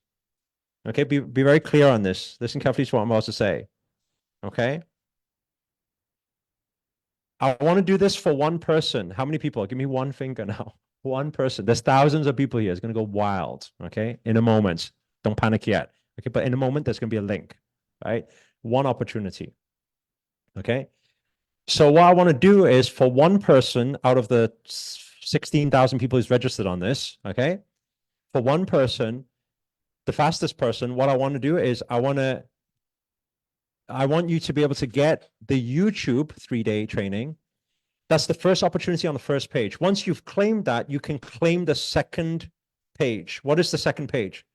S2: Okay, be very clear on this. Listen carefully to what I'm about to say. Okay. I want to do this for 1 person. How many people? Give me 1 finger now. One person. There's thousands of people here. It's going to go wild. Okay. In a moment. Don't panic yet. Okay. But in a moment, there's going to be a link, right? One opportunity. Okay. So what I want to do is for one person out of the 16,000 people who's registered on this, okay? For one person, the fastest person, what I want to do is I want you to be able to get the YouTube 3-day training. That's the first opportunity on the first page. Once you've claimed that, you can claim the second page. What is the second page?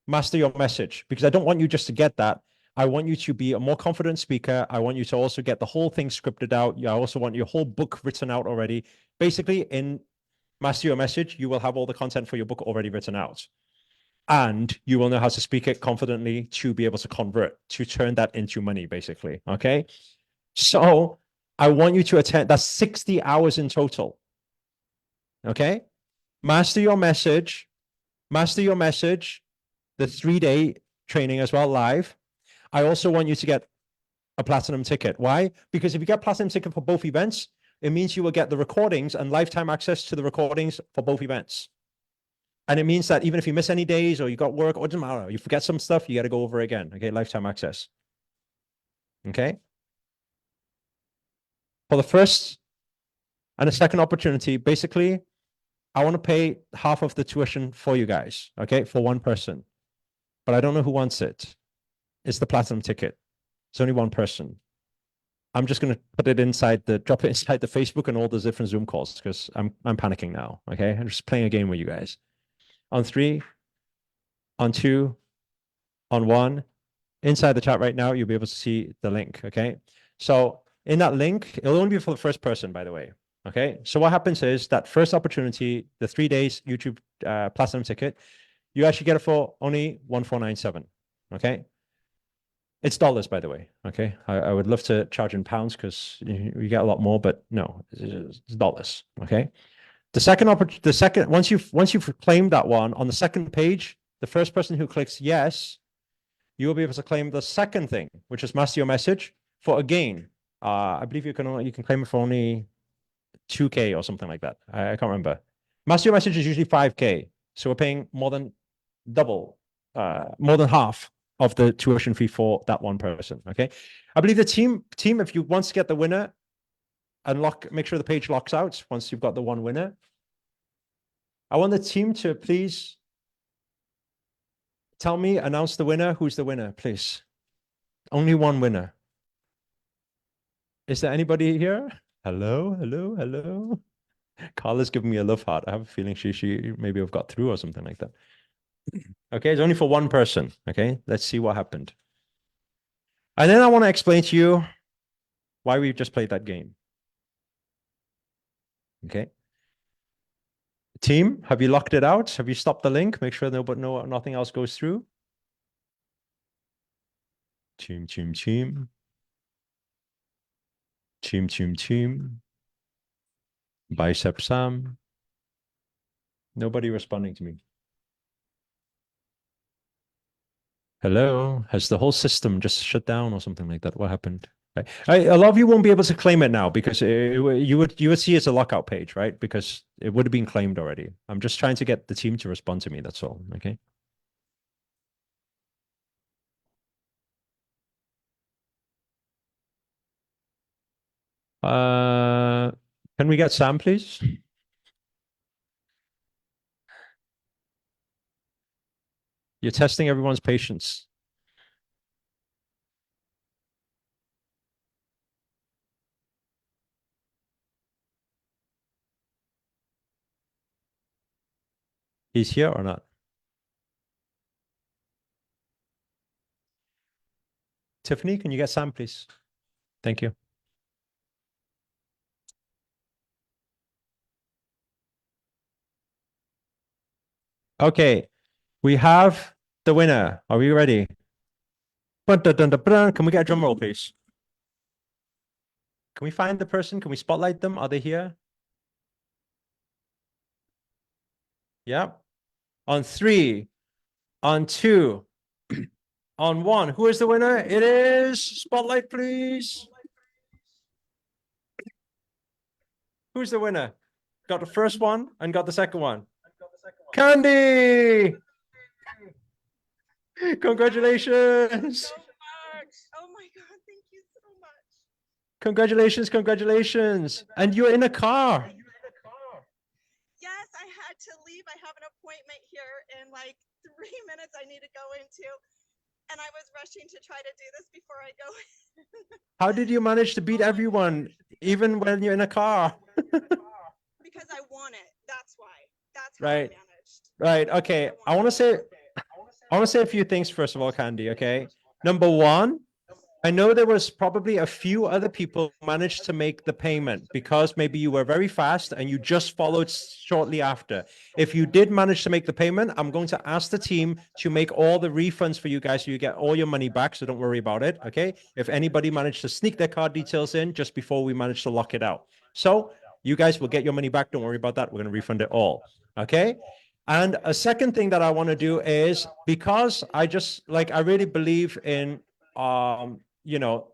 S2: Master your message, because I don't want you just to get that. I want you to be a more confident speaker. I want you to also get the whole thing scripted out. I also want your whole book written out already. Basically, in Master Your Message, you will have all the content for your book already written out. And you will know how to speak it confidently to be able to convert, to turn that into money, basically. Okay. So I want you to attend. That's 60 hours in total. Okay. Master Your Message. Master Your Message. The 3-day training as well, live. I also want you to get a platinum ticket. Why? Because if you get platinum ticket for both events, it means you will get the recordings and lifetime access to the recordings for both events. And it means that even if you miss any days or you got work, or it doesn't matter, you forget some stuff, you got to go over again. Okay, lifetime access. Okay. For the first and the second opportunity, basically, I want to pay half of the tuition for you guys. Okay, for one person. But I don't know who wants it. It's the platinum ticket. It's only one person. I'm just going to put it inside drop it inside the Facebook and all those different Zoom calls because I'm panicking now. Okay. I'm just playing a game with you guys. On 3, on 2, on 1, inside the chat right now, you'll be able to see the link. Okay. So in that link, it'll only be for the first person, by the way. Okay. So what happens is that first opportunity, the 3 days YouTube platinum ticket, you actually get it for only 1,497. Okay. It's dollars, by the way. Okay. I would love to charge in pounds because you get a lot more, but no, it's dollars. Okay. Once you've claimed that one on the second page, the first person who clicks yes, you will be able to claim the second thing, which is Master Your Message for a gain. I believe you can claim it for only 2K or something like that. I can't remember. Master Your Message is usually 5K. So we're paying more than double, more than half of the tuition fee for that one person. Okay. I believe the team, if you want to get the winner and make sure the page locks out once you've got the one winner. I want the team to please announce the winner. Who's the winner, please? Only one winner. Is there anybody here? Hello, hello, hello. Carla's giving me a love heart. I have a feeling she maybe have got through or something like that. Okay, it's only for one person. Okay, let's see what happened. And then I want to explain to you why we just played that game. Okay. Team, have you locked it out? Have you stopped the link? Make sure nothing else goes through. Team. Team. Bicep Sam. Nobody responding to me. Hello, has the whole system just shut down or something like that? What happened? A lot of you won't be able to claim it now because you would see it's a lockout page, right? Because it would have been claimed already. I'm just trying to get the team to respond to me. That's all. Okay. Can we get Sam, please? You're testing everyone's patience. He's here or not? Tiffany, can you get Sam, please? Thank you. Okay, we have the winner. Are we ready? Can we get a drum roll, please? Can we find the person? Can we spotlight them? Are they here? Yeah. On 3, on 2, on 1. Who is the winner? It is spotlight, please. Who's the winner? got the first one and got the second one. Candy! Congratulations!
S4: So much. Oh my God, thank you so much.
S2: Congratulations, congratulations. And you're in a car.
S4: Yes, I had to leave. I have an appointment here in like 3 minutes I need to go into. And I was rushing to try to do this before I go.
S2: How did you manage to beat everyone, even when you're in a car?
S4: Because I want it. That's why. That's how I
S2: Right.
S4: managed.
S2: Right. Okay. I want to say a few things first of all, Candy. Okay. Number one, I know there was probably a few other people who managed to make the payment because maybe you were very fast and you just followed shortly after. If you did manage to make the payment, I'm going to ask the team to make all the refunds for you guys so you get all your money back. So don't worry about it. Okay. If anybody managed to sneak their card details in just before we managed to lock it out. So you guys will get your money back. Don't worry about that. We're going to refund it all. Okay. And a second thing that I want to do is because I really believe in, you know,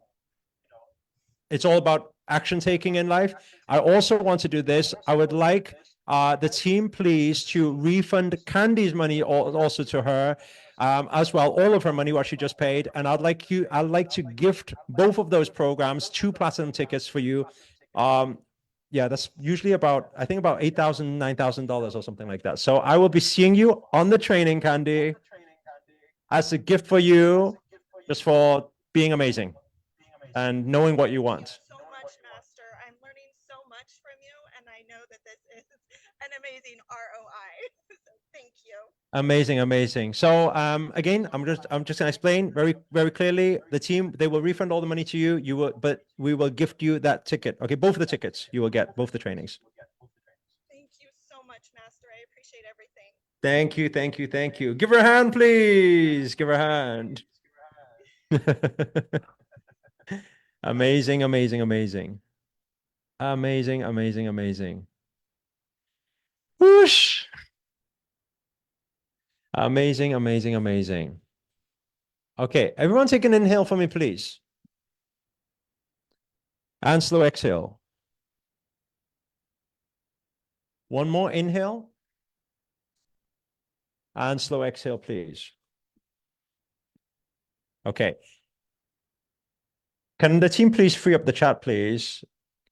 S2: it's all about action taking in life. I also want to do this. I would like the team, please, to refund Candy's money also to her as well, all of her money, what she just paid. And I'd like to gift both of those programs 2 platinum tickets for you. Yeah, that's usually about, I think about $8,000, $9,000 or something like that. So I will be seeing you on the training, Candy, as a gift for you, just for being amazing and knowing what you want.
S4: Thank you so much, Master. I'm learning so much from you, and I know that this is an amazing ROI. So thank you.
S2: Amazing, amazing. So again, I'm just gonna explain very, very clearly. The team, they will refund all the money to you. But we will gift you that ticket. Okay, both of the tickets you will get, both the trainings.
S4: Thank you so much, Master. I appreciate everything.
S2: Thank you, thank you, thank you. Give her a hand, please. Give her a hand. Amazing, amazing, amazing. Amazing, amazing, amazing. Whoosh. Amazing, amazing, amazing. Okay, everyone take an inhale for me, please. And slow exhale. One more inhale. And slow exhale, please. Okay. Can the team please free up the chat, please?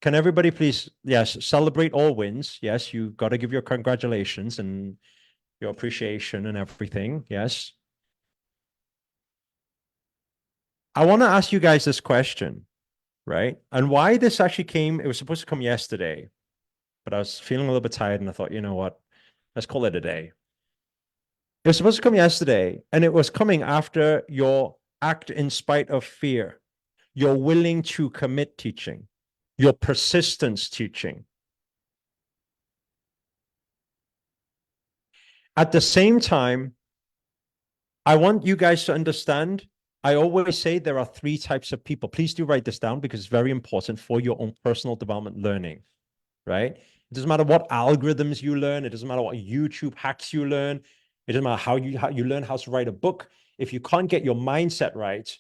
S2: Can everybody please, yes, celebrate all wins. Yes, you got to give your congratulations and your appreciation and everything. Yes. I want to ask you guys this question, right? And why this actually came, it was supposed to come yesterday, but I was feeling a little bit tired and I thought, you know what? Let's call it a day. It was supposed to come yesterday, and it was coming after your act in spite of fear, your willing to commit teaching, your persistence teaching. At the same time, I want you guys to understand, I always say there are 3 types of people. Please do write this down because it's very important for your own personal development learning, right? It doesn't matter what algorithms you learn. It doesn't matter what YouTube hacks you learn. It doesn't matter how you learn how to write a book. If you can't get your mindset right,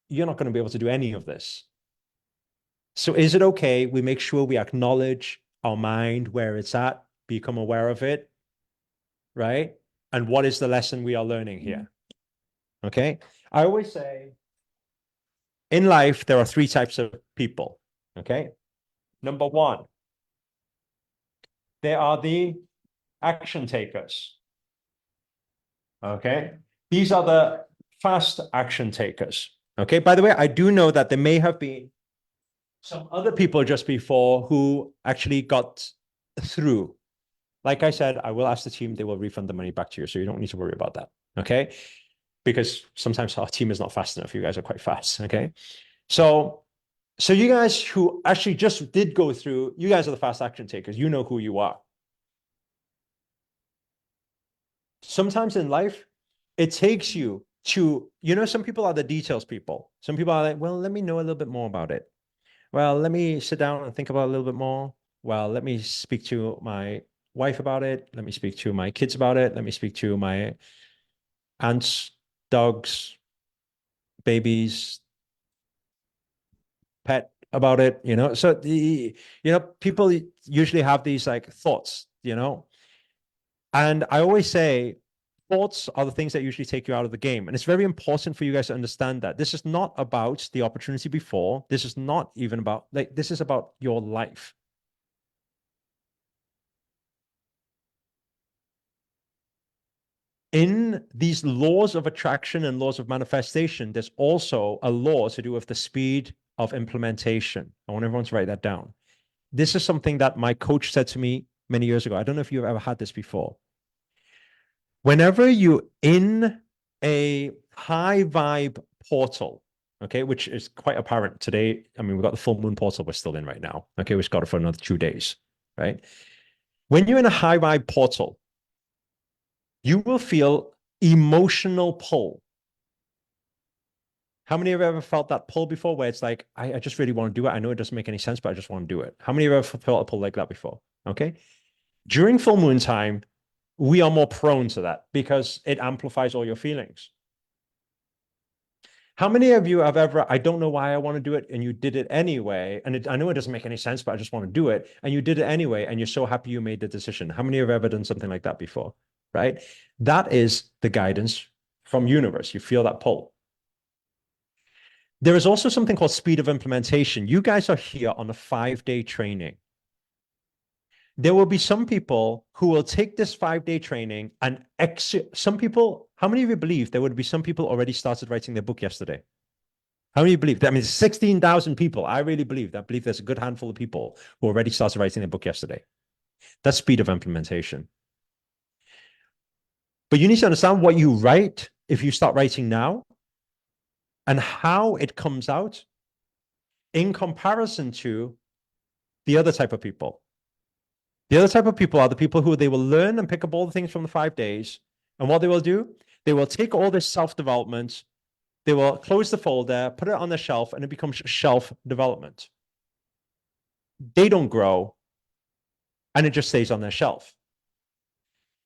S2: you're not going to be able to do any of this. So is it okay we make sure we acknowledge our mind, where it's at, become aware of it, right? And what is the lesson we are learning here? Okay. I always say in life, there are 3 types of people. Okay. Number 1, they are the action takers. Okay. These are the fast action takers. Okay. By the way, I do know that there may have been some other people just before who actually got through. Like I said, I will ask the team, they will refund the money back to you. So you don't need to worry about that. Okay. Because sometimes our team is not fast enough. You guys are quite fast. Okay. So you guys who actually just did go through, you guys are the fast action takers. You know who you are. Sometimes in life, it takes you to, some people are the details people. Some people are like, well, let me know a little bit more about it. Well, let me sit down and think about it a little bit more. Well, let me speak to my wife about it. Let me speak to my kids about it. Let me speak to my aunts, dogs, babies, pet about it, you know. So people usually have these like thoughts, you know. And I always say thoughts are the things that usually take you out of the game. And it's very important for you guys to understand that this is not about the opportunity before. This is not even about, like, this is about your life. In these laws of attraction and laws of manifestation, there's also a law to do with the speed of implementation. I want everyone to write that down. This is something that my coach said to me many years ago. I don't know if you've ever had this before. Whenever you're in a high vibe portal, okay, which is quite apparent today. I mean, we've got the full moon portal we're still in right now. Okay, we've got it for another 2 days, right? When you're in a high vibe portal, you will feel emotional pull. How many of you ever felt that pull before where it's like, I just really want to do it. I know it doesn't make any sense, but I just want to do it. How many of you ever felt a pull like that before? Okay. During full moon time, we are more prone to that because it amplifies all your feelings. How many of you have ever, I don't know why I want to do it, and you did it anyway, and I know it doesn't make any sense, but I just want to do it, and you did it anyway, and you're so happy you made the decision? How many of you have ever done something like that before, right? That is the guidance from universe. You feel that pull. There is also something called speed of implementation. You guys are here on a 5-day training. There will be some people who will take this 5-day training and some people, how many of you believe there would be some people already started writing their book yesterday? How many believe that? I mean, 16,000 people. I really believe that. I believe there's a good handful of people who already started writing their book yesterday. That's speed of implementation. But you need to understand what you write if you start writing now and how it comes out in comparison to the other type of people. The other type of people are the people who they will learn and pick up all the things from the 5 days. And what they will do, they will take all this self-development, they will close the folder, put it on the shelf, and it becomes shelf development. They don't grow, and it just stays on their shelf.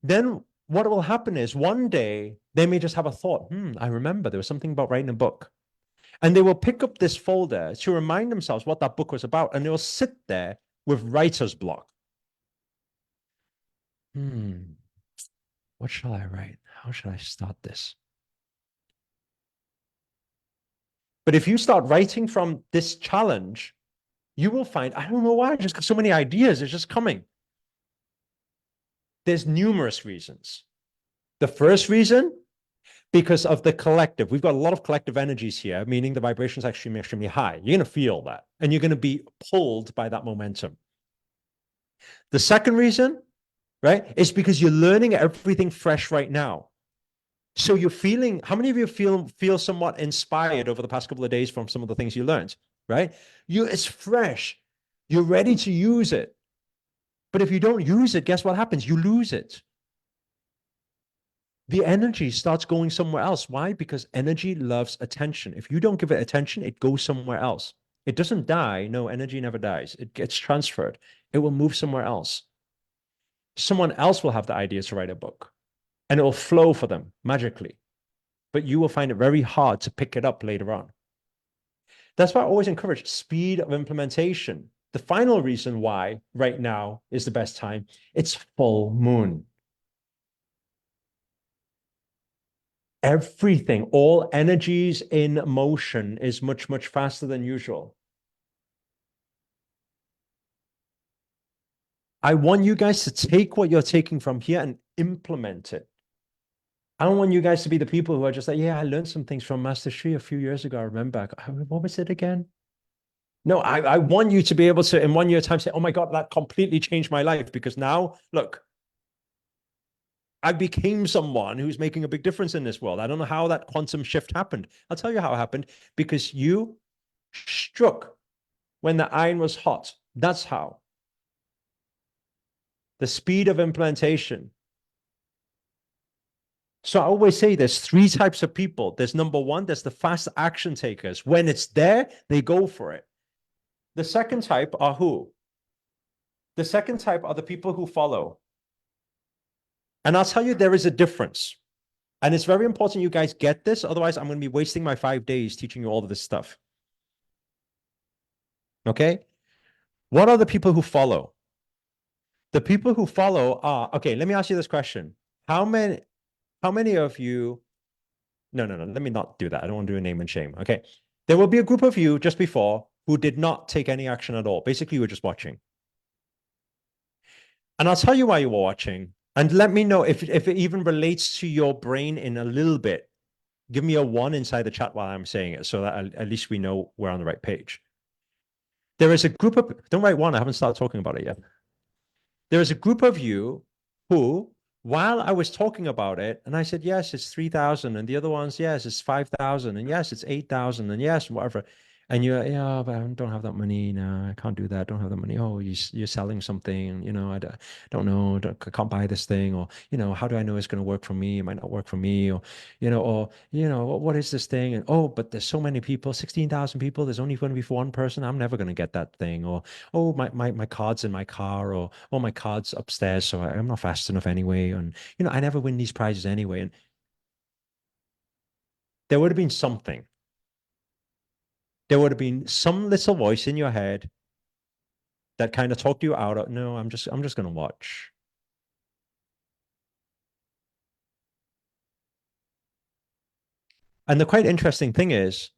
S2: Then what will happen is one day they may just have a thought, I remember there was something about writing a book. And they will pick up this folder to remind themselves what that book was about, and they will sit there with writer's block. What shall I write? How should I start this? But if you start writing from this challenge, you will find, I don't know why, I just got so many ideas, it's just coming. There's numerous reasons. The first reason, because of the collective. We've got a lot of collective energies here, meaning the vibration is actually extremely high. You're going to feel that, and you're going to be pulled by that momentum. The second reason, right, is because you're learning everything fresh right now. So you're feeling, how many of you feel somewhat inspired over the past couple of days from some of the things you learned, right? It's fresh. You're ready to use it. But if you don't use it, guess what happens? You lose it. The energy starts going somewhere else. Why? Because energy loves attention. If you don't give it attention, it goes somewhere else. It doesn't die. No, energy never dies. It gets transferred. It will move somewhere else. Someone else will have the idea to write a book, and it will flow for them magically. But you will find it very hard to pick it up later on. That's why I always encourage speed of implementation. The final reason why right now is the best time, it's full moon. Everything, all energies in motion is much, much faster than usual. I want you guys to take what you're taking from here and implement it. I don't want you guys to be the people who are just like, yeah, I learned some things from Master Shri a few years ago. I remember, what was it again? No, I want you to be able to, in 1 year time, say, oh my God, that completely changed my life. Because now, look, I became someone who's making a big difference in this world. I don't know how that quantum shift happened. I'll tell you how it happened. Because you struck when the iron was hot. That's how. The speed of implementation. So I always say there's 3 types of people. There's number 1, there's the fast action takers. When it's there, they go for it. The second type are who? The second type are the people who follow. And I'll tell you, there is a difference. And it's very important you guys get this. Otherwise, I'm going to be wasting my 5 days teaching you all of this stuff. Okay. What are the people who follow? The people who follow are, okay, let me ask you this question. How many of you, no, let me not do that. I don't want to do a name and shame. Okay. There will be a group of you just before who did not take any action at all. Basically, you were just watching. And I'll tell you why you were watching. And let me know if it even relates to your brain in a little bit. Give me a 1 inside the chat while I'm saying it so that at least we know we're on the right page. There is a group of, don't write 1, I haven't started talking about it yet. There is a group of you who, while I was talking about it, and I said, yes, it's 3,000, and the other ones, yes, it's 5,000, and yes, it's 8,000, and yes, whatever. And you're, yeah, but I don't have that money. No, I can't do that. I don't have that money. Oh, you're selling something, I don't know. I can't buy this thing. Or, how do I know it's going to work for me? It might not work for me. Or, what is this thing? And, oh, but there's so many people, 16,000 people. There's only going to be for one person. I'm never going to get that thing. Or, oh, my card's in my car. Or, oh, my card's upstairs. So I'm not fast enough anyway. And, I never win these prizes anyway. And there would have been something. There would have been some little voice in your head that kind of talked you out of, no, I'm just going to watch. And the quite interesting thing is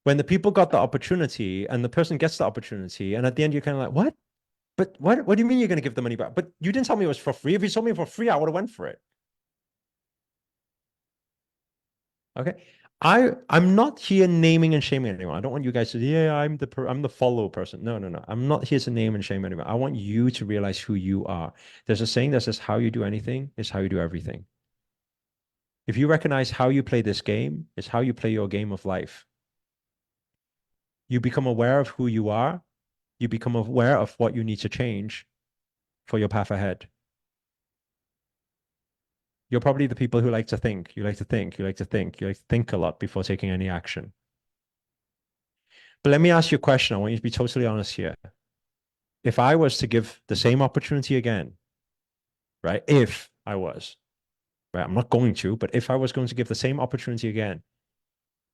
S2: when the people got the opportunity and the person gets the opportunity, and at the end you're kind of like, what? But what do you mean you're going to give the money back? But you didn't tell me it was for free. If you told me for free, I would have went for it. Okay. I'm not here naming and shaming anyone. I don't want you guys to, yeah, I'm the follow person. No. I'm not here to name and shame anyone. I want you to realize who you are. There's a saying that says how you do anything is how you do everything. If you recognize how you play this game is how you play your game of life. You become aware of who you are. You become aware of what you need to change for your path ahead. You're probably the people who like to think. You like to think. You like to think. You like to think a lot before taking any action. But let me ask you a question. I want you to be totally honest here. If I was to give the same opportunity again, right? If I was, right? I'm not going to, but if I was going to give the same opportunity again,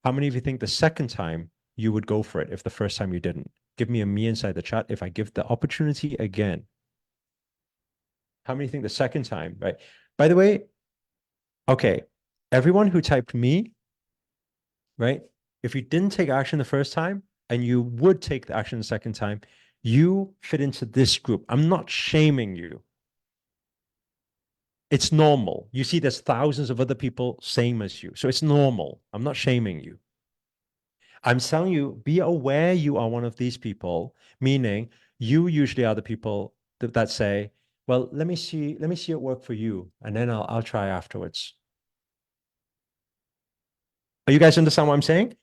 S2: how many of you think the second time you would go for it if the first time you didn't? Give me a me inside the chat if I give the opportunity again. How many think the second time, right? By the way, okay, everyone who typed me, right? If you didn't take action the first time and you would take the action the second time, you fit into this group. I'm not shaming you. It's normal. You see, there's thousands of other people same as you. So it's normal. I'm not shaming you. I'm telling you, be aware you are one of these people, meaning you usually are the people that say, well, let me see it work for you, and then I'll try afterwards. You guys understand what I'm saying?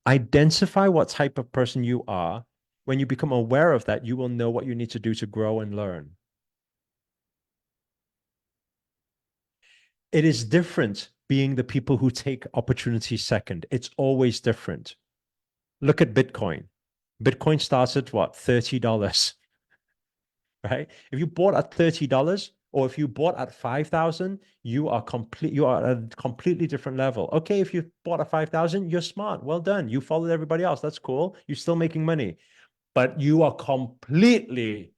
S2: Identify what type of person you are. When you become aware of that, you will know what you need to do to grow and learn. It is different being the people who take opportunities second. It's always different. Look at Bitcoin. Bitcoin starts at what? $30, right? If you bought at $30 or if you bought at 5,000, you are at a completely different level. Okay, if you bought at 5,000, you're smart. Well done. You followed everybody else. That's cool. You're still making money, but you are completely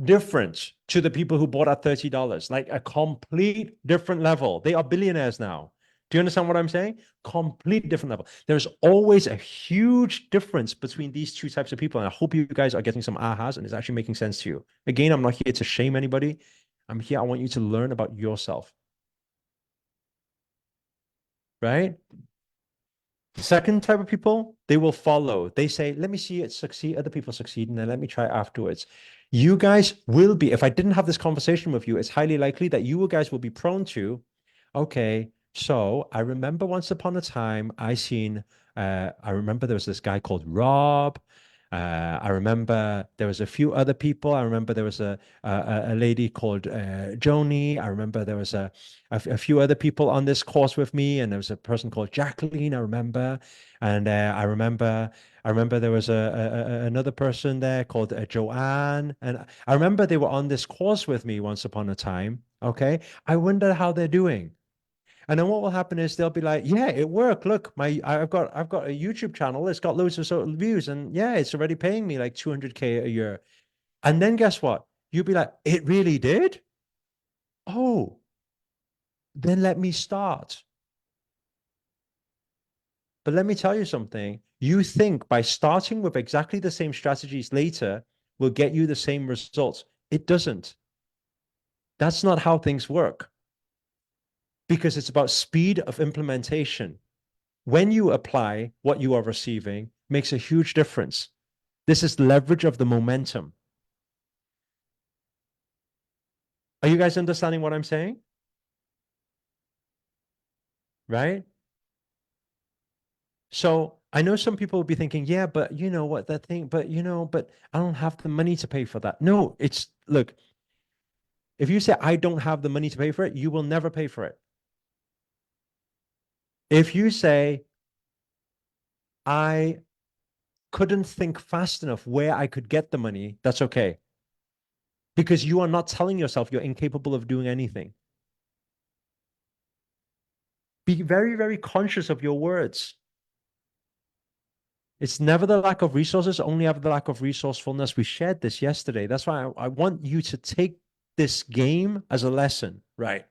S2: different to the people who bought at $30, like a complete different level. They are billionaires now. Do you understand what I'm saying? Complete different level. There's always a huge difference between these two types of people. And I hope you guys are getting some ahas and it's actually making sense to you. Again, I'm not here to shame anybody. I'm here. I want you to learn about yourself. Right? Second type of people, they will follow. They say, let me see it succeed, other people succeed, and then let me try afterwards. You guys will be, if I didn't have this conversation with you, it's highly likely that you guys will be prone to, okay, so I remember once upon a time I remember there was this guy called Rob. I remember there was a few other people. I remember there was a lady called Joni. I remember there was a few other people on this course with me, and there was a person called Jacqueline. I remember, and I remember there was another person there called Joanne, and I remember they were on this course with me once upon a time. Okay, I wonder how they're doing. And then what will happen is they'll be like, yeah, it worked. Look, I've got a YouTube channel. It's got loads of sort of views, and yeah, it's already paying me like 200K a year. And then guess what? You'll be like, it really did? Oh, then let me start. But let me tell you something. You think by starting with exactly the same strategies later will get you the same results. It doesn't. That's not how things work. Because it's about speed of implementation. When you apply what you are receiving, makes a huge difference. This is leverage of the momentum. Are you guys understanding what I'm saying? Right? So I know some people will be thinking, yeah, but you know what, that thing, but but I don't have the money to pay for that. No, look, if you say I don't have the money to pay for it, you will never pay for it. If you say I couldn't think fast enough where I could get the money, that's okay. Because you are not telling yourself you're incapable of doing anything. Be very, very conscious of your words. It's never the lack of resources, only ever the lack of resourcefulness. We shared this yesterday. That's why I want you to take this game as a lesson, right?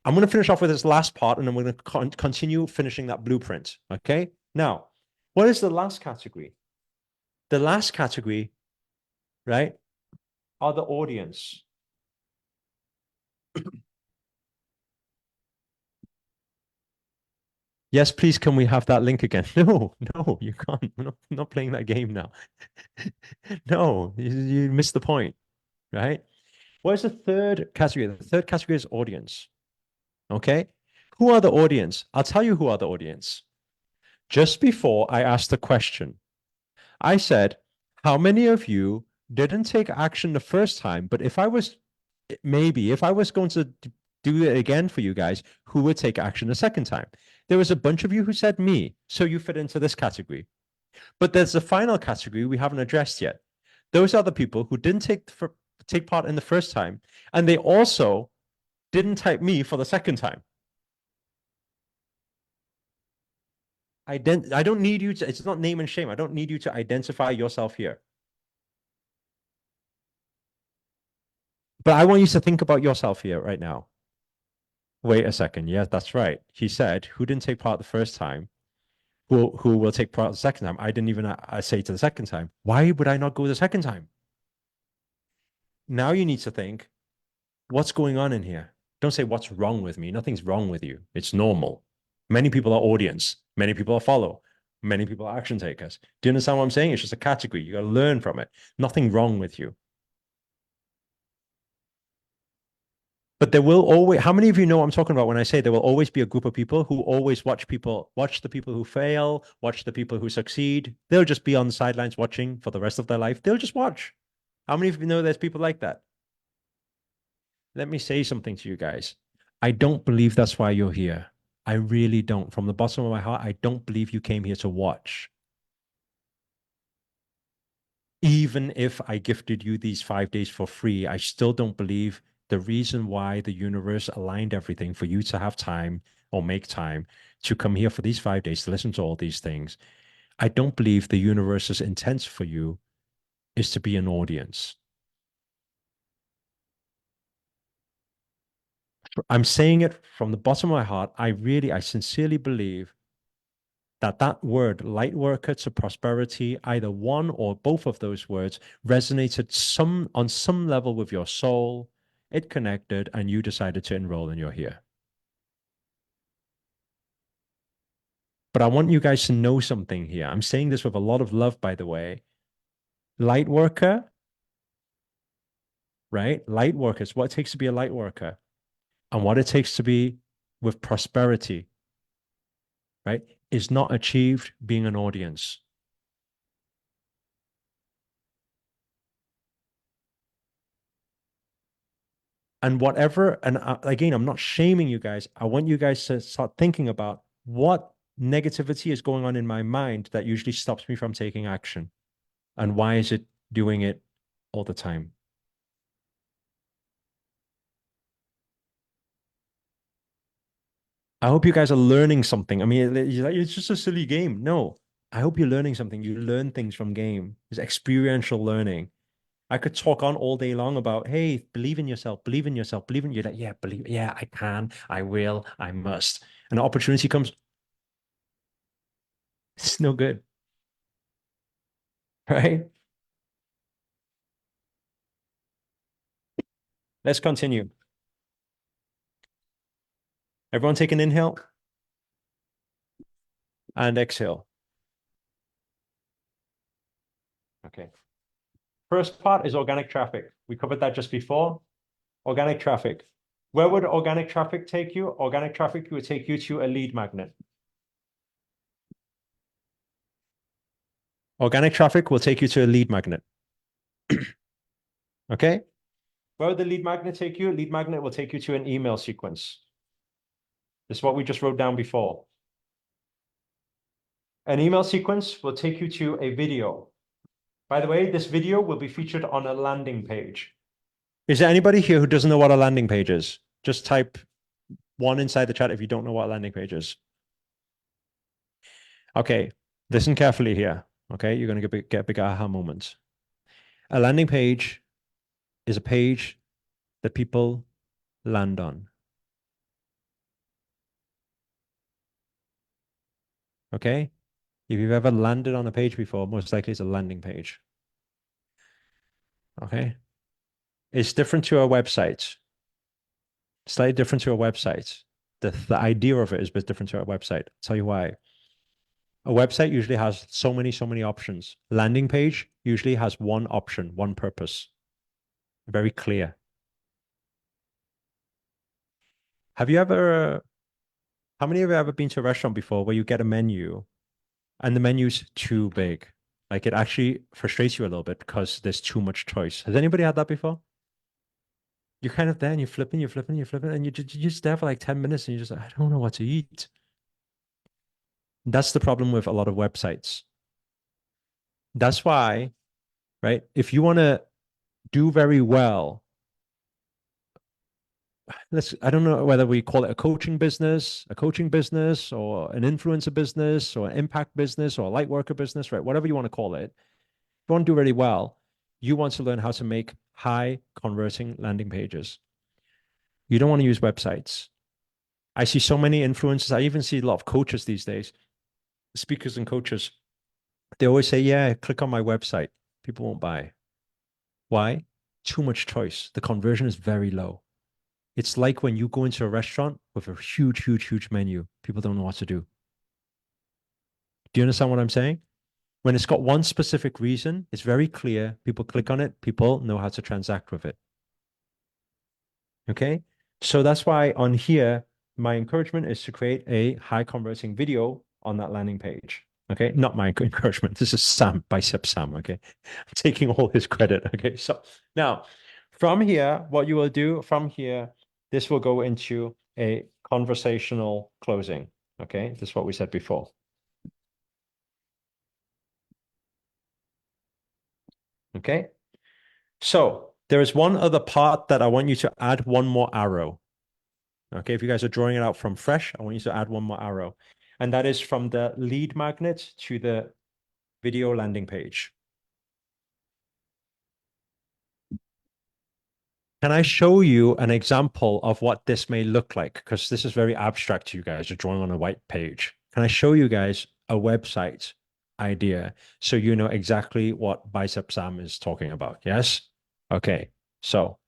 S2: I'm going to finish off with this last part, and then we're going to continue finishing that blueprint, okay? Now, what is the last category? The last category, right, are the audience. Yes, please, can we have that link again? No, you can't. We're not playing that game now. No, you missed the point, right? What is the third category? The third category is audience. Okay. Who are the audience? I'll tell you who are the audience. Just before I asked the question, I said, how many of you didn't take action the first time, but if I was going to do it again for you guys, who would take action the second time? There was a bunch of you who said me, so you fit into this category. But there's a final category we haven't addressed yet. Those are the people who didn't take part in the first time, and they also didn't type me for the second time. I don't need you to, it's not name and shame. I don't need you to identify yourself here. But I want you to think about yourself here right now. Wait a second. Yeah, that's right. He said, who didn't take part the first time? Who will take part the second time? I didn't even say to the second time. Why would I not go the second time? Now you need to think, what's going on in here? Don't say what's wrong with me. Nothing's wrong with you. It's normal. Many people are audience. Many people are follow. Many people are action takers. Do you understand what I'm saying? It's just a category. You got to learn from it. Nothing wrong with you. But there will always, how many of you know what I'm talking about when I say there will always be a group of people who always watch the people who fail, watch the people who succeed. They'll just be on the sidelines watching for the rest of their life. They'll just watch. How many of you know there's people like that? Let me say something to you guys. I don't believe that's why you're here. I really don't. From the bottom of my heart, I don't believe you came here to watch. Even if I gifted you these 5 days for free, I still don't believe the reason why the universe aligned everything for you to have time or make time to come here for these 5 days to listen to all these things. I don't believe the universe's intent for you is to be an audience. I'm saying it from the bottom of my heart. I sincerely believe that word, light worker to prosperity, either one or both of those words resonated on some level with your soul. It connected, and you decided to enroll, and you're here. But I want you guys to know something here. I'm saying this with a lot of love, by the way. Light worker, right? Light workers, what it takes to be a light worker and what it takes to be with prosperity, right, is not achieved being an audience. And whatever, and again, I'm not shaming you guys. I want you guys to start thinking about what negativity is going on in my mind that usually stops me from taking action. And why is it doing it all the time? I hope you guys are learning something. I mean, it's just a silly game. No, I hope you're learning something. You learn things from game. It's experiential learning. I could talk on all day long about, hey, believe in yourself, believe in yourself, believe in you. Like, yeah, believe, yeah, I can, I will, I must. And the opportunity comes, it's no good. Right? Let's continue. Everyone take an inhale and exhale. Okay. First part is organic traffic. We covered that just before. Organic traffic. Where would organic traffic take you? Organic traffic would take you to a lead magnet. Organic traffic will take you to a lead magnet. Okay? Where would the lead magnet take you? Lead magnet will take you to an email sequence. This is what we just wrote down before. An email sequence will take you to a video. By the way, this video will be featured on a landing page. Is there anybody here who doesn't know what a landing page is? Just type 1 inside the chat if you don't know what a landing page is. Okay, listen carefully here. Okay, you're going to get a big aha moment. A landing page is a page that people land on. Okay? If you've ever landed on a page before, most likely it's a landing page. Okay? It's different to a website. Slightly different to a website. The idea of it is a bit different to a website. I'll tell you why. A website usually has so many options. Landing page usually has one option, one purpose. Very clear. Have you ever, how many of you have ever been to a restaurant before where you get a menu and the menu's too big? Like it actually frustrates you a little bit because there's too much choice. Has anybody had that before? You're kind of there and you're flipping, and you're just there for like 10 minutes and you're just like, I don't know what to eat. That's the problem with a lot of websites. That's why, right? If you want to do very well, I don't know whether we call it a coaching business or an influencer business or an impact business or a light worker business, right? Whatever you want to call it. If you want to do really well, you want to learn how to make high converting landing pages. You don't want to use websites. I see so many influencers. I even see a lot of coaches these days, speakers and coaches. They always say, yeah, click on my website. People won't buy. Why? Too much choice. The conversion is very low. It's like when you go into a restaurant with a huge menu. People don't know what to do. Do you understand what I'm saying? When it's got one specific reason, it's very clear. People click on it. People know how to transact with it. Okay? So that's why on here, my encouragement is to create a high converting video on that landing page. Okay, not my encouragement. This is Sam, Bicep Sam. Okay, I'm taking all his credit. Okay, so now from here, what you will do from here, this will go into a conversational closing. Okay, this is what we said before. Okay, so there is one other part that I want you to add one more arrow. Okay, if you guys are drawing it out from fresh, I want you to add one more arrow. And that is from the lead magnet to the video landing page. Can I show you an example of what this may look like? Because this is very abstract to you guys. You're drawing on a white page. Can I show you guys a website idea so you know exactly what Bicep Sam is talking about? Yes? Okay. So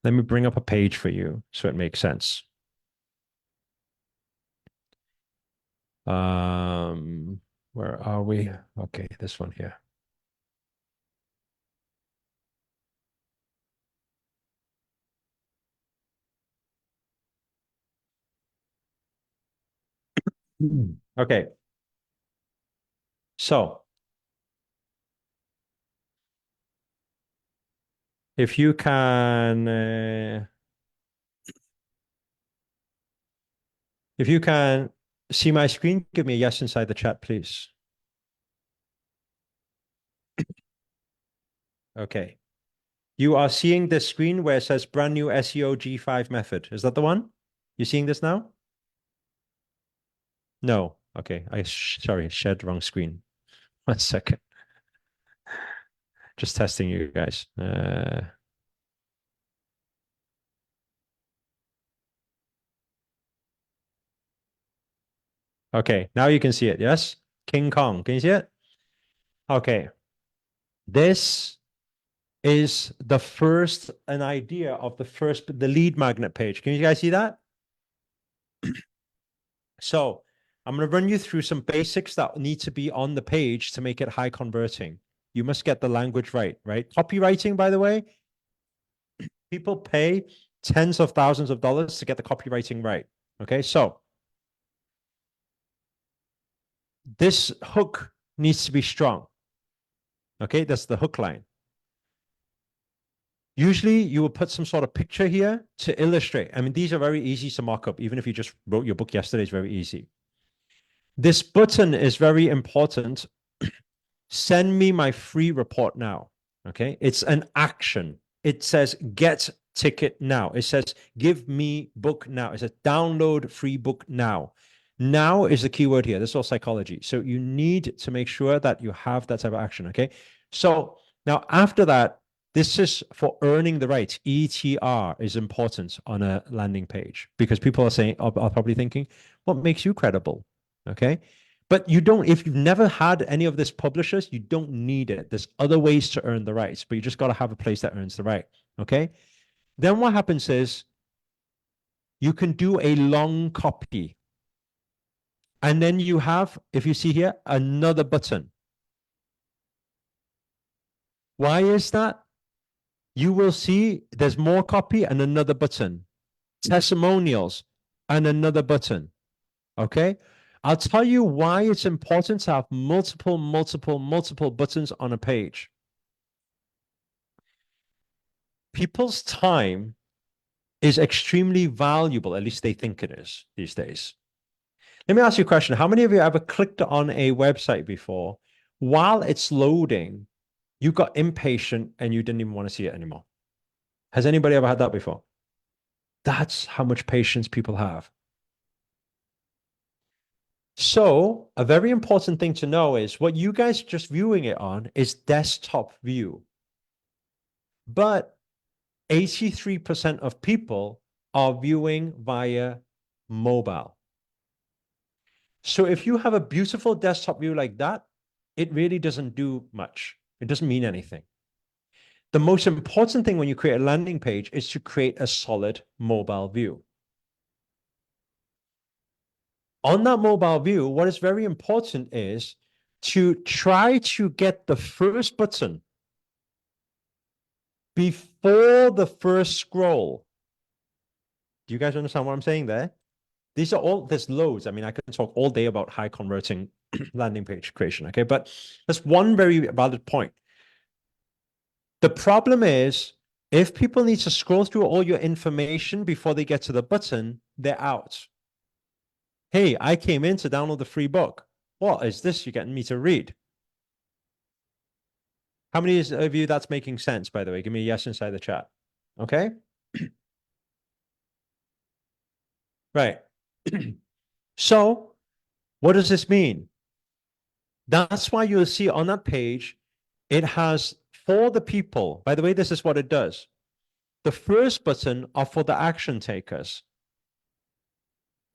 S2: let me bring up a page for you so it makes sense. Where are we? Okay, this one here. Okay. So if you can see my screen, give me a yes inside the chat, please. Okay. You are seeing this screen where it says brand new SEO G5 method. Is that the one? You're seeing this now? No. Okay. Sorry, shared the wrong screen. 1 second. Just testing you guys. Okay, now you can see it. Yes? King Kong. Can you see it? Okay. This is an idea of the lead magnet page. Can you guys see that? So I'm going to run you through some basics that need to be on the page to make it high converting. You must get the language right? Copywriting, by the way, people pay tens of thousands of dollars to get the copywriting right. Okay, so this hook needs to be strong. Okay, that's the hook line. Usually you will put some sort of picture here to illustrate. I mean, these are very easy to mock up. Even if you just wrote your book yesterday, it's very easy. This button is very important. Send me my free report now. Okay, it's an action. It says get ticket now. It says give me book now. It says download free book now. Now is the key word here. This is all psychology. So you need to make sure that you have that type of action. Okay, so now after that, this is for earning the rights. ETR is important on a landing page because people are probably thinking, what makes you credible? Okay. But you don't, if you've never had any of this publishers, you don't need it. There's other ways to earn the rights, but you just got to have a place that earns the right. Okay. Then what happens is you can do a long copy. And then you have, if you see here, another button. Why is that? You will see there's more copy and another button. Testimonials and another button. Okay. I'll tell you why it's important to have multiple buttons on a page. People's time is extremely valuable, at least they think it is these days. Let me ask you a question. How many of you ever clicked on a website before? While it's loading, you got impatient and you didn't even want to see it anymore? Has anybody ever had that before? That's how much patience people have. So a very important thing to know is what you guys are just viewing it on is desktop view. But 83% of people are viewing via mobile. So if you have a beautiful desktop view like that, it really doesn't do much. It doesn't mean anything. The most important thing when you create a landing page is to create a solid mobile view. On that mobile view, what is very important is to try to get the first button before the first scroll. Do you guys understand what I'm saying there? These are all, there's loads. I mean, I can talk all day about high converting landing page creation, okay? But that's one very valid point. The problem is, if people need to scroll through all your information before they get to the button, they're out. Hey, I came in to download the free book. What is this you're getting me to read? How many of you that's making sense, by the way? Give me a yes inside the chat. Okay? Right. So, what does this mean? That's why you'll see on that page, it has for the people. By the way, this is what it does. The first button are for the action takers.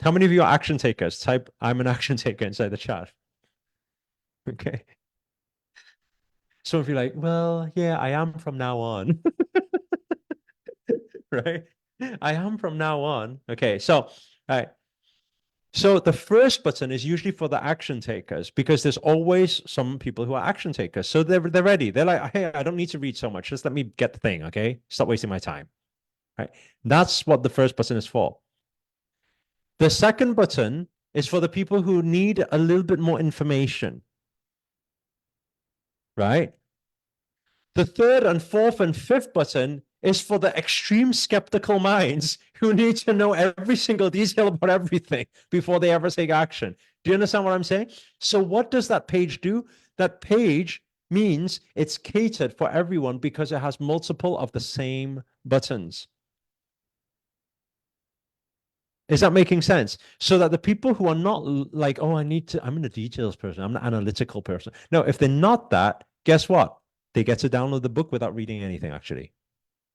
S2: How many of you are action takers? Type, I'm an action taker inside the chat. Okay. Some of you are like, well, yeah, I am from now on. Right? I am from now on. Okay, so, all right. So the first button is usually for the action takers because there's always some people who are action takers. So they're ready. They're like, hey, I don't need to read so much. Just let me get the thing, okay? Stop wasting my time. Right? That's what the first button is for. The second button is for the people who need a little bit more information. Right? The third and fourth and fifth button is for the extreme skeptical minds who need to know every single detail about everything before they ever take action. Do you understand what I'm saying? So what does that page do? That page means it's catered for everyone because it has multiple of the same buttons. Is that making sense? So that the people who are not like, oh, I'm a details person, I'm an analytical person. No, if they're not that, guess what? They get to download the book without reading anything, actually.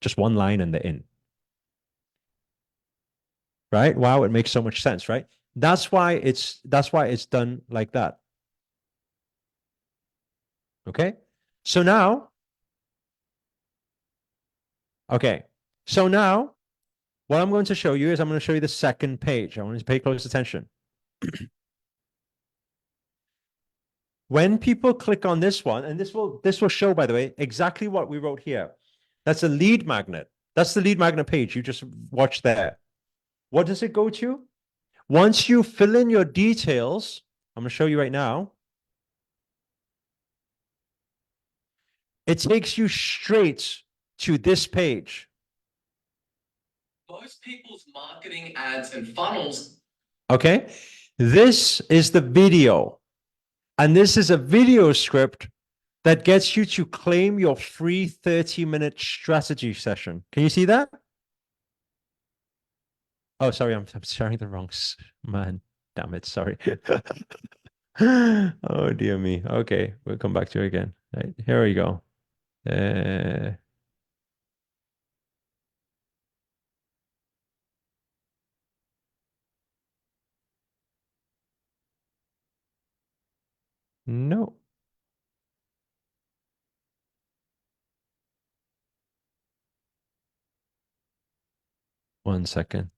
S2: Just one line and they're in. Right? Wow, it makes so much sense, right? That's why it's done like that. Okay? So now, what I'm going to show you is I'm going to show you the second page. I want you to pay close attention. When people click on this one, and this will show, by the way, exactly what we wrote here. That's a lead magnet. That's the lead magnet page you just watched there. What does it go to? Once you fill in your details, I'm going to show you right now. It takes you straight to this page.
S5: Most people's marketing ads and funnels.
S2: Okay. This is the video. And this is a video script that gets you to claim your free 30-minute strategy session. Can you see that? Oh, sorry, I'm sharing the wrong man. Damn it, sorry. Oh, dear me. Okay, we'll come back to it again. Right, here we go. No. One second.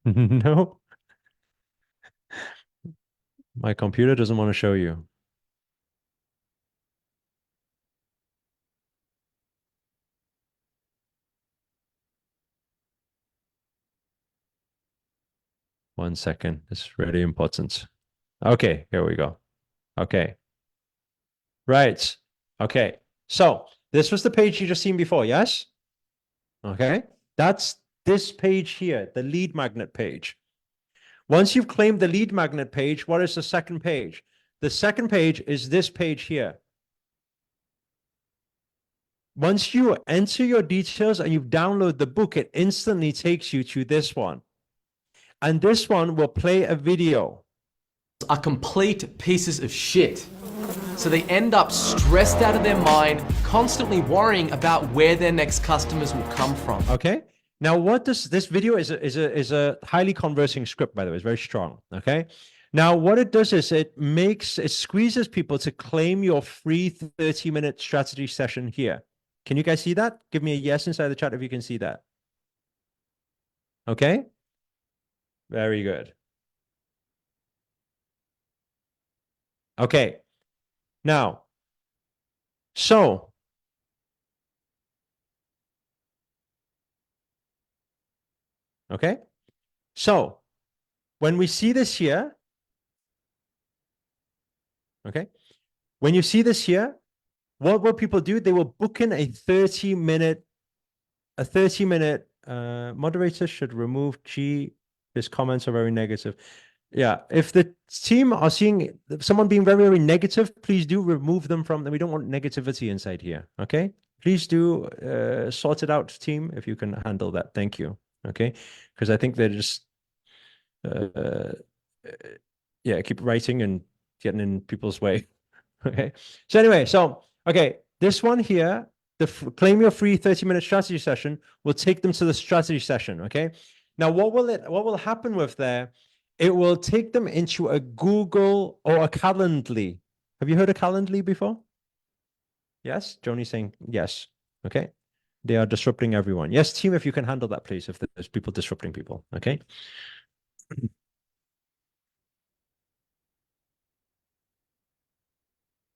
S2: No. My computer doesn't want to show you. One second. It's really important. Okay, here we go. Okay. Right. Okay. So this was the page you just seen before, yes? Okay. That's this page here, the lead magnet page. Once you've claimed the lead magnet page, what is the second page? The second page is this page here. Once you enter your details and you download the book, it instantly takes you to this one. And this one will play a video.
S5: Are complete pieces of shit. So they end up stressed out of their mind, constantly worrying about where their next customers will come from.
S2: Okay. Now, what does this video is a highly conversing script, by the way, it's very strong. Okay. Now, what it does is it squeezes people to claim your free 30-minute strategy session here. Can you guys see that? Give me a yes inside the chat if you can see that. Okay. Very good. Okay. Now, so okay. So when we see this here, okay, when you see this here, what will people do? They will book in a 30-minute, moderator should remove G. His comments are very negative. Yeah, if the team are seeing someone being very, very negative, please do remove them from them. We don't want negativity inside here. Okay, please do sort it out, team, if you can handle that. Thank you. Okay, because I think they're just yeah, keep writing and getting in people's way. Okay, so anyway, okay, this one here, the claim your free 30-minute strategy session will take them to the strategy session. Okay, now what will happen with there? It will take them into a Google or a Calendly. Have you heard of Calendly before? Yes, Joni's saying yes. Okay, they are disrupting everyone. Yes, team, if you can handle that, please. If there's people disrupting people, okay.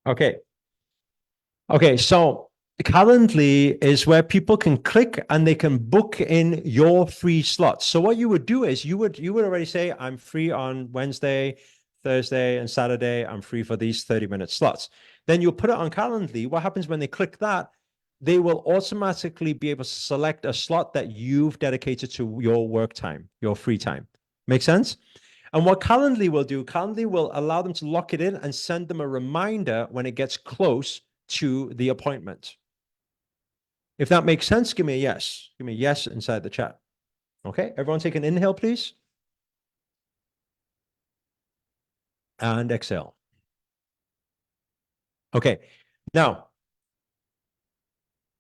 S2: Okay. Okay, so Calendly is where people can click and they can book in your free slots. So what you would do is you would already say, I'm free on Wednesday, Thursday, and Saturday. I'm free for these 30-minute slots. Then you'll put it on Calendly. What happens when they click that? They will automatically be able to select a slot that you've dedicated to your work time, your free time. Make sense? And what Calendly will do, Calendly will allow them to lock it in and send them a reminder when it gets close to the appointment. If that makes sense, give me a yes. Give me a yes inside the chat. Okay, everyone take an inhale, please. And exhale. Okay, now,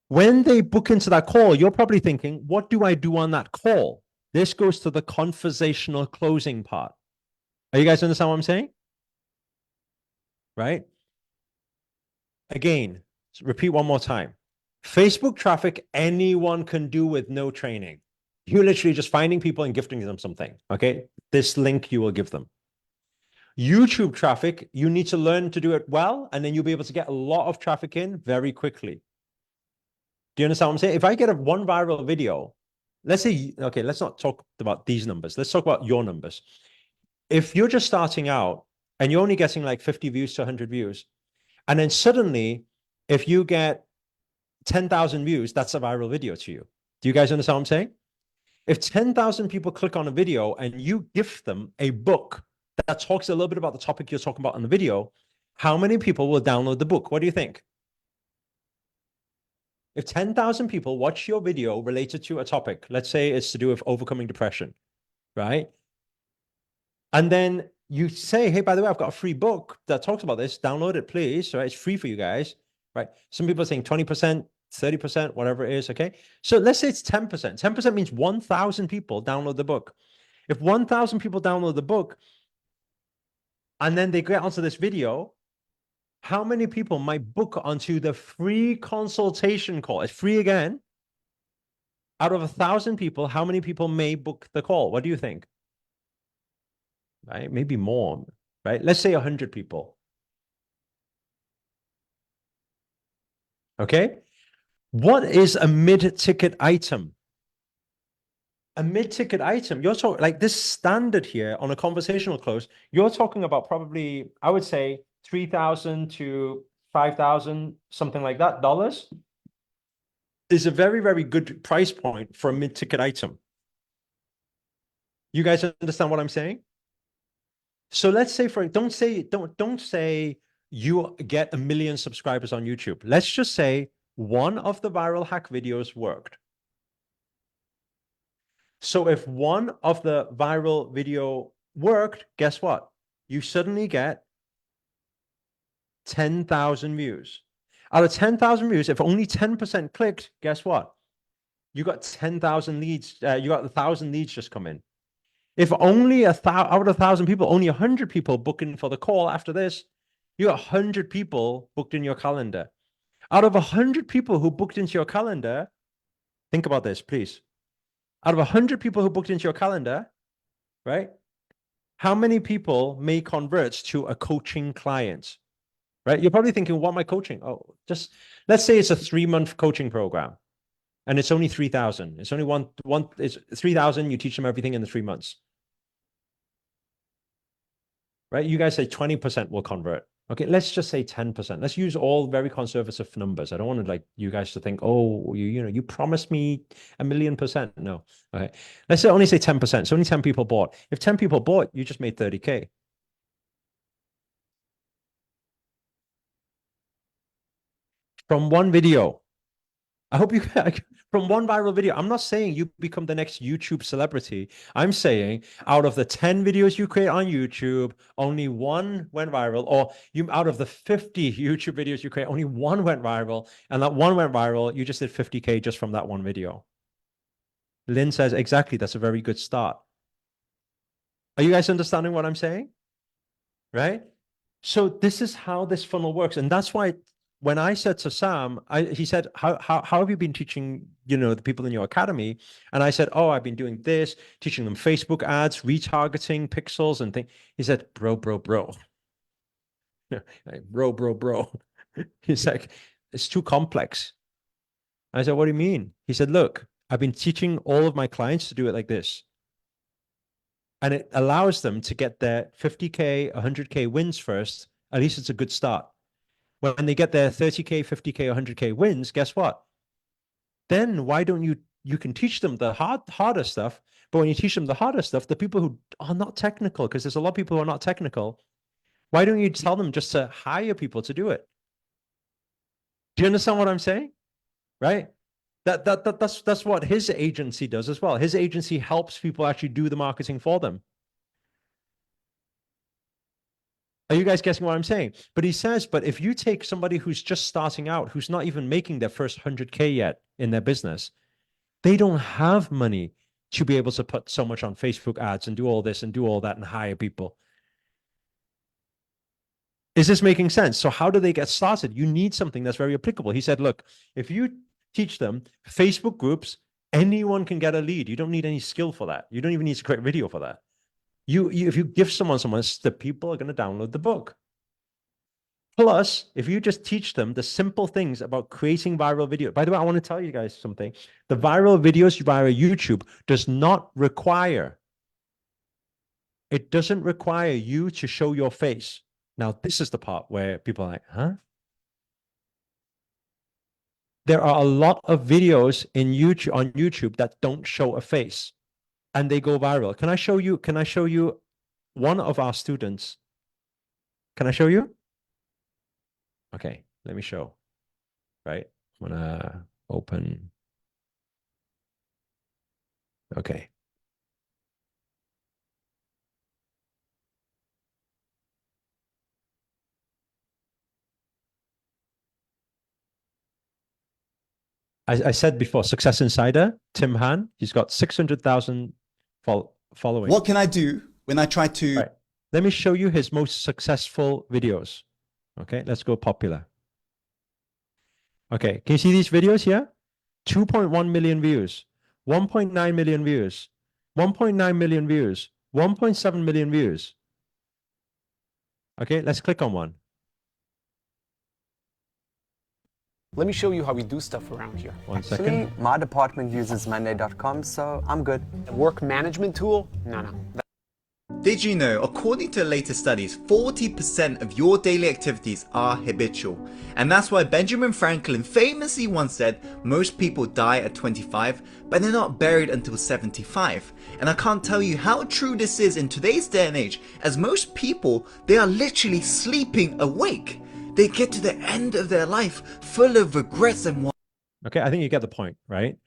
S2: when they book into that call, you're probably thinking, what do I do on that call? This goes to the conversational closing part. Are you guys understand what I'm saying? Right? Again, repeat one more time. Facebook traffic, anyone can do with no training. You're literally just finding people and gifting them something. Okay. This link you will give them. YouTube traffic, you need to learn to do it well, and then you'll be able to get a lot of traffic in very quickly. Do you understand what I'm saying? If I get one viral video, let's say, okay, let's not talk about these numbers. Let's talk about your numbers. If you're just starting out and you're only getting like 50 views to 100 views, and then suddenly, if you get 10,000 views, that's a viral video to you. Do you guys understand what I'm saying? If 10,000 people click on a video and you gift them a book that talks a little bit about the topic you're talking about in the video, how many people will download the book? What do you think? If 10,000 people watch your video related to a topic, let's say it's to do with overcoming depression, right? And then you say, hey, by the way, I've got a free book that talks about this. Download it, please. Right? It's free for you guys, right? Some people are saying 20%, 30%, whatever it is, okay? So let's say it's 10%. 10% means 1,000 people download the book. If 1,000 people download the book and then they get onto this video, how many people might book onto the free consultation call? It's free again. Out of 1,000 people, how many people may book the call? What do you think? Right? Maybe more, right? Let's say 100 people. Okay. What is a mid-ticket item? A mid-ticket item, you're talking like this standard here on a conversational close, you're talking about probably, I would say 3,000 to 5,000, something like that, dollars. Is a very, very good price point for a mid-ticket item. You guys understand what I'm saying? So let's say don't say you get 1 million subscribers on YouTube. Let's just say one of the viral hack videos worked. So if one of the viral video worked, guess what? You suddenly get 10,000 views. Out of 10,000 views, if only 10% clicked, guess what? You got 10,000 leads. You got 1,000 leads just come in. If only out of 1,000 people, only 100 people booking for the call after this, you got 100 people booked in your calendar. Out of 100 people who booked into your calendar, think about this, please. Out of 100 people who booked into your calendar, right? How many people may convert to a coaching client, right? You're probably thinking, what am I coaching? Oh, just let's say it's a 3-month coaching program and it's only 3,000. It's only it's 3,000. You teach them everything in the 3 months, right? You guys say 20% will convert. Okay, let's just say 10%. Let's use all very conservative numbers. I don't want to like you guys to think, oh, you promised me 1,000,000%. No. Okay. Let's say only say 10%. So only 10 people bought. If 10 people bought, you just made 30K. From one video. I hope you from one viral video. I'm not saying you become the next YouTube celebrity. I'm saying out of the 10 videos you create on YouTube, only one went viral, or you out of the 50 YouTube videos you create, only one went viral, and that one went viral, you just did 50K just from that one video. Lynn says, exactly, that's a very good start. Are you guys understanding what I'm saying? Right? So this is how this funnel works. And that's why when I said to Sam, he said, how have you been teaching, the people in your academy? And I said, oh, I've been doing this, teaching them Facebook ads, retargeting, pixels and things. He said, bro. bro. He's like, it's too complex. I said, what do you mean? He said, look, I've been teaching all of my clients to do it like this. And it allows them to get their 50K, 100K wins first. At least it's a good start. When they get their 30K, 50K, 100K wins, guess what? Then why don't you can teach them the harder stuff, but when you teach them the harder stuff, the people who are not technical, because there's a lot of people who are not technical, why don't you tell them just to hire people to do it? Do you understand what I'm saying? Right? That's what his agency does as well. His agency helps people actually do the marketing for them. Are you guys guessing what I'm saying? But he says, but if you take somebody who's just starting out, who's not even making their first 100K yet in their business, they don't have money to be able to put so much on Facebook ads and do all this and do all that and hire people. Is this making sense? So how do they get started? You need something that's very applicable. He said, look, if you teach them Facebook groups, anyone can get a lead. You don't need any skill for that. You don't even need to create video for that. If you give someone, the people are going to download the book. Plus, if you just teach them the simple things about creating viral video. By the way, I want to tell you guys something. The viral videos via YouTube does not require, it doesn't require you to show your face. Now, this is the part where people are like, huh? There are a lot of videos on YouTube that don't show a face and they go viral. Can I show you one of our students? Can I show you? Okay, let me show. Right? I'm gonna open. Okay. I said before, Success Insider, Tim Han, he's got 600,000 following.
S6: What can I do when I try to...
S2: Right. Let me show you his most successful videos. Okay, let's go popular. Okay, can you see these videos here? 2.1 million views, 1.9 million views, 1.9 million views, 1.7 million views. Okay, let's click on one.
S7: Let me show you how we do stuff around here.
S2: One second.
S8: My department uses Monday.com, so I'm good.
S7: A work management tool? No.
S6: Did you know, according to latest studies, 40% of your daily activities are habitual? And that's why Benjamin Franklin famously once said, most people die at 25, but they're not buried until 75. And I can't tell you how true this is in today's day and age, as most people, they are literally sleeping awake. They get to the end of their life full of regrets and what.
S2: Okay, I think you get the point, right?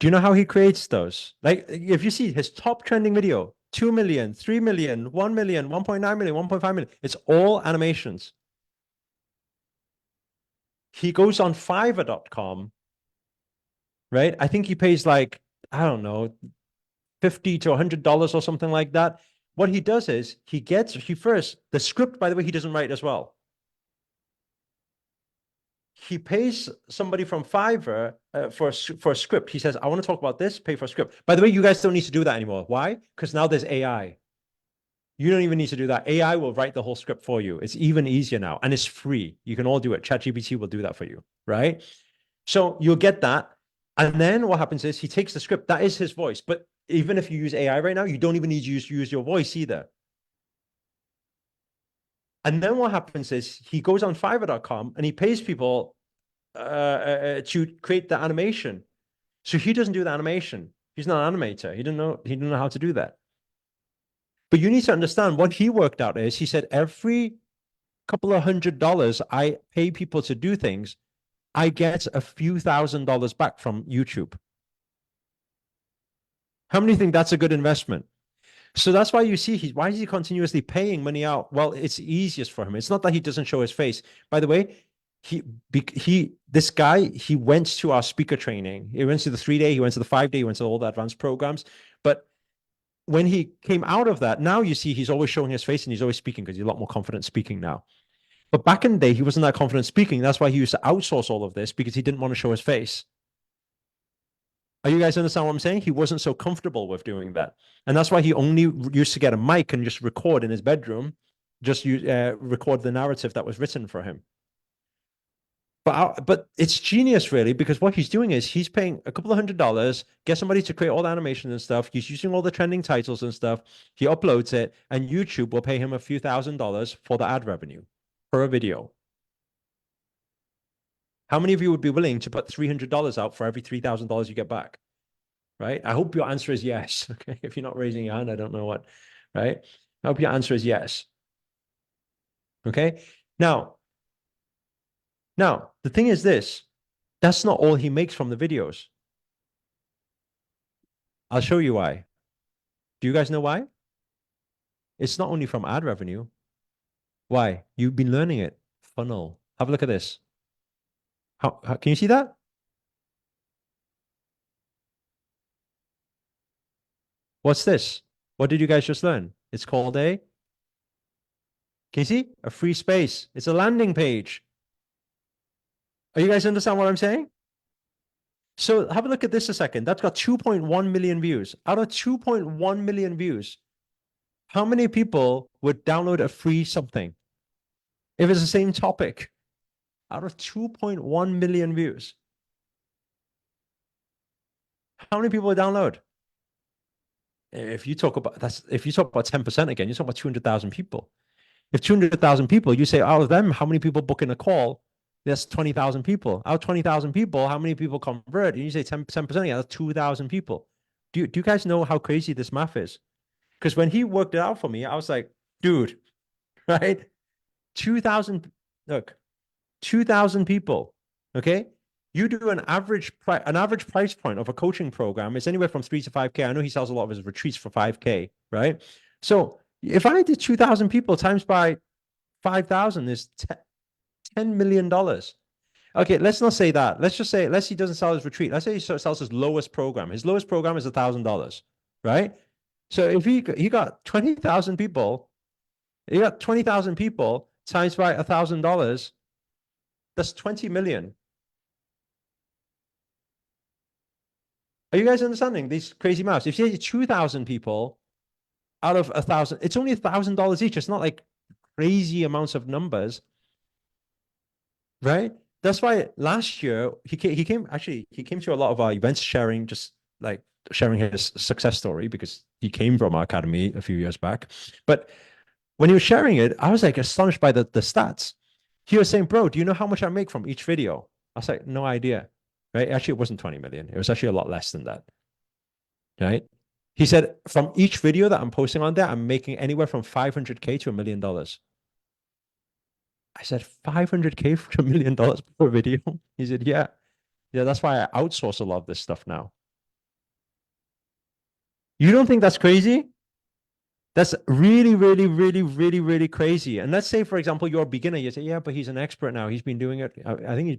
S2: Do you know how he creates those? Like, if you see his top trending video, 2 million, 3 million, 1 million, 1.9 million, 1.5 million, it's all animations. He goes on Fiverr.com, right? I think he pays like, I don't know, $50 to $100 or something like that. What he does is the script, by the way, he doesn't write as well. He pays somebody from Fiverr for a script. He says, I want to talk about this, pay for a script. By the way, you guys don't need to do that anymore. Why? Because now there's AI. You don't even need to do that. AI will write the whole script for you. It's even easier now, and it's free. You can all do it. ChatGPT will do that for you, right? So you'll get that. And then what happens is he takes the script. That is his voice. But even if you use AI right now, you don't even need to use your voice either. And then what happens is he goes on Fiverr.com and he pays people to create the animation. So he doesn't do the animation. He's not an animator. He didn't know how to do that. But you need to understand what he worked out is he said every couple of $100 I pay people to do things, I get a few $1,000s back from YouTube. How many think that's a good investment? So that's why you see why is he continuously paying money out? Well, it's easiest for him. It's not that he doesn't show his face. By the way, this guy, he went to our speaker training. He went to the 3-day, he went to the 5-day, he went to all the advanced programs. But when he came out of that, now you see he's always showing his face and he's always speaking because he's a lot more confident speaking now. But back in the day, he wasn't that confident speaking. That's why he used to outsource all of this because he didn't want to show his face. Are you guys understand what I'm saying? He wasn't so comfortable with doing that. And that's why he only used to get a mic and just record in his bedroom, just record the narrative that was written for him. But it's genius, really, because what he's doing is he's paying a couple of $100, get somebody to create all the animation and stuff. He's using all the trending titles and stuff. He uploads it, and YouTube will pay him a few $1,000s for the ad revenue for a video. How many of you would be willing to put $300 out for every $3,000 you get back? Right? I hope your answer is yes. Okay. If you're not raising your hand, I don't know what. Right? I hope your answer is yes. Okay. Now, the thing is this. That's not all he makes from the videos. I'll show you why. Do you guys know why? It's not only from ad revenue. Why? You've been learning it. Funnel. Have a look at this. How can you see that? What's this? What did you guys just learn? It's called a, can you see? A free space. It's a landing page. Are you guys understand what I'm saying? So have a look at this a second. That's got 2.1 million views. Out of 2.1 million views, how many people would download a free something if it's the same topic? Out of 2.1 million views, how many people would download? If you talk about 10% again, you're talking about 200,000 people. If 200,000 people, you say out of them, how many people book in a call? That's 20,000 people. Out of 20,000 people, how many people convert? And you say 10% again, that's 2,000 people. Do you guys know how crazy this math is? Because when he worked it out for me, I was like, dude, right? 2,000, look, 2,000 people, okay? You do an average price point of a coaching program, it's anywhere from 3 to 5K. I know he sells a lot of his retreats for 5K, right? So if I did 2,000 people times by 5,000 is $10 million. Okay, let's not say that. Let's say he doesn't sell his retreat. Let's say he sells his lowest program. His lowest program is $1,000, right? So if he got 20,000 people, times by $1,000, that's 20 million. Are you guys understanding these crazy maths? If you say 2,000 people out of 1,000, it's only $1,000 each. It's not like crazy amounts of numbers, right? That's why last year he came to a lot of our events, sharing his success story, because he came from our academy a few years back. But when he was sharing it, I was like astonished by the stats. He was saying, bro, do you know how much I make from each video? I was like, no idea, right? Actually, it wasn't 20 million. It was actually a lot less than that, right? He said, from each video that I'm posting on there, I'm making anywhere from 500K to $1 million. I said, 500K to $1 million per video? He said, yeah. Yeah, that's why I outsource a lot of this stuff now. You don't think that's crazy? That's really, really, really, really, really crazy. And let's say, for example, you're a beginner. You say, yeah, but he's an expert now. He's been doing it. I think he's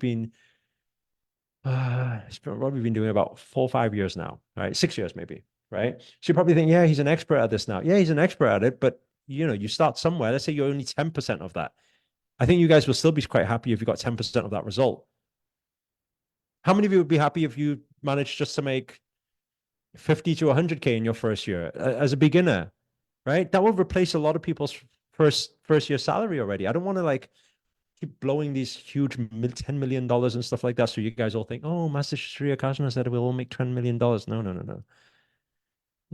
S2: probably been doing it about 4 or 5 years now, right? 6 years maybe, right? So you probably think, yeah, he's an expert at this now. Yeah, he's an expert at it, but you start somewhere. Let's say you're only 10% of that. I think you guys will still be quite happy if you got 10% of that result. How many of you would be happy if you managed just to make 50 to 100K in your first year as a beginner, right? That will replace a lot of people's first year salary already. I don't want to keep blowing these huge $10 million and stuff like that. So you guys all think, oh, Master Sri Akarshana said we'll all make $10 million. No.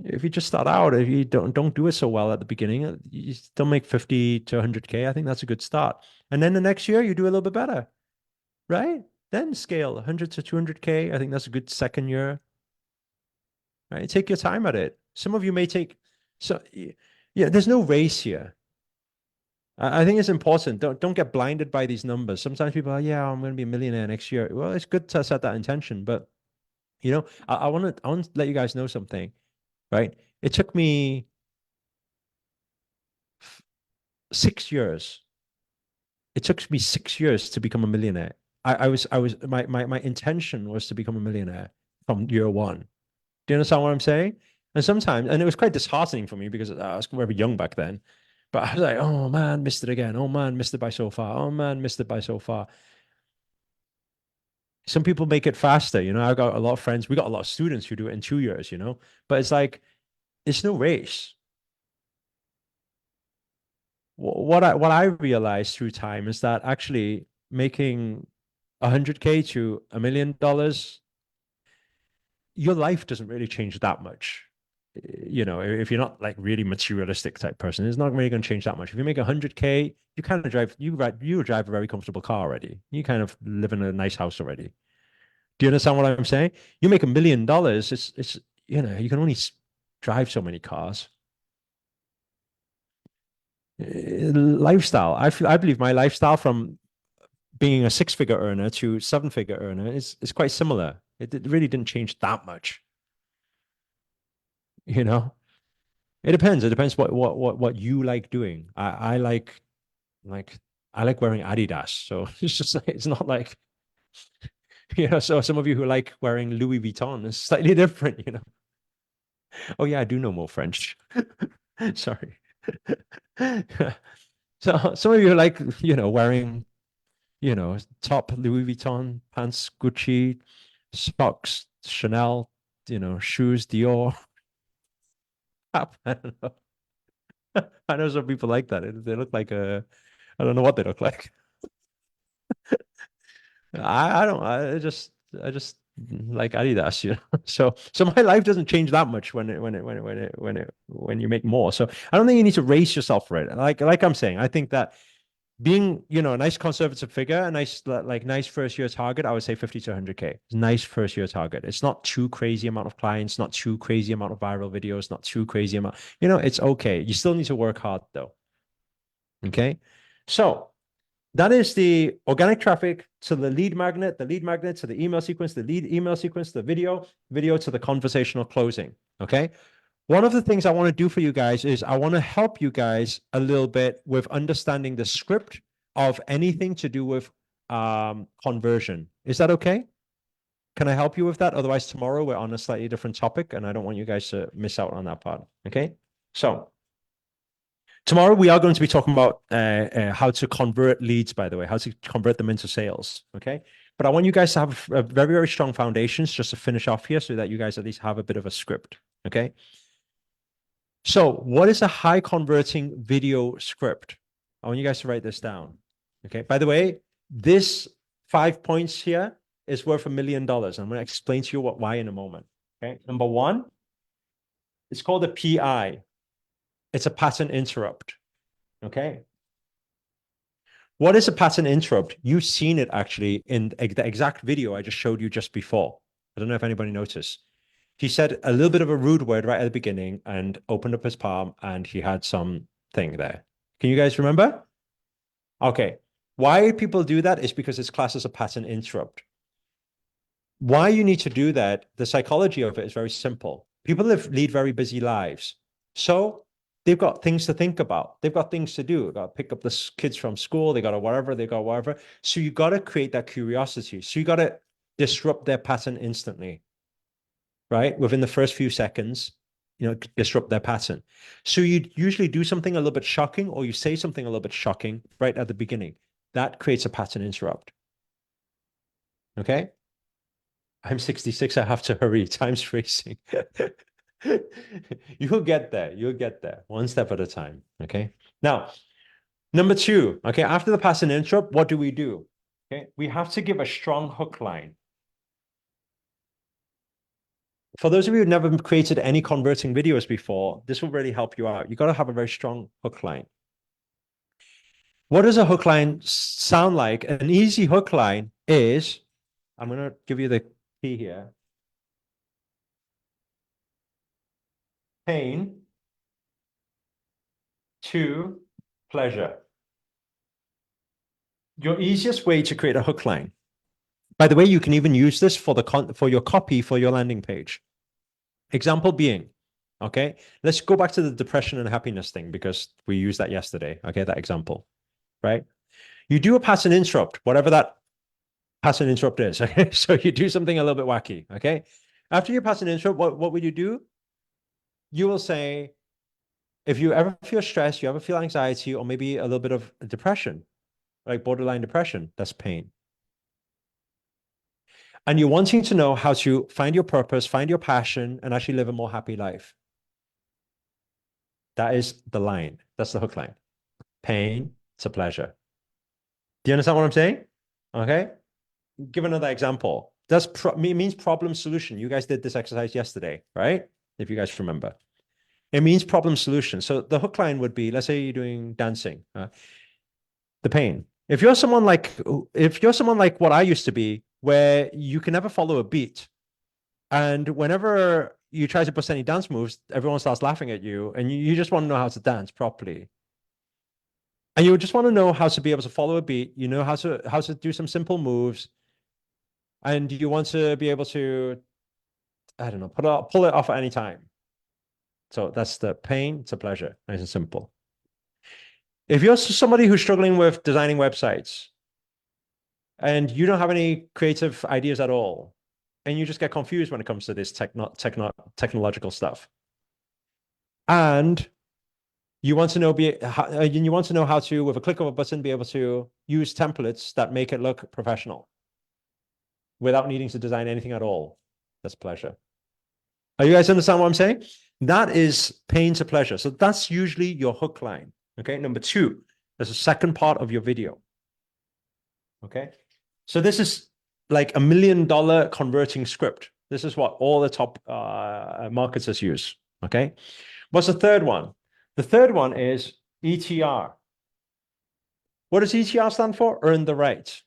S2: If you just start out, if you don't do it so well at the beginning, you still make 50 to 100K. I think that's a good start. And then the next year you do a little bit better, right? Then scale 100 to 200K. I think that's a good second year, right? Take your time at it. Some of you may take, so yeah, there's no race here. I think it's important. Don't get blinded by these numbers. Sometimes people are, yeah, I'm going to be a millionaire next year. Well, it's good to set that intention, but I want to let you guys know something, right? It took me 6 years. It took me 6 years to become a millionaire. My intention was to become a millionaire from year one. Do you understand what I'm saying? And sometimes, and it was quite disheartening for me because I was very young back then, but I was like, oh man, missed it again. Oh man, missed it by so far. Oh man, missed it by so far. Some people make it faster. I got a lot of friends. We got a lot of students who do it in 2 years, but it's like, it's no race. What I realized through time is that actually making 100K to $1 million, your life doesn't really change that much. If you're not really materialistic type person, it's not really going to change that much. If you make 100K, you kind of drive a very comfortable car already. You kind of live in a nice house already. Do you understand what I'm saying? You make $1 million, it's you can only drive so many cars. Lifestyle. I believe my lifestyle from being a 6-figure earner to 7-figure earner is quite similar. It really didn't change that much. You know, it depends. It depends what you like doing. I like wearing Adidas. So it's just it's not like, you know, so some of you who like wearing Louis Vuitton is slightly different, you know. Oh yeah, I do know more French. Sorry. So some of you like, you know, wearing, you know, top Louis Vuitton, pants Gucci, socks Chanel, you know, shoes Dior. I don't know. I know some people like that. They look like I don't know what they look like. I don't. I just like Adidas, you know. So my life doesn't change that much when you make more. So I don't think you need to race yourself for it. Like I'm saying, I think that being, you know, a nice conservative figure, a nice nice first year target, I would say 50 to 100K. It's a nice first year target. It's not too crazy amount of clients, not too crazy amount of viral videos, not too crazy amount. You know, it's okay. You still need to work hard though. Okay, so that is the organic traffic to the lead magnet to the email sequence, the lead email sequence, the video to the conversational closing. Okay. One of the things I want to do for you guys is I want to help you guys a little bit with understanding the script of anything to do with conversion. Is that okay? Can I help you with that? Otherwise, tomorrow we're on a slightly different topic and I don't want you guys to miss out on that part. Okay. So tomorrow we are going to be talking about how to convert leads, by the way, how to convert them into sales. Okay. But I want you guys to have a very, very strong foundations just to finish off here so that you guys at least have a bit of a script. Okay. So what is a high converting video script? I want you guys to write this down. Okay. By the way, this 5 points here is worth $1 million. I'm going to explain to you why in a moment. Okay. Number one, it's called a PI. It's a pattern interrupt. Okay. What is a pattern interrupt? You've seen it actually in the exact video I just showed you just before. I don't know if anybody noticed. He said a little bit of a rude word right at the beginning and opened up his palm and he had something there. Can you guys remember? Okay. Why people do that is because it's classed as a pattern interrupt. Why you need to do that, the psychology of it is very simple. People lead very busy lives. So they've got things to think about. They've got things to do. They've got to pick up the kids from school. They got to whatever. So you got to create that curiosity. So you got to disrupt their pattern instantly. Right? Within the first few seconds, you know, disrupt their pattern. So you usually do something a little bit shocking or you say something a little bit shocking right at the beginning. That creates a pattern interrupt. Okay? I'm 66. I have to hurry. Time's racing. You'll get there. You'll get there. One step at a time. Okay? Now, number two. Okay? After the pattern interrupt, what do? Okay? We have to give a strong hook line. For those of you who've never created any converting videos before, this will really help you out. You got to have a very strong hook line. What does a hook line sound like? An easy hook line is, I'm going to give you the key here. Pain to pleasure. Your easiest way to create a hook line. By the way, you can even use this for your copy for your landing page. Example being, okay, let's go back to the depression and happiness thing because we used that yesterday. Okay, that example, right? You do a pattern interrupt, whatever that pattern interrupt is. Okay, so you do something a little bit wacky. Okay, after your pattern interrupt, what would you do? You will say, if you ever feel stressed, you ever feel anxiety, or maybe a little bit of depression, like borderline depression, that's pain. And you're wanting to know how to find your purpose, find your passion, and actually live a more happy life. That is the line. That's the hook line. Pain to pleasure. Do you understand what I'm saying? Okay. Give another example. That's means problem solution. You guys did this exercise yesterday, right? If you guys remember. It means problem solution. So the hook line would be, let's say you're doing dancing. The pain. If you're someone like what I used to be, where you can never follow a beat, and whenever you try to put any dance moves, everyone starts laughing at you, and you just want to know how to dance properly. and you just want to know how to be able to follow a beat, you know how to do some simple moves, and you want to be able to, I don't know, pull it off at any time. So that's the pain to pleasure, nice and simple. If you're somebody who's struggling with designing websites and you don't have any creative ideas at all, and you just get confused when it comes to this technological stuff, and you want to know how to, with a click of a button, be able to use templates that make it look professional without needing to design anything at all, that's pleasure. Are you guys understand what I'm saying? That is pain to pleasure. So that's usually your hook line. Okay. Number two, there's a second part of your video. Okay. So this is like $1 million converting script. This is what all the top marketers use. Okay. What's the third one? The third one is ETR. What does ETR stand for? Earn the right.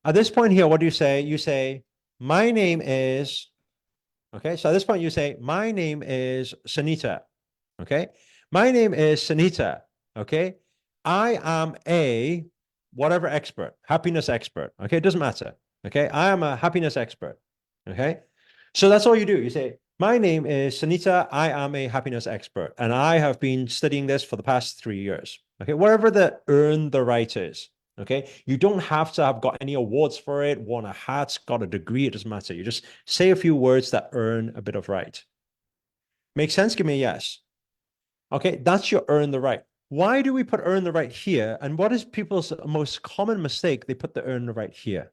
S2: At this point here, what do you say? You say, my name is, okay. So at this point you say, my name is Sunita. Okay. My name is Sunita. Okay. I am a whatever expert, happiness expert. Okay. It doesn't matter. Okay. I am a happiness expert. Okay. So that's all you do. You say, my name is Sunita. I am a happiness expert, and I have been studying this for the past 3 years. Okay. Whatever the earn the right is. Okay. You don't have to have got any awards for it, won a hat, got a degree. It doesn't matter. You just say a few words that earn a bit of right. Make sense? Give me a yes. Okay. That's your earn the right. Why do we put earn the right here? And what is people's most common mistake? They put the earn the right here.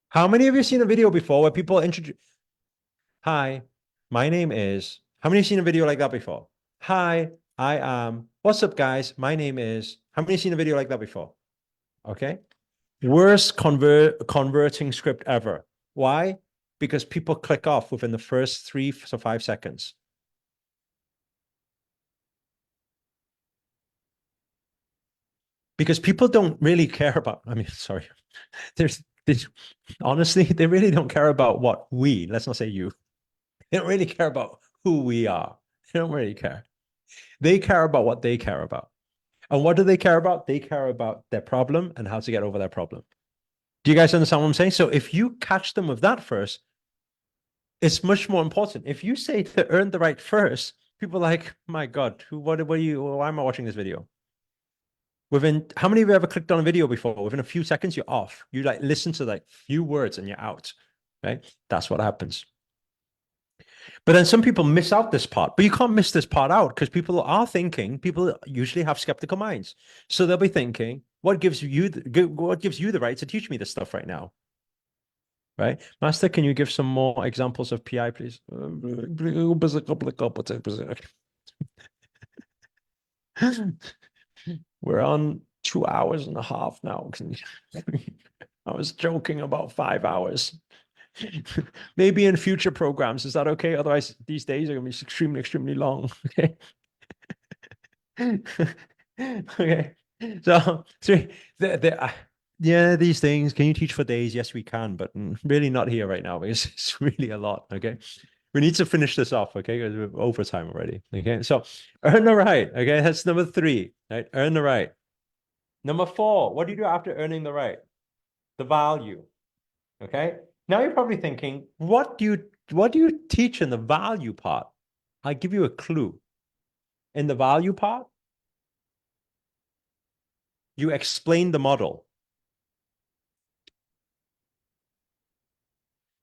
S2: How many of you have seen a video before where people introduce, hi, my name is, how many have seen a video like that before? Hi, I am, what's up guys? My name is, how many have seen a video like that before? Okay. Worst converting script ever. Why? Because people click off within the first 3 to 5 seconds. Because people don't really care about, I mean, sorry, there's honestly, they really don't care about what we, let's not say you, they don't really care about who we are. They don't really care. They care about what they care about. And what do they care about? They care about their problem and how to get over their problem. Do you guys understand what I'm saying? So if you catch them with that first, it's much more important. If you say to earn the right first, people are like, my God, why am I watching this video? Within, how many of you ever clicked on a video before? Within a few seconds, you're off. You like listen to like few words and you're out, right? That's what happens. But then some people miss out this part, but you can't miss this part out because people usually have skeptical minds. So they'll be thinking, what gives you the right to teach me this stuff right now? Right? Master, can you give some more examples of PI, please? We're on 2.5 hours now. I was joking about 5 hours. Maybe in future programs, is that okay? Otherwise, these days are going to be extremely, extremely long. Okay. Okay. So, yeah, these things, can you teach for days? Yes, we can, but really not here right now because it's really a lot. Okay. We need to finish this off. Okay. Because we're over time already. Okay. So, earn the right. Okay. That's number 3. Right. Earn the right. Number 4, what do you do after earning the right? The value. Okay. Now you're probably thinking, what do you teach in the value part? I'll give you a clue. In the value part, you explain the model.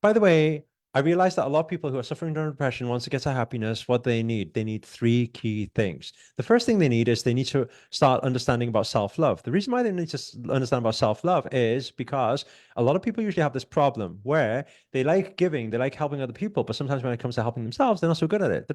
S2: By the way, I realized that a lot of people who are suffering from depression wants to get to happiness. What they need 3 key things. The first thing they need is they need to start understanding about self-love. The reason why they need to understand about self-love is because a lot of people usually have this problem where they like giving, they like helping other people, but sometimes when it comes to helping themselves, they're not so good at it.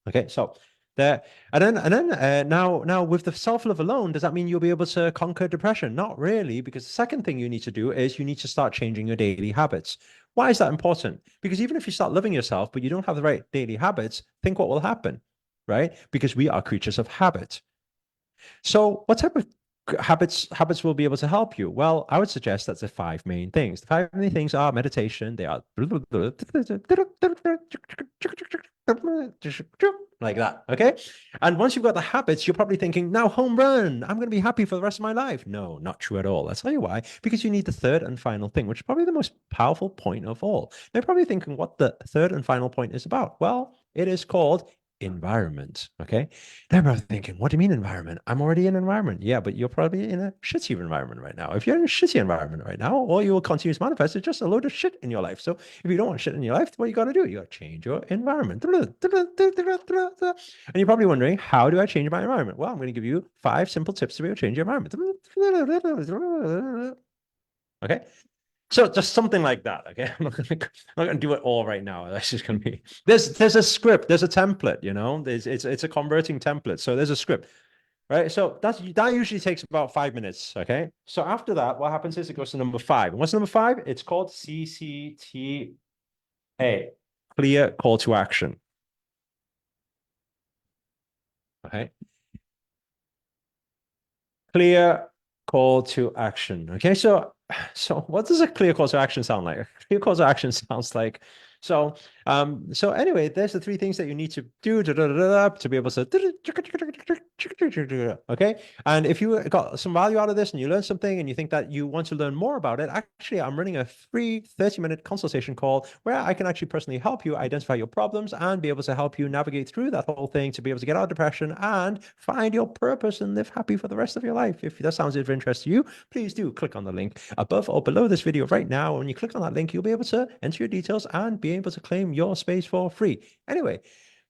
S2: Okay, so there, and then now with the self-love alone, does that mean you'll be able to conquer depression? Not really, because the second thing you need to do is you need to start changing your daily habits. Why is that important? Because even if you start loving yourself, but you don't have the right daily habits, think what will happen, right? Because we are creatures of habit. So what type of habits will be able to help you? Well, I would suggest that's the 5 main things. The 5 main things are meditation. They are like that. Okay. And once you've got the habits, you're probably thinking, now home run, I'm going to be happy for the rest of my life. No, not true at all. I'll tell you why. Because you need the third and final thing, which is probably the most powerful point of all. They're probably thinking what the third and final point is about. Well, it is called environment. Okay. They're probably thinking, what do you mean environment? I'm already in an environment. Yeah, but you're probably in a shitty environment right now. If you're in a shitty environment right now, all you will continue to manifest is just a load of shit in your life. So if you don't want shit in your life, what you got to do? You got to change your environment. And you're probably wondering, how do I change my environment? Well, I'm going to give you 5 simple tips to be able to change your environment. Okay. So just something like that. Okay. I'm not gonna do it all right now. That's just gonna be there's a script, there's a template, you know, it's a converting template. So there's a script, right? So that usually takes about 5 minutes. Okay. So after that, what happens is it goes to number 5. And what's number 5? It's called CCTA, clear call to action. Okay. Clear call to action. Okay, so what does a clear call to action sound like? A clear call to action sounds like so anyway, there's the 3 things that you need to do to be able to okay. And if you got some value out of this and you learned something and you think that you want to learn more about it, actually I'm running a free 30-minute consultation call where I can actually personally help you identify your problems and be able to help you navigate through that whole thing to be able to get out of depression and find your purpose and live happy for the rest of your life. If that sounds of interest to you, please do click on the link above or below this video right now. When you click on that link, you'll be able to enter your details and be able to claim your space for free. Anyway,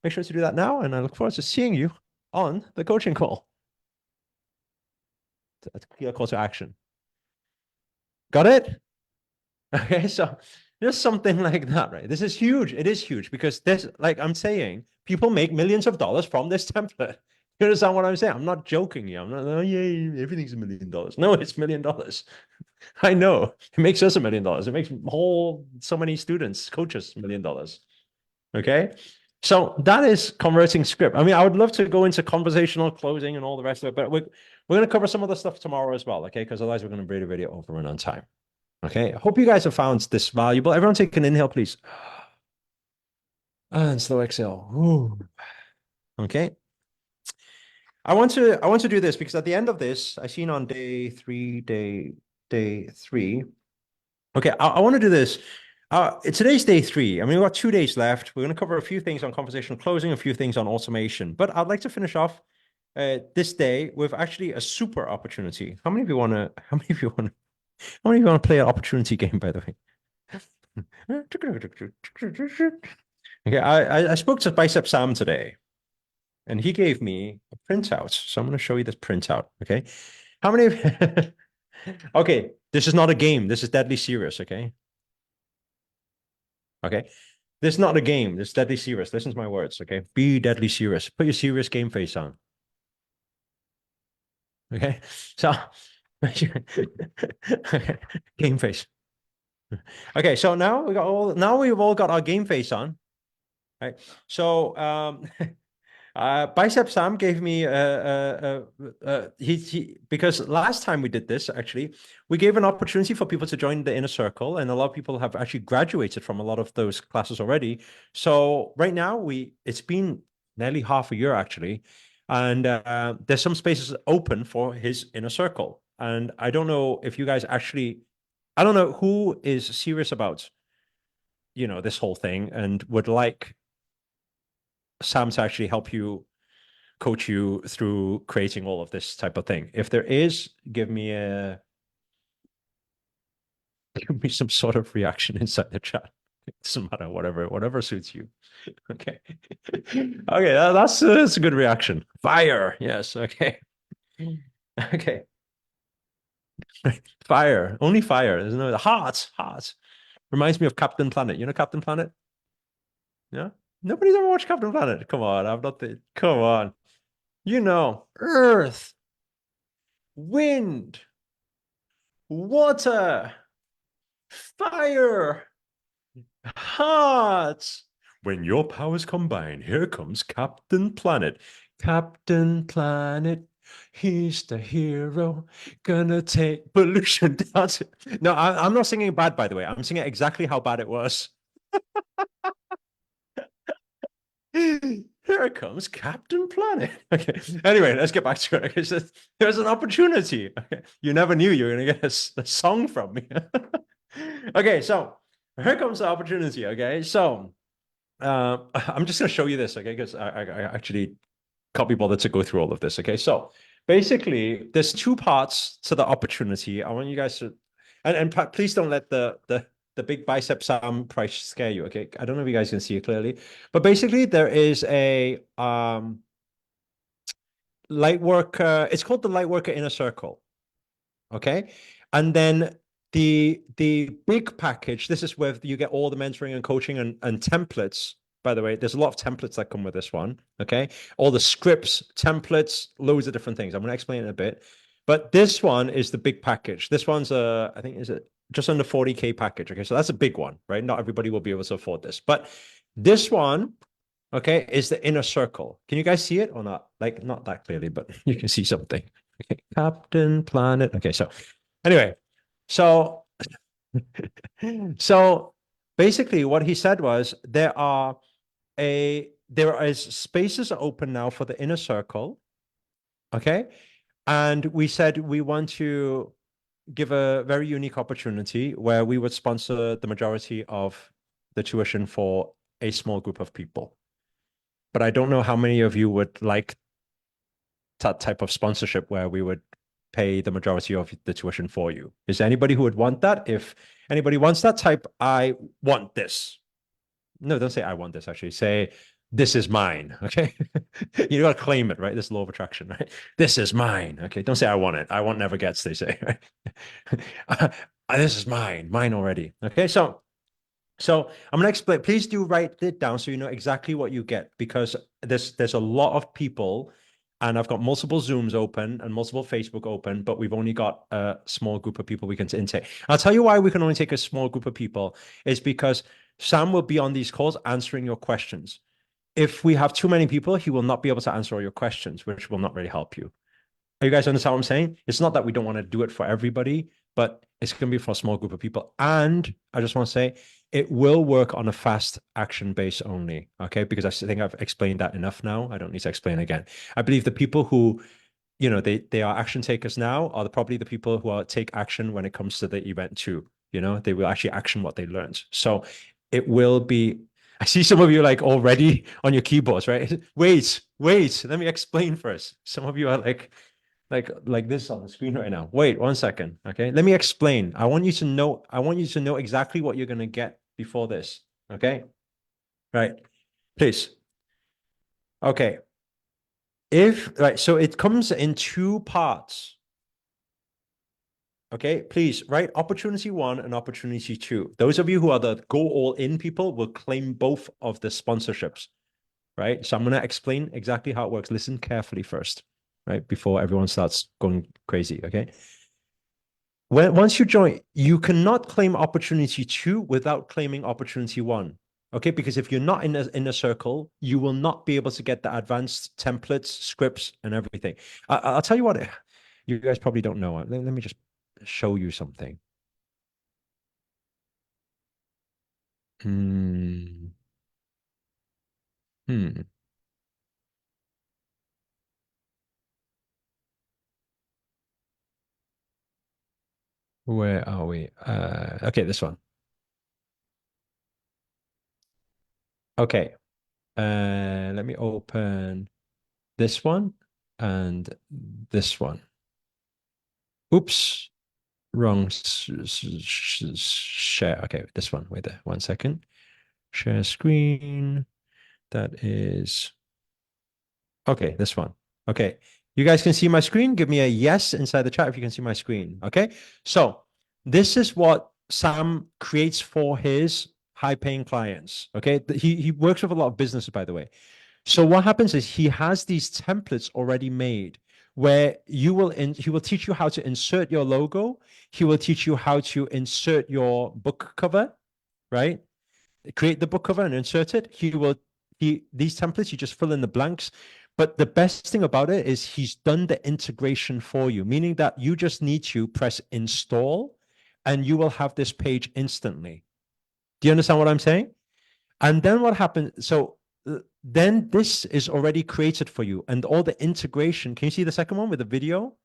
S2: make sure to do that now, and I look forward to seeing you on the coaching call. A clear call to action. Got it? Okay, so just something like that, right? This is huge. It is huge because this, like I'm saying, people make millions of dollars from this template. You understand what I'm saying? I'm not joking here. I'm not, oh, yeah, everything's $1 million. No, it's $1 million. I know. It makes us $1 million. It makes so many students, coaches, $1 million. Okay? So that is converting script. I mean, I would love to go into conversational closing and all the rest of it, but we're going to cover some other stuff tomorrow as well, okay? Because otherwise we're going to bring the video overrun on time. Okay? I hope you guys have found this valuable. Everyone take an inhale, please. And slow exhale. Ooh. Okay? I want to do this because at the end of this, I seen on day three. Okay, I want to do this. Today's day 3. I mean, we've got 2 days left. We're going to cover a few things on conversational closing, a few things on automation. But I'd like to finish off this day with actually a super opportunity. How many of you want to play an opportunity game, by the way? Okay, I spoke to Bicep Sam today, and he gave me a printout. So I'm going to show you this printout. Okay, how many? Okay, this is not a game. This is deadly serious. Okay. Okay, this is not a game. This is deadly serious. Listen to my words. Okay, be deadly serious. Put your serious game face on. Okay, so game face. Okay, so now we've all got our game face on. Right. So Bicep Sam gave me because last time we did this, actually, we gave an opportunity for people to join the inner circle, and a lot of people have actually graduated from a lot of those classes already. So right now it's been nearly half a year actually, and there's some spaces open for his inner circle. And I don't know if you guys actually, I don't know who is serious about, you know, this whole thing and would like Sam to actually help you, coach you through creating all of this type of thing. If there is, give me some sort of reaction inside the chat. It doesn't matter, whatever suits you. Okay. Okay, that's a good reaction. Fire. Yes. Okay. Okay. Fire. Only fire. There's no heart. Reminds me of Captain Planet. You know Captain Planet? Yeah. Nobody's ever watched Captain Planet. Come on, come on. You know, earth, wind, water, fire, heart. When your powers combine, here comes Captain Planet. Captain Planet, he's the hero, gonna take pollution down. No, I'm not singing bad, by the way. I'm singing exactly how bad it was. here comes Captain Planet. Okay. Anyway, let's get back to it. Okay, so there's an opportunity. Okay. You never knew you were gonna get a song from me. Okay, so here comes the opportunity. Okay, so I'm just gonna show you this. Okay, because I actually can't be bothered to go through all of this. Okay, so basically, there's two parts to the opportunity. I want you guys to, and please don't let the big bicep Sam price scare you. Okay, I don't know if you guys can see it clearly, but basically there is a Lightworker. It's called the Lightworker Inner Circle. Okay, and then the big package. This is where you get all the mentoring and coaching and templates. By the way, there's a lot of templates that come with this one. Okay, all the scripts, templates, loads of different things. I'm going to explain it in a bit. But this one is the big package. This one's I think is it just under 40K package. Okay, so that's a big one, right? Not everybody will be able to afford this, but this one, okay, is the Inner Circle. Can you guys see it or not? Like not that clearly, but you can see something. Okay, Captain Planet. Okay, so anyway, so so basically what he said was there is spaces open now for the Inner Circle. Okay. And we said we want to give a very unique opportunity where we would sponsor the majority of the tuition for a small group of people. But I don't know how many of you would like that type of sponsorship where we would pay the majority of the tuition for you. Is there anybody who would want that? If anybody wants that, type I want this. No, don't say I want this, actually. Say, this is mine, okay? You got to claim it, right? This law of attraction, right? This is mine, okay? Don't say I want it. I want never gets, they say, right? This is mine already, okay? So I'm going to explain. Please do write it down so you know exactly what you get, because there's a lot of people, and I've got multiple Zooms open and multiple Facebook open, but we've only got a small group of people we can intake. I'll tell you why we can only take a small group of people is because Sam will be on these calls answering your questions. If we have too many people, he will not be able to answer all your questions, which will not really help you. Are you guys understand what I'm saying? It's not that we don't want to do it for everybody, but it's going to be for a small group of people. And I just want to say it will work on a fast action base only. Okay. Because I think I've explained that enough now. I don't need to explain again. I believe the people who, you know, they are action takers now are probably the people who are take action when it comes to the event too. You know, they will actually action what they learned. So it will be, I see some of you like already on your keyboards, right? Wait, let me explain first. Some of you are like this on the screen right now. Wait 1 second. Okay. Let me explain. I want you to know exactly what you're going to get before this. Okay. Right. Please. Okay. So it comes in two parts. Okay, please write opportunity 1 and opportunity 2. Those of you who are the go all in people will claim both of the sponsorships, right? So I'm going to explain exactly how it works. Listen carefully first, right? Before everyone starts going crazy, okay? Once you join, you cannot claim opportunity 2 without claiming opportunity 1. Okay, because if you're not in a circle, you will not be able to get the advanced templates, scripts, and everything. I'll tell you what, you guys probably don't know. Let me just show you something. Where are we? Okay, this one. Okay. Let me open this one and this one. Oops. Wrong share. Okay, this one. Wait there. 1 second. Share screen. That is. Okay, this one. Okay. You guys can see my screen. Give me a yes inside the chat if you can see my screen. Okay. So this is what Sam creates for his high-paying clients. Okay. He works with a lot of businesses, by the way. So what happens is he has these templates already made where he will teach you how to insert your logo. He will teach you how to insert your book cover, right? Create the book cover and insert it. These templates, you just fill in the blanks. But the best thing about it is he's done the integration for you, meaning that you just need to press install and you will have this page instantly. Do you understand what I'm saying? And then what happens? So then this is already created for you. And all the integration, can you see the second one with the video?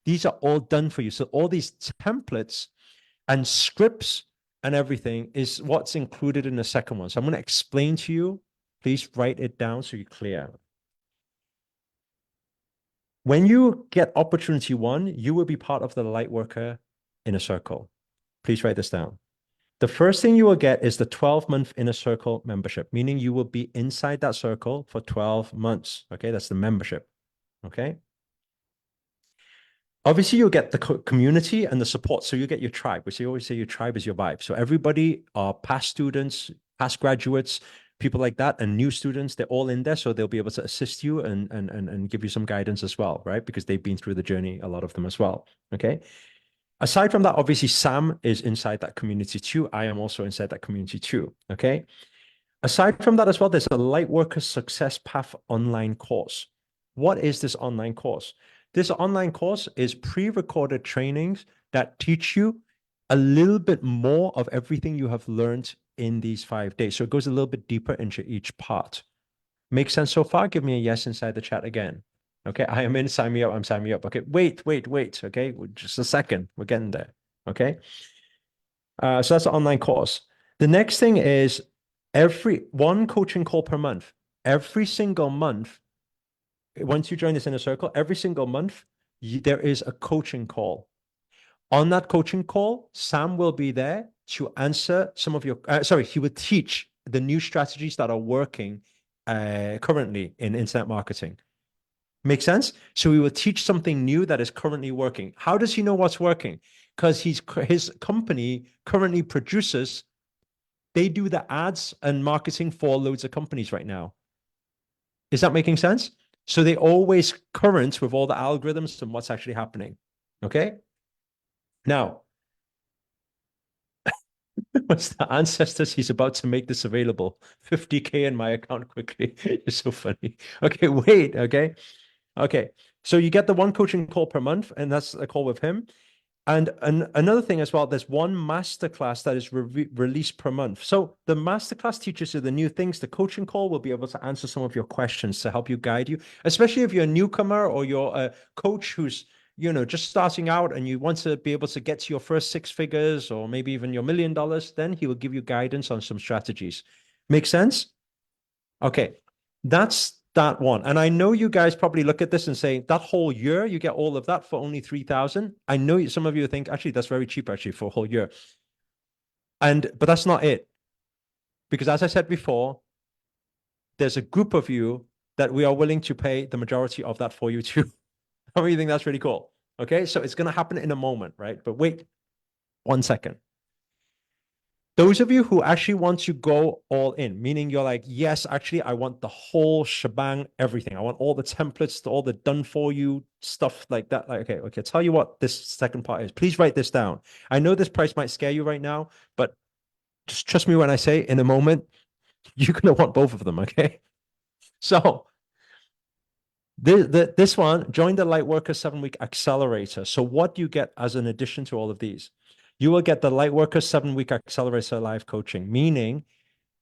S2: These are all done for you. So all these templates and scripts and everything is what's included in the second one. So I'm going to explain to you. Please write it down so you're clear. When you get opportunity one, you will be part of the Lightworker Inner Circle. Please write this down. The first thing you will get is the 12-month Inner Circle membership, meaning you will be inside that circle for 12 months. Okay, that's the membership. Okay. Obviously, you'll get the community and the support. So you get your tribe, which you always say your tribe is your vibe. So everybody are past students, past graduates, people like that, and new students, they're all in there. So they'll be able to assist you and give you some guidance as well, right? Because they've been through the journey, a lot of them as well. Okay. Aside from that, obviously, Sam is inside that community too. I am also inside that community too. Okay. Aside from that as well, there's a Lightworker Success Path online course. What is this online course? This online course is pre-recorded trainings that teach you a little bit more of everything you have learned in these 5 days. So it goes a little bit deeper into each part. Make sense so far? Give me a yes inside the chat again. Okay, I am in, sign me up, I'm signing me up. Okay, wait. Okay, just a second, we're getting there. Okay, so that's the online course. The next thing is one coaching call per month. Every single month, once you join this inner circle, every single month, there is a coaching call. On that coaching call, Sam will be there to answer some of your, he will teach the new strategies that are working currently in internet marketing. Make sense? So we will teach something new that is currently working. How does he know what's working? Because his company currently produces, they do the ads and marketing for loads of companies right now. Is that making sense? So they always current with all the algorithms and what's actually happening. Okay. Now, what's the ancestors? He's about to make this available. 50K in my account quickly. It's so funny. Okay, wait. Okay. Okay. So you get the one coaching call per month, and that's a call with him. And another thing as well, there's one masterclass that is released per month. So the masterclass teaches you the new things. The coaching call will be able to answer some of your questions to help you guide you, especially if you're a newcomer or you're a coach who's, just starting out and you want to be able to get to your first 6 figures or maybe even your $1 million, then he will give you guidance on some strategies. Make sense? Okay, that's that one. And I know you guys probably look at this and say that whole year, you get all of that for only 3,000. I know some of you think, actually, that's very cheap actually for a whole year. But that's not it. Because as I said before, there's a group of you that we are willing to pay the majority of that for you too. How many think that's really cool? Okay, so it's going to happen in a moment, right? But wait 1 second. Those of you who actually want to go all in, meaning you're like, yes, actually, I want the whole shebang, everything. I want all the templates, all the done for you stuff like that. Like, okay, tell you what this second part is. Please write this down. I know this price might scare you right now, but just trust me when I say in a moment, you're going to want both of them, okay? So this one, join the Lightworker 7-week accelerator. So what do you get as an addition to all of these? You will get the Lightworker 7-week accelerator live coaching, meaning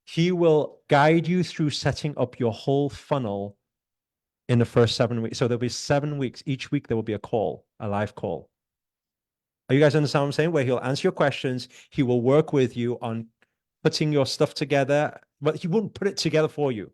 S2: he will guide you through setting up your whole funnel in the first 7 weeks. So there'll be 7 weeks. Each week there will be a call, a live call. Are you guys understand what I'm saying? Where he'll answer your questions. He will work with you on putting your stuff together, but he won't put it together for you.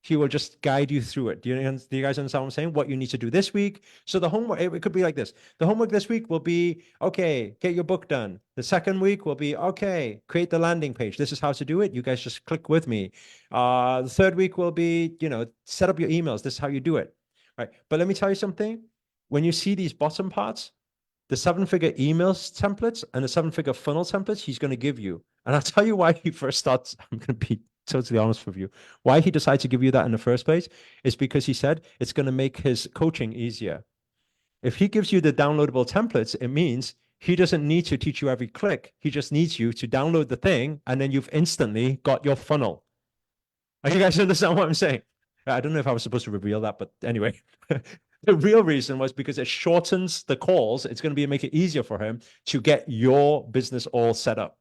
S2: He will just guide you through it. Do you guys understand what I'm saying? What you need to do this week. So the homework, it could be like this. The homework this week will be, okay, get your book done. The second week will be, okay, create the landing page. This is how to do it. You guys just click with me. The third week will be, set up your emails. This is how you do it. Right. But let me tell you something. When you see these bottom parts, the 7-figure emails templates and the 7-figure funnel templates, he's going to give you. And I'll tell you why he first starts. I'm going to be totally honest with you. Why he decided to give you that in the first place is because he said it's going to make his coaching easier. If he gives you the downloadable templates, it means he doesn't need to teach you every click. He just needs you to download the thing, and then you've instantly got your funnel. Are you guys understand what I'm saying? I don't know if I was supposed to reveal that, but anyway, the real reason was because it shortens the calls. It's going to make it easier for him to get your business all set up.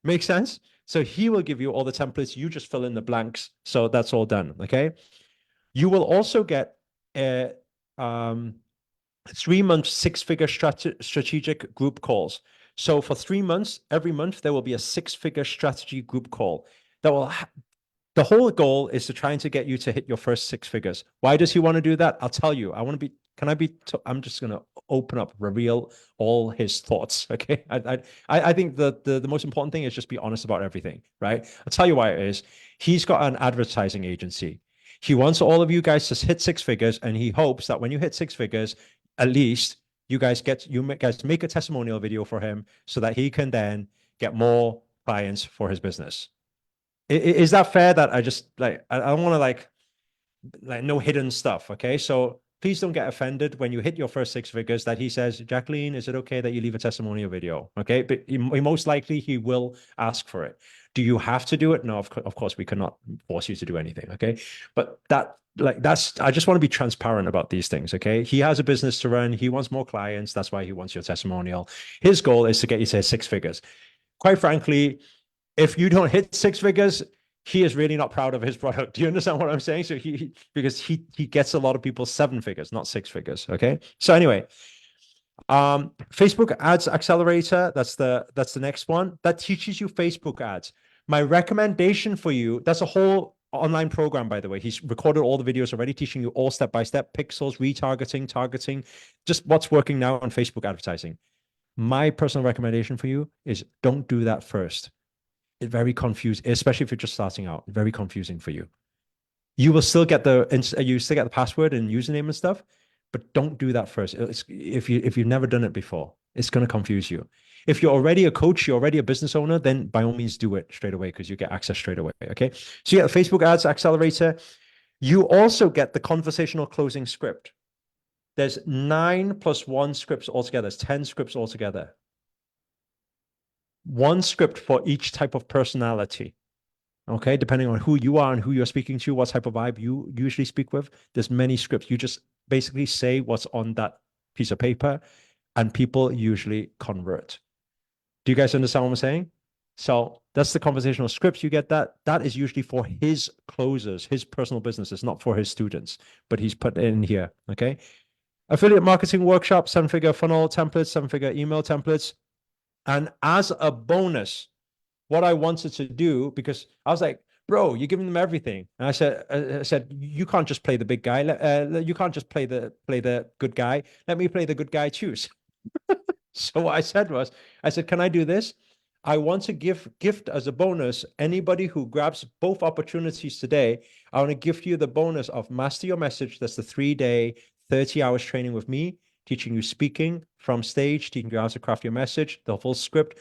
S2: Make sense? So he will give you all the templates. You just fill in the blanks. So that's all done. Okay. You will also get a 3-month, 6-figure strategic group calls. So for 3 months, every month, there will be a 6-figure strategy group call that will the whole goal is to trying to get you to hit your first 6 figures. Why does he want to do that? I'll tell you. I'm just going to open up, reveal all his thoughts. Okay. I think the most important thing is just be honest about everything, right? I'll tell you why it is. He's got an advertising agency. He wants all of you guys to hit 6 figures, and he hopes that when you hit 6 figures, at least you guys make a testimonial video for him so that he can then get more clients for his business. Is that fair? That I just I don't want to like no hidden stuff. Okay. So please don't get offended when you hit your first 6 figures that he says, Jacqueline, is it okay that you leave a testimonial video? Okay. But most likely he will ask for it. Do you have to do it? No, of course we cannot force you to do anything. Okay. But I just want to be transparent about these things. Okay. He has a business to run. He wants more clients. That's why he wants your testimonial. His goal is to get you to 6 figures. Quite frankly, if you don't hit 6 figures, he is really not proud of his product. Do you understand what I'm saying? So because he gets a lot of people 7 figures, not 6 figures. Okay. So anyway, Facebook Ads Accelerator. That's the next one that teaches you Facebook ads. My recommendation for you. That's a whole online program, by the way. He's recorded all the videos already, teaching you all step-by-step pixels, retargeting, targeting, just what's working now on Facebook advertising. My personal recommendation for you is don't do that first. It's very confusing, especially if you're just starting out. Very confusing for you. You will still get the password and username and stuff, but don't do that first. If you've never done it before, it's going to confuse you. If you're already a coach, you're already a business owner, then by all means do it straight away because you get access straight away. Okay. So you get the Facebook Ads Accelerator. You also get the conversational closing script. There's 9 + 1 scripts altogether. There's 10 scripts altogether. 1 script for each type of personality. Okay, depending on who you are and who you're speaking to, what type of vibe you usually speak with, there's many scripts. You just basically say what's on that piece of paper and people usually convert. Do you guys understand what I'm saying? So that's the conversational scripts. You get that. That is usually for his closers, his personal businesses, not for his students, but he's put it in here. Okay. Affiliate marketing workshop, 7-figure funnel templates, 7-figure email templates. And as a bonus, what I wanted to do, because I was like, bro, you're giving them everything. And I said, you can't just play the big guy. You can't just play the good guy. Let me play the good guy too. So what I said, can I do this? I want to gift as a bonus anybody who grabs both opportunities today. I want to gift you the bonus of Master Your Message. That's the 3-day, 30 hours training with me, teaching you speaking from stage, teaching you how to craft your message, the full script,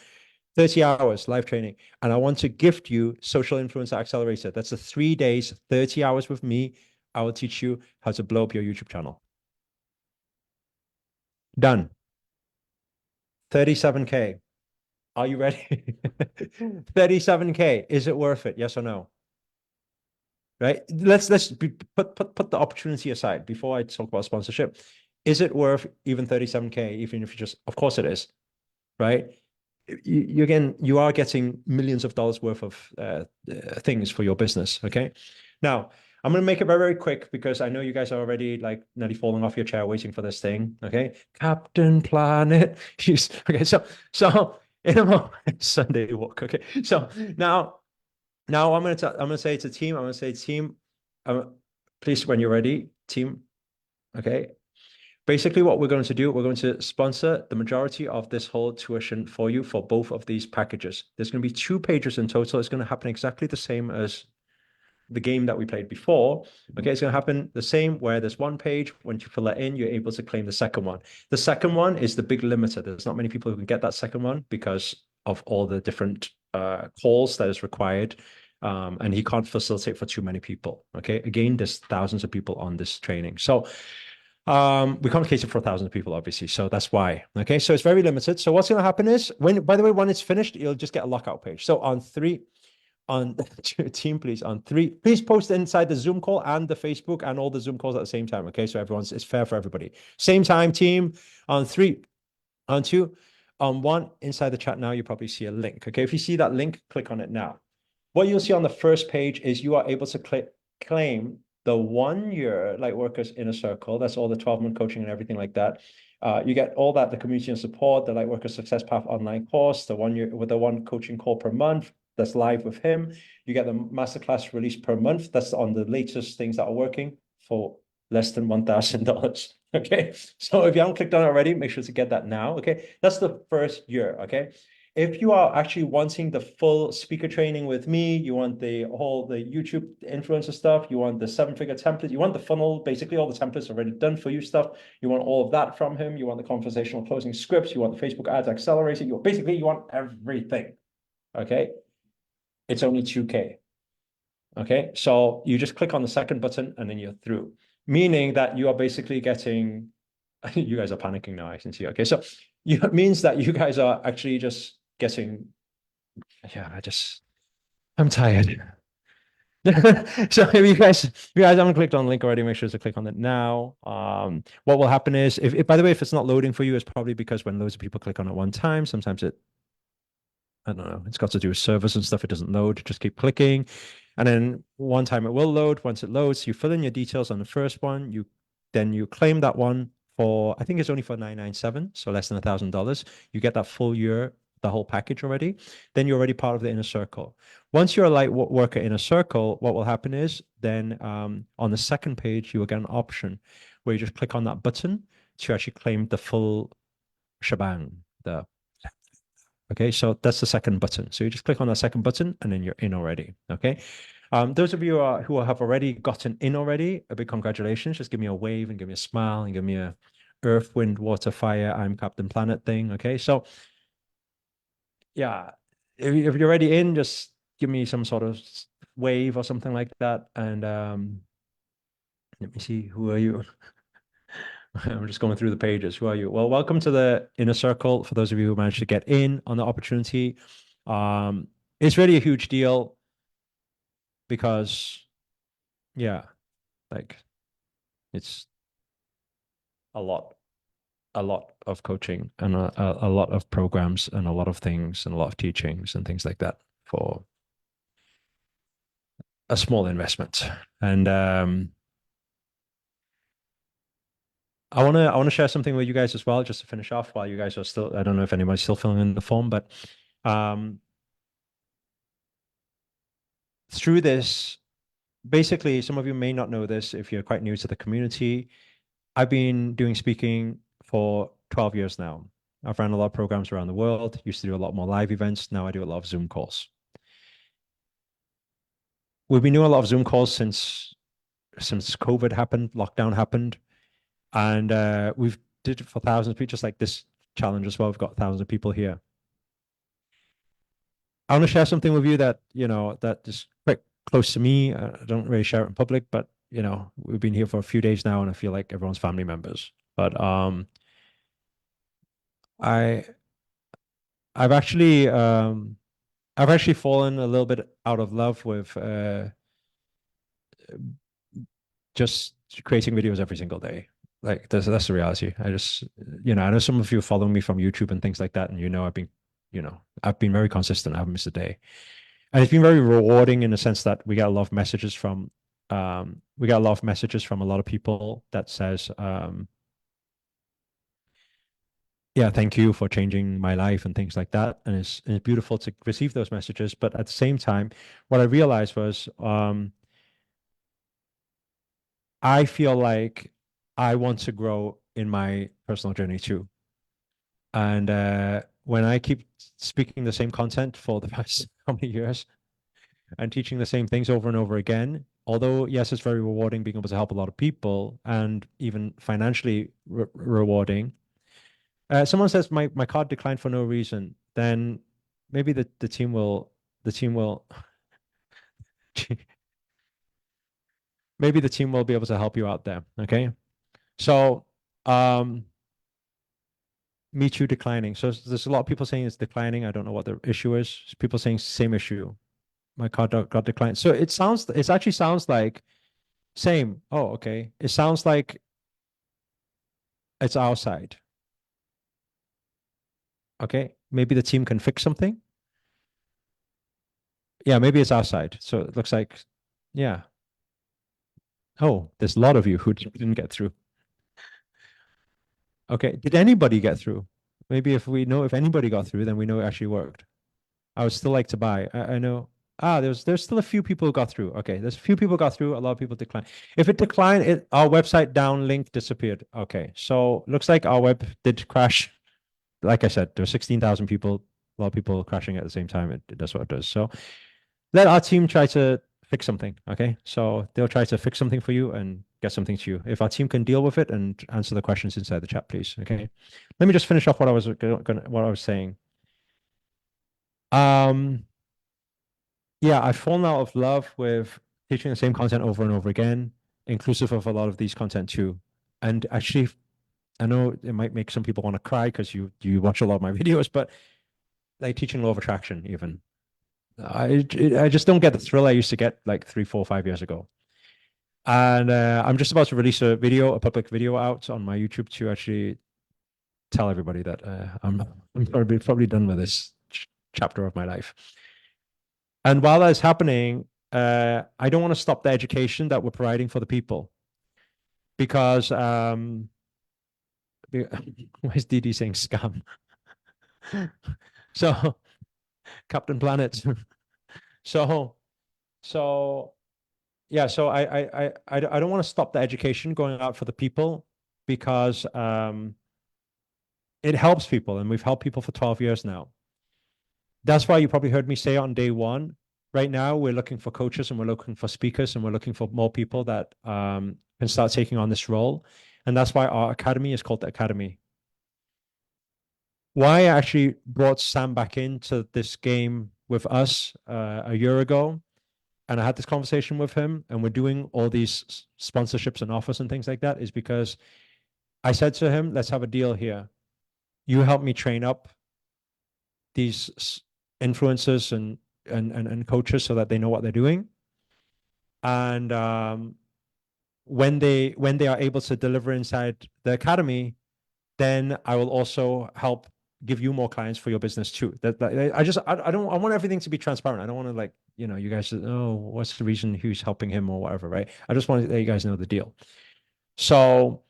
S2: 30 hours live training. And I want to gift you Social Influencer Accelerator. That's the 3 days, 30 hours with me. I will teach you how to blow up your YouTube channel. Done. 37K. Are you ready? 37K. Is it worth it? Yes or no? Right. Let's put the opportunity aside before I talk about sponsorship. Is it worth even 37K? Even if you just, of course it is, right? You are getting millions of dollars worth of things for your business. Okay. Now I'm going to make it very, very quick because I know you guys are already like nearly falling off your chair waiting for this thing. Okay. Captain Planet. Okay. So in a moment, Sunday walk. Okay. So now I'm going to say to team, I'm going to say team, please, when you're ready, team. Okay. Basically what we're going to do, we're going to sponsor the majority of this whole tuition for you for both of these packages. There's going to be 2 pages in total. It's going to happen exactly the same as the game that we played before. Okay, it's going to happen the same where there's 1 page. Once you fill that in, you're able to claim the second one. The second one is the big limiter. There's not many people who can get that second one because of all the different calls that is required. And he can't facilitate for too many people. Okay, again, there's thousands of people on this training. So we can't cater for thousands of people, obviously. So that's why. Okay, so it's very limited. So what's going to happen is by the way, when it's finished, you'll just get a lockout page. So on team, please, on 3, please post inside the Zoom call and the Facebook and all the Zoom calls at the same time. Okay, so it's fair for everybody. Same time, team, on 3, on 2. on one inside the chat now, you probably see a link. Okay, if you see that link, click on it now. What you'll see on the first page is you are able to claim the 1 year Lightworkers Inner Circle. That's all the 12-month coaching and everything like that. You get all that, the community and support, the Lightworkers Success Path online course, the 1 year with the one coaching call per month that's live with him. You get the masterclass release per month. That's on the latest things that are working for less than $1,000. Okay, so if you haven't clicked on it already, make sure to get that now. Okay, that's the first year. Okay, if you are actually wanting the full speaker training with me, you want the YouTube influencer stuff, you want the 7-figure template, you want the funnel, basically all the templates already done for you stuff, you want all of that from him, you want the conversational closing scripts, you want the Facebook ads accelerator, you want everything. Okay, it's only 2K. Okay, so you just click on the second button and then you're through. Meaning that you are basically getting, you guys are panicking now, I can see. Okay, so it means that you guys are actually just getting, I'm tired. So if you guys haven't clicked on the link already, make sure to click on it now. What will happen is, if by the way, if it's not loading for you, it's probably because when loads of people click on it one time, sometimes I don't know, it's got to do with servers and stuff. It doesn't load, just keep clicking. And then one time it will load. Once it loads, you fill in your details on the first one. Then you claim that one for, I think it's only for $997, so less than $1,000. You get that full year, the whole package already. Then you're already part of the inner circle. Once you're a Lightworker inner circle, what will happen is then on the second page, you will get an option where you just click on that button to actually claim the full shebang. Okay, so that's the second button. So you just click on that second button and then you're in already. Okay. Those of you who have already gotten in already, a big congratulations. Just give me a wave and give me a smile and give me a earth, wind, water, fire, I'm Captain Planet thing. Okay. So yeah, if you're already in, just give me some sort of wave or something like that. And let me see, who are you? I'm just going through the pages. Who are you? Well, welcome to the inner circle. For those of you who managed to get in on the opportunity, it's really a huge deal because, yeah, like it's a lot of coaching and a lot of programs and a lot of things and a lot of teachings and things like that for a small investment. And I want to share something with you guys as well, just to finish off while you guys are still, I don't know if anybody's still filling in the form, but through this, basically, some of you may not know this if you're quite new to the community. I've been doing speaking for 12 years now. I've run a lot of programs around the world, used to do a lot more live events. Now I do a lot of Zoom calls. We've been doing a lot of Zoom calls since COVID happened, lockdown happened. And we've did it for thousands of people, just like this challenge as well. We've got thousands of people here. I want to share something with you that, that is quite close to me. I don't really share it in public, but, we've been here for a few days now and I feel like everyone's family members. But I've actually fallen a little bit out of love with just creating videos every single day. Like that's the reality. I just, I know some of you follow me from YouTube and things like that. And, I've been very consistent. I haven't missed a day. And it's been very rewarding in the sense that we get a lot of messages from, a lot of people that says, yeah, thank you for changing my life and things like that. And it's beautiful to receive those messages. But at the same time, what I realized was, I feel like I want to grow in my personal journey too. And when I keep speaking the same content for the past how many years and teaching the same things over and over again, although yes, it's very rewarding being able to help a lot of people and even financially rewarding. Someone says my card declined for no reason. Then maybe the team will maybe the team will be able to help you out there. Okay. So, Me Too declining. So there's a lot of people saying it's declining. I don't know what the issue is. People saying same issue. My card got declined. So it actually sounds like same. Oh, okay. It sounds like it's our side. Okay, maybe the team can fix something. Yeah, maybe it's our side. So it looks like, yeah. Oh, there's a lot of you who didn't get through. Okay, did anybody get through? Maybe if we know if anybody got through, then we know it actually worked. I would still like to buy. I know. There's still a few people who got through. Okay, there's a few people got through. A lot of people declined. If it declined, our website down link disappeared. Okay, so looks like our web did crash. Like I said, there were 16,000 people. A lot of people crashing at the same time. It does what it does. So let our team try to fix something. Okay, so they'll try to fix something for you and get something to you. If our team can deal with it and answer the questions inside the chat, please. Okay, let me just finish off what I was saying. Yeah, I've fallen out of love with teaching the same content over and over again, inclusive of a lot of these content too. And actually, I know it might make some people want to cry because you watch a lot of my videos, but like teaching law of attraction, even I just don't get the thrill I used to get like 3, 4, 5 years ago. And I'm just about to release a public video out on my YouTube to actually tell everybody that I'm probably done with this chapter of my life. And while that's happening, I don't want to stop the education that we're providing for the people, because why is DD saying scam? So Captain Planet. So yeah, so I don't want to stop the education going out for the people, because it helps people, and we've helped people for 12 years now. That's why you probably heard me say on day one, right now we're looking for coaches and we're looking for speakers and we're looking for more people that can start taking on this role. And that's why our academy is called the Academy. Why I actually brought Sam back into this game with us a year ago, and I had this conversation with him, and we're doing all these sponsorships and offers and things like that, is because I said to him, let's have a deal here. You help me train up these influencers and coaches so that they know what they're doing. And when they are able to deliver inside the academy, then I will also help give you more clients for your business too. I want everything to be transparent. I don't want to, like, you guys, oh, what's the reason who's helping him or whatever, right? I just want to let you guys know the deal. So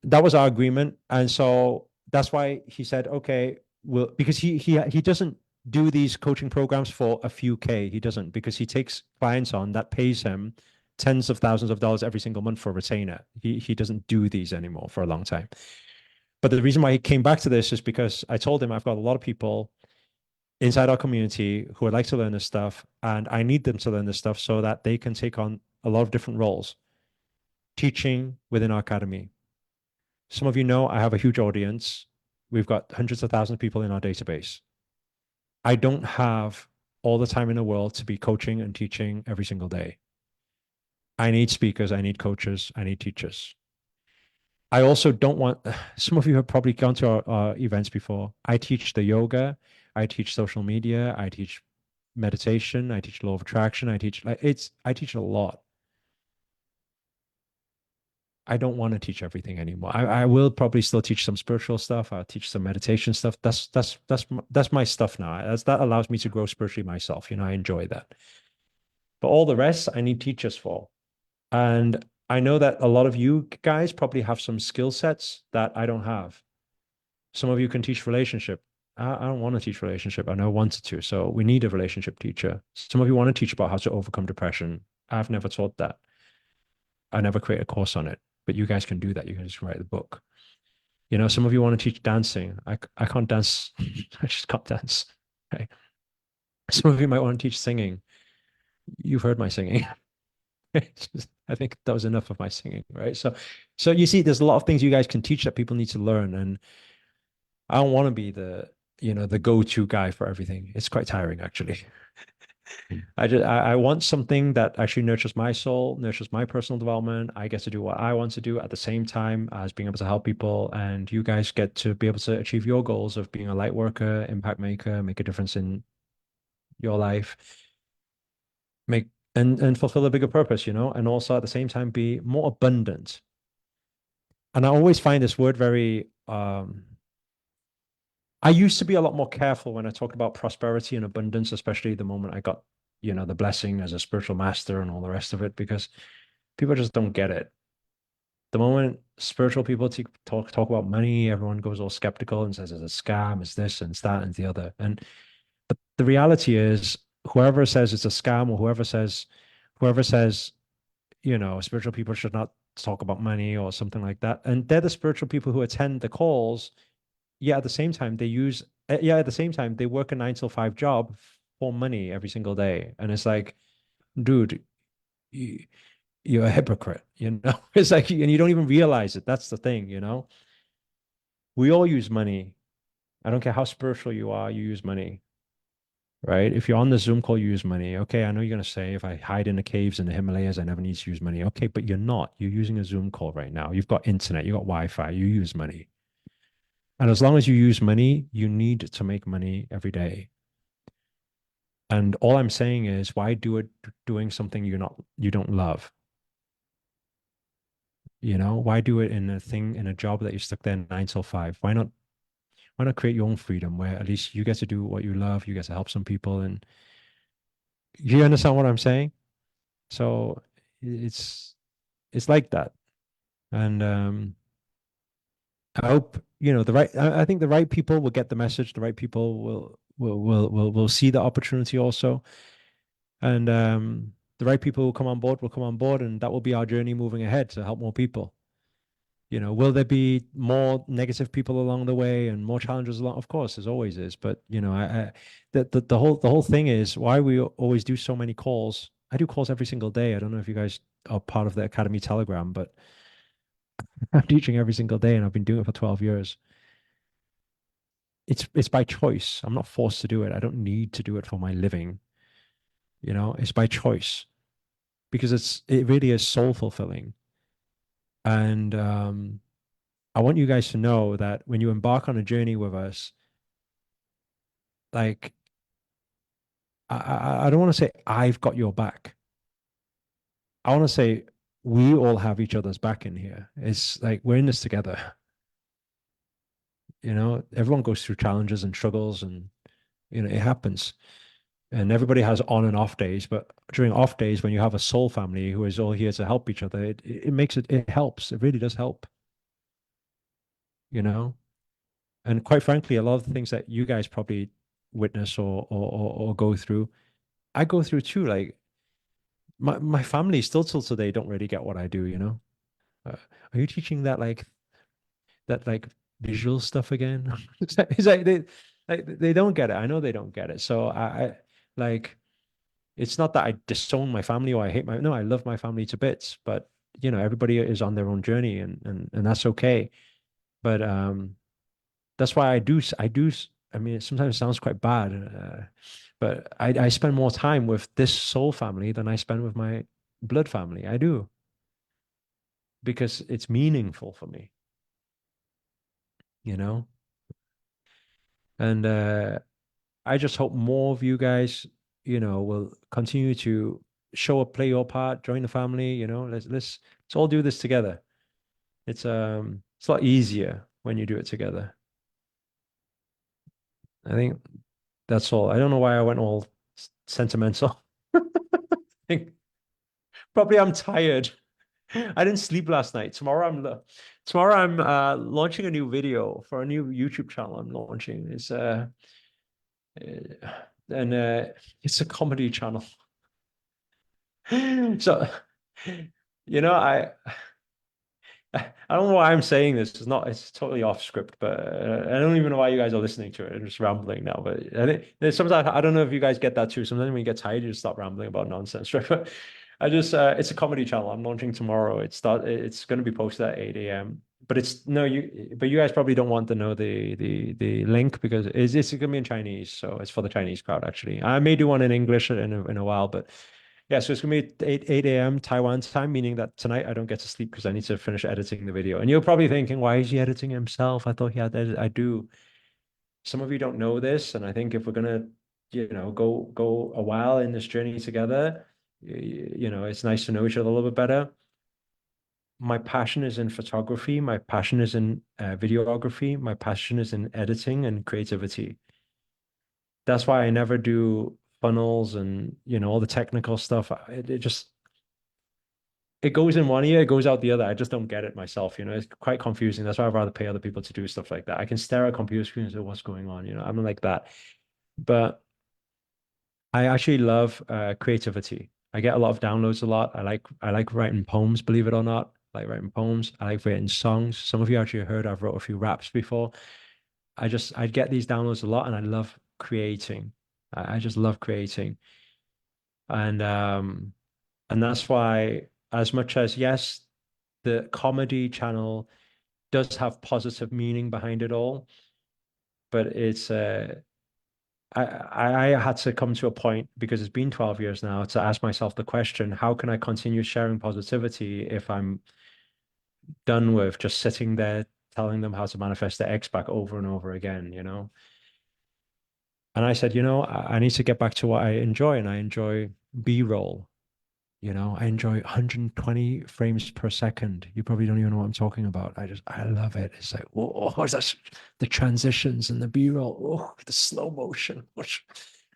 S2: that was our agreement. And so that's why he said, okay, well, because he doesn't do these coaching programs for a few K. He doesn't, because he takes clients on that pays him tens of thousands of dollars every single month for a retainer. He doesn't do these anymore for a long time. But the reason why he came back to this is because I told him I've got a lot of people inside our community who would like to learn this stuff, and I need them to learn this stuff so that they can take on a lot of different roles teaching within our academy. Some of you know I have a huge audience. We've got hundreds of thousands of people in our database. I don't have all the time in the world to be coaching and teaching every single day. I need speakers, I need coaches, I need teachers. I also don't want, some of you have probably gone to our events before. I teach the yoga, I teach social media, I teach meditation, I teach law of attraction, I teach a lot. I don't want to teach everything anymore. I will probably still teach some spiritual stuff. I'll teach some meditation stuff. That's my stuff now. That allows me to grow spiritually myself. I enjoy that. But all the rest, I need teachers for. And I know that a lot of you guys probably have some skill sets that I don't have. Some of you can teach relationship. I don't want to teach relationship. I know I wanted to. So we need a relationship teacher. Some of you want to teach about how to overcome depression. I've never taught that. I never create a course on it. But you guys can do that. You can just write the book. Some of you want to teach dancing. I can't dance. I just can't dance. Okay. Some of you might want to teach singing. You've heard my singing. I think that was enough of my singing, right? So you see, there's a lot of things you guys can teach that people need to learn. And I don't want to be the go-to guy for everything. It's quite tiring, actually. I want something that actually nurtures my soul, nurtures my personal development. I get to do what I want to do at the same time as being able to help people, and you guys get to be able to achieve your goals of being a light worker, impact maker, make a difference in your life, and fulfill a bigger purpose, and also at the same time be more abundant. And I always find this word very I used to be a lot more careful when I talk about prosperity and abundance, especially the moment I got, the blessing as a spiritual master and all the rest of it, because people just don't get it. The moment spiritual people talk about money, everyone goes all skeptical and says it's a scam, it's this and it's that and the other. And the reality is, whoever says it's a scam, or whoever says, spiritual people should not talk about money or something like that, and they're the spiritual people who attend the calls. Yeah, at the same time they work a 9 to 5 job for money every single day, and it's like, dude, you're a hypocrite, It's like, and you don't even realize it. That's the thing. We all use money. I don't care how spiritual you are, you use money, right? If you're on the Zoom call, you use money. Okay, I know you're going to say, if I hide in the caves in the Himalayas, I never need to use money. Okay, but you're not. You're using a Zoom call right now. You've got internet, you've got Wi-Fi, you use money. And as long as you use money, you need to make money every day. And all I'm saying is, why do it doing something you don't love? Why do it in a job that you stuck there 9 till 5? Why not create your own freedom, where at least you get to do what you love, you get to help some people, and you understand what I'm saying? So it's like that. And I hope, I think the right people will get the message. The right people will see the opportunity also. And the right people who come on board will come on board, and that will be our journey moving ahead to help more people. Will there be more negative people along the way and more challenges along? Of course, as always is. But the whole thing is why we always do so many calls. I do calls every single day. I don't know if you guys are part of the Academy Telegram, but I'm teaching every single day, and I've been doing it for 12 years. It's by choice. I'm not forced to do it. I don't need to do it for my living. It's by choice, because it really is soul fulfilling. And I want you guys to know that when you embark on a journey with us, like, I don't want to say I've got your back. I want to say we all have each other's back in here. It's like we're in this together. Everyone goes through challenges and struggles, and it happens. And everybody has on and off days, but during off days, when you have a soul family who is all here to help each other, it helps. It really does help. And quite frankly, a lot of the things that you guys probably witness or go through, I go through too. Like, my family still till today don't really get what I do. Are you teaching that visual stuff again? It's like they don't get it. I know they don't get it. So I like, it's not that I disown my family or I hate no, I love my family to bits, but everybody is on their own journey, and that's okay. But that's why I mean, it sometimes sounds quite bad, but I spend more time with this soul family than I spend with my blood family. I do, because it's meaningful for me, and I just hope more of you guys, will continue to show up, play your part, join the family. Let's all do this together. It's a lot easier when you do it together. I think that's all. I don't know why I went all sentimental. Probably I'm tired. I didn't sleep last night. Tomorrow I'm launching a new video for a new YouTube channel I'm launching. It's it's a comedy channel. So I don't know why I'm saying this. It's totally off script, but I don't even know why you guys are listening to it. I'm just rambling now. But I think sometimes, I don't know if you guys get that too. Sometimes when you get tired, you just stop rambling about nonsense, right? But it's a comedy channel I'm launching tomorrow. It's going to be posted at 8 a.m. But you guys probably don't want to know the link, because it's going to be in Chinese, so it's for the Chinese crowd actually. I may do one in English in a while, but yeah, so it's gonna be 8 a.m. Taiwan time, meaning that tonight I don't get to sleep because I need to finish editing the video. And you're probably thinking, why is he editing himself? I thought he had edit. I do. Some of you don't know this, and I think if we're gonna, go a while in this journey together, it's nice to know each other a little bit better. my passion is in photography, my passion is in videography, my passion is in editing and creativity. That's why I never do funnels and, you know, all the technical stuff. It just, it goes in one ear, it goes out the other. I just don't get it myself, you know. It's quite confusing. That's why I'd rather pay other people to do stuff like that. I can stare at computer screens and say, what's going on, you know. I'm like that. But I actually love creativity. I get a lot of downloads a lot. I like writing poems, believe it or not. I like writing poems. I like writing songs. Some of you actually heard I've wrote a few raps before. I get these downloads a lot, and I love creating. I just love creating. And that's why, as much as, yes, the comedy channel does have positive meaning behind it all, but it's I had to come to a point, because it's been 12 years now, to ask myself the question, how can I continue sharing positivity if I'm done with just sitting there telling them how to manifest their X back over and over again, you know? And I said, you know, I need to get back to what I enjoy, and I enjoy B-roll. You know, I enjoy 120 frames per second. You probably don't even know what I'm talking about. I love it. It's like, oh, that's the transitions and the B-roll. Oh, the slow motion.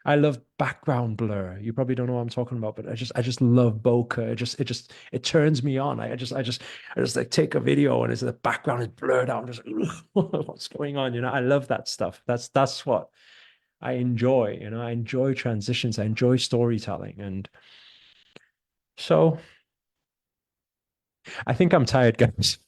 S2: I love background blur. You probably don't know what I'm talking about, but I just love bokeh. It turns me on. I just like take a video and it's the background is blurred out. I'm just like, what's going on? You know, I love that stuff. That's what I enjoy. You know, I enjoy transitions. I enjoy storytelling. And so I think I'm tired, guys.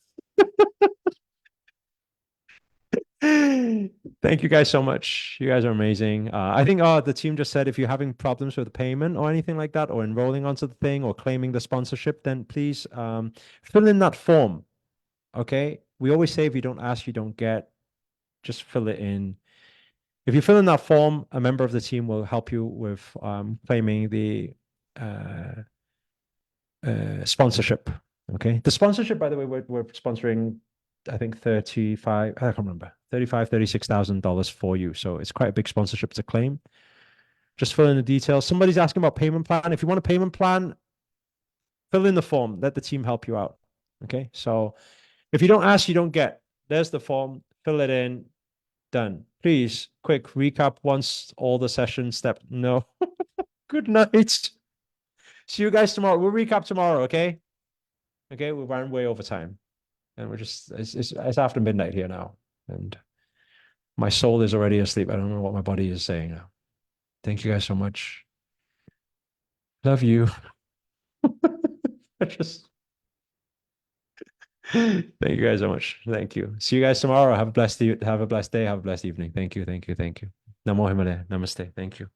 S2: Thank you guys so much. You guys are amazing. I think the team just said if you're having problems with the payment or anything like that, or enrolling onto the thing or claiming the sponsorship, then please fill in that form. Okay. We always say if you don't ask, you don't get. Just fill it in. If you fill in that form, a member of the team will help you with claiming the sponsorship. Okay. The sponsorship, by the way, we're sponsoring, I think 35, I can't remember, $36,000 for you. So it's quite a big sponsorship to claim. Just fill in the details. Somebody's asking about payment plan. If you want a payment plan, fill in the form. Let the team help you out. Okay. So if you don't ask, you don't get. There's the form. Fill it in. Done. Please, quick recap once all the sessions step. No. Good night. See you guys tomorrow. We'll recap tomorrow, okay? Okay, we ran way over time. And we're just, it's after midnight here now. And my soul is already asleep. I don't know what my body is saying now. Thank you guys so much. Love you. Thank you guys so much. Thank you. See you guys tomorrow. Have a blessed day. Have a blessed evening. Thank you. Namo Himale. Namaste. Thank you.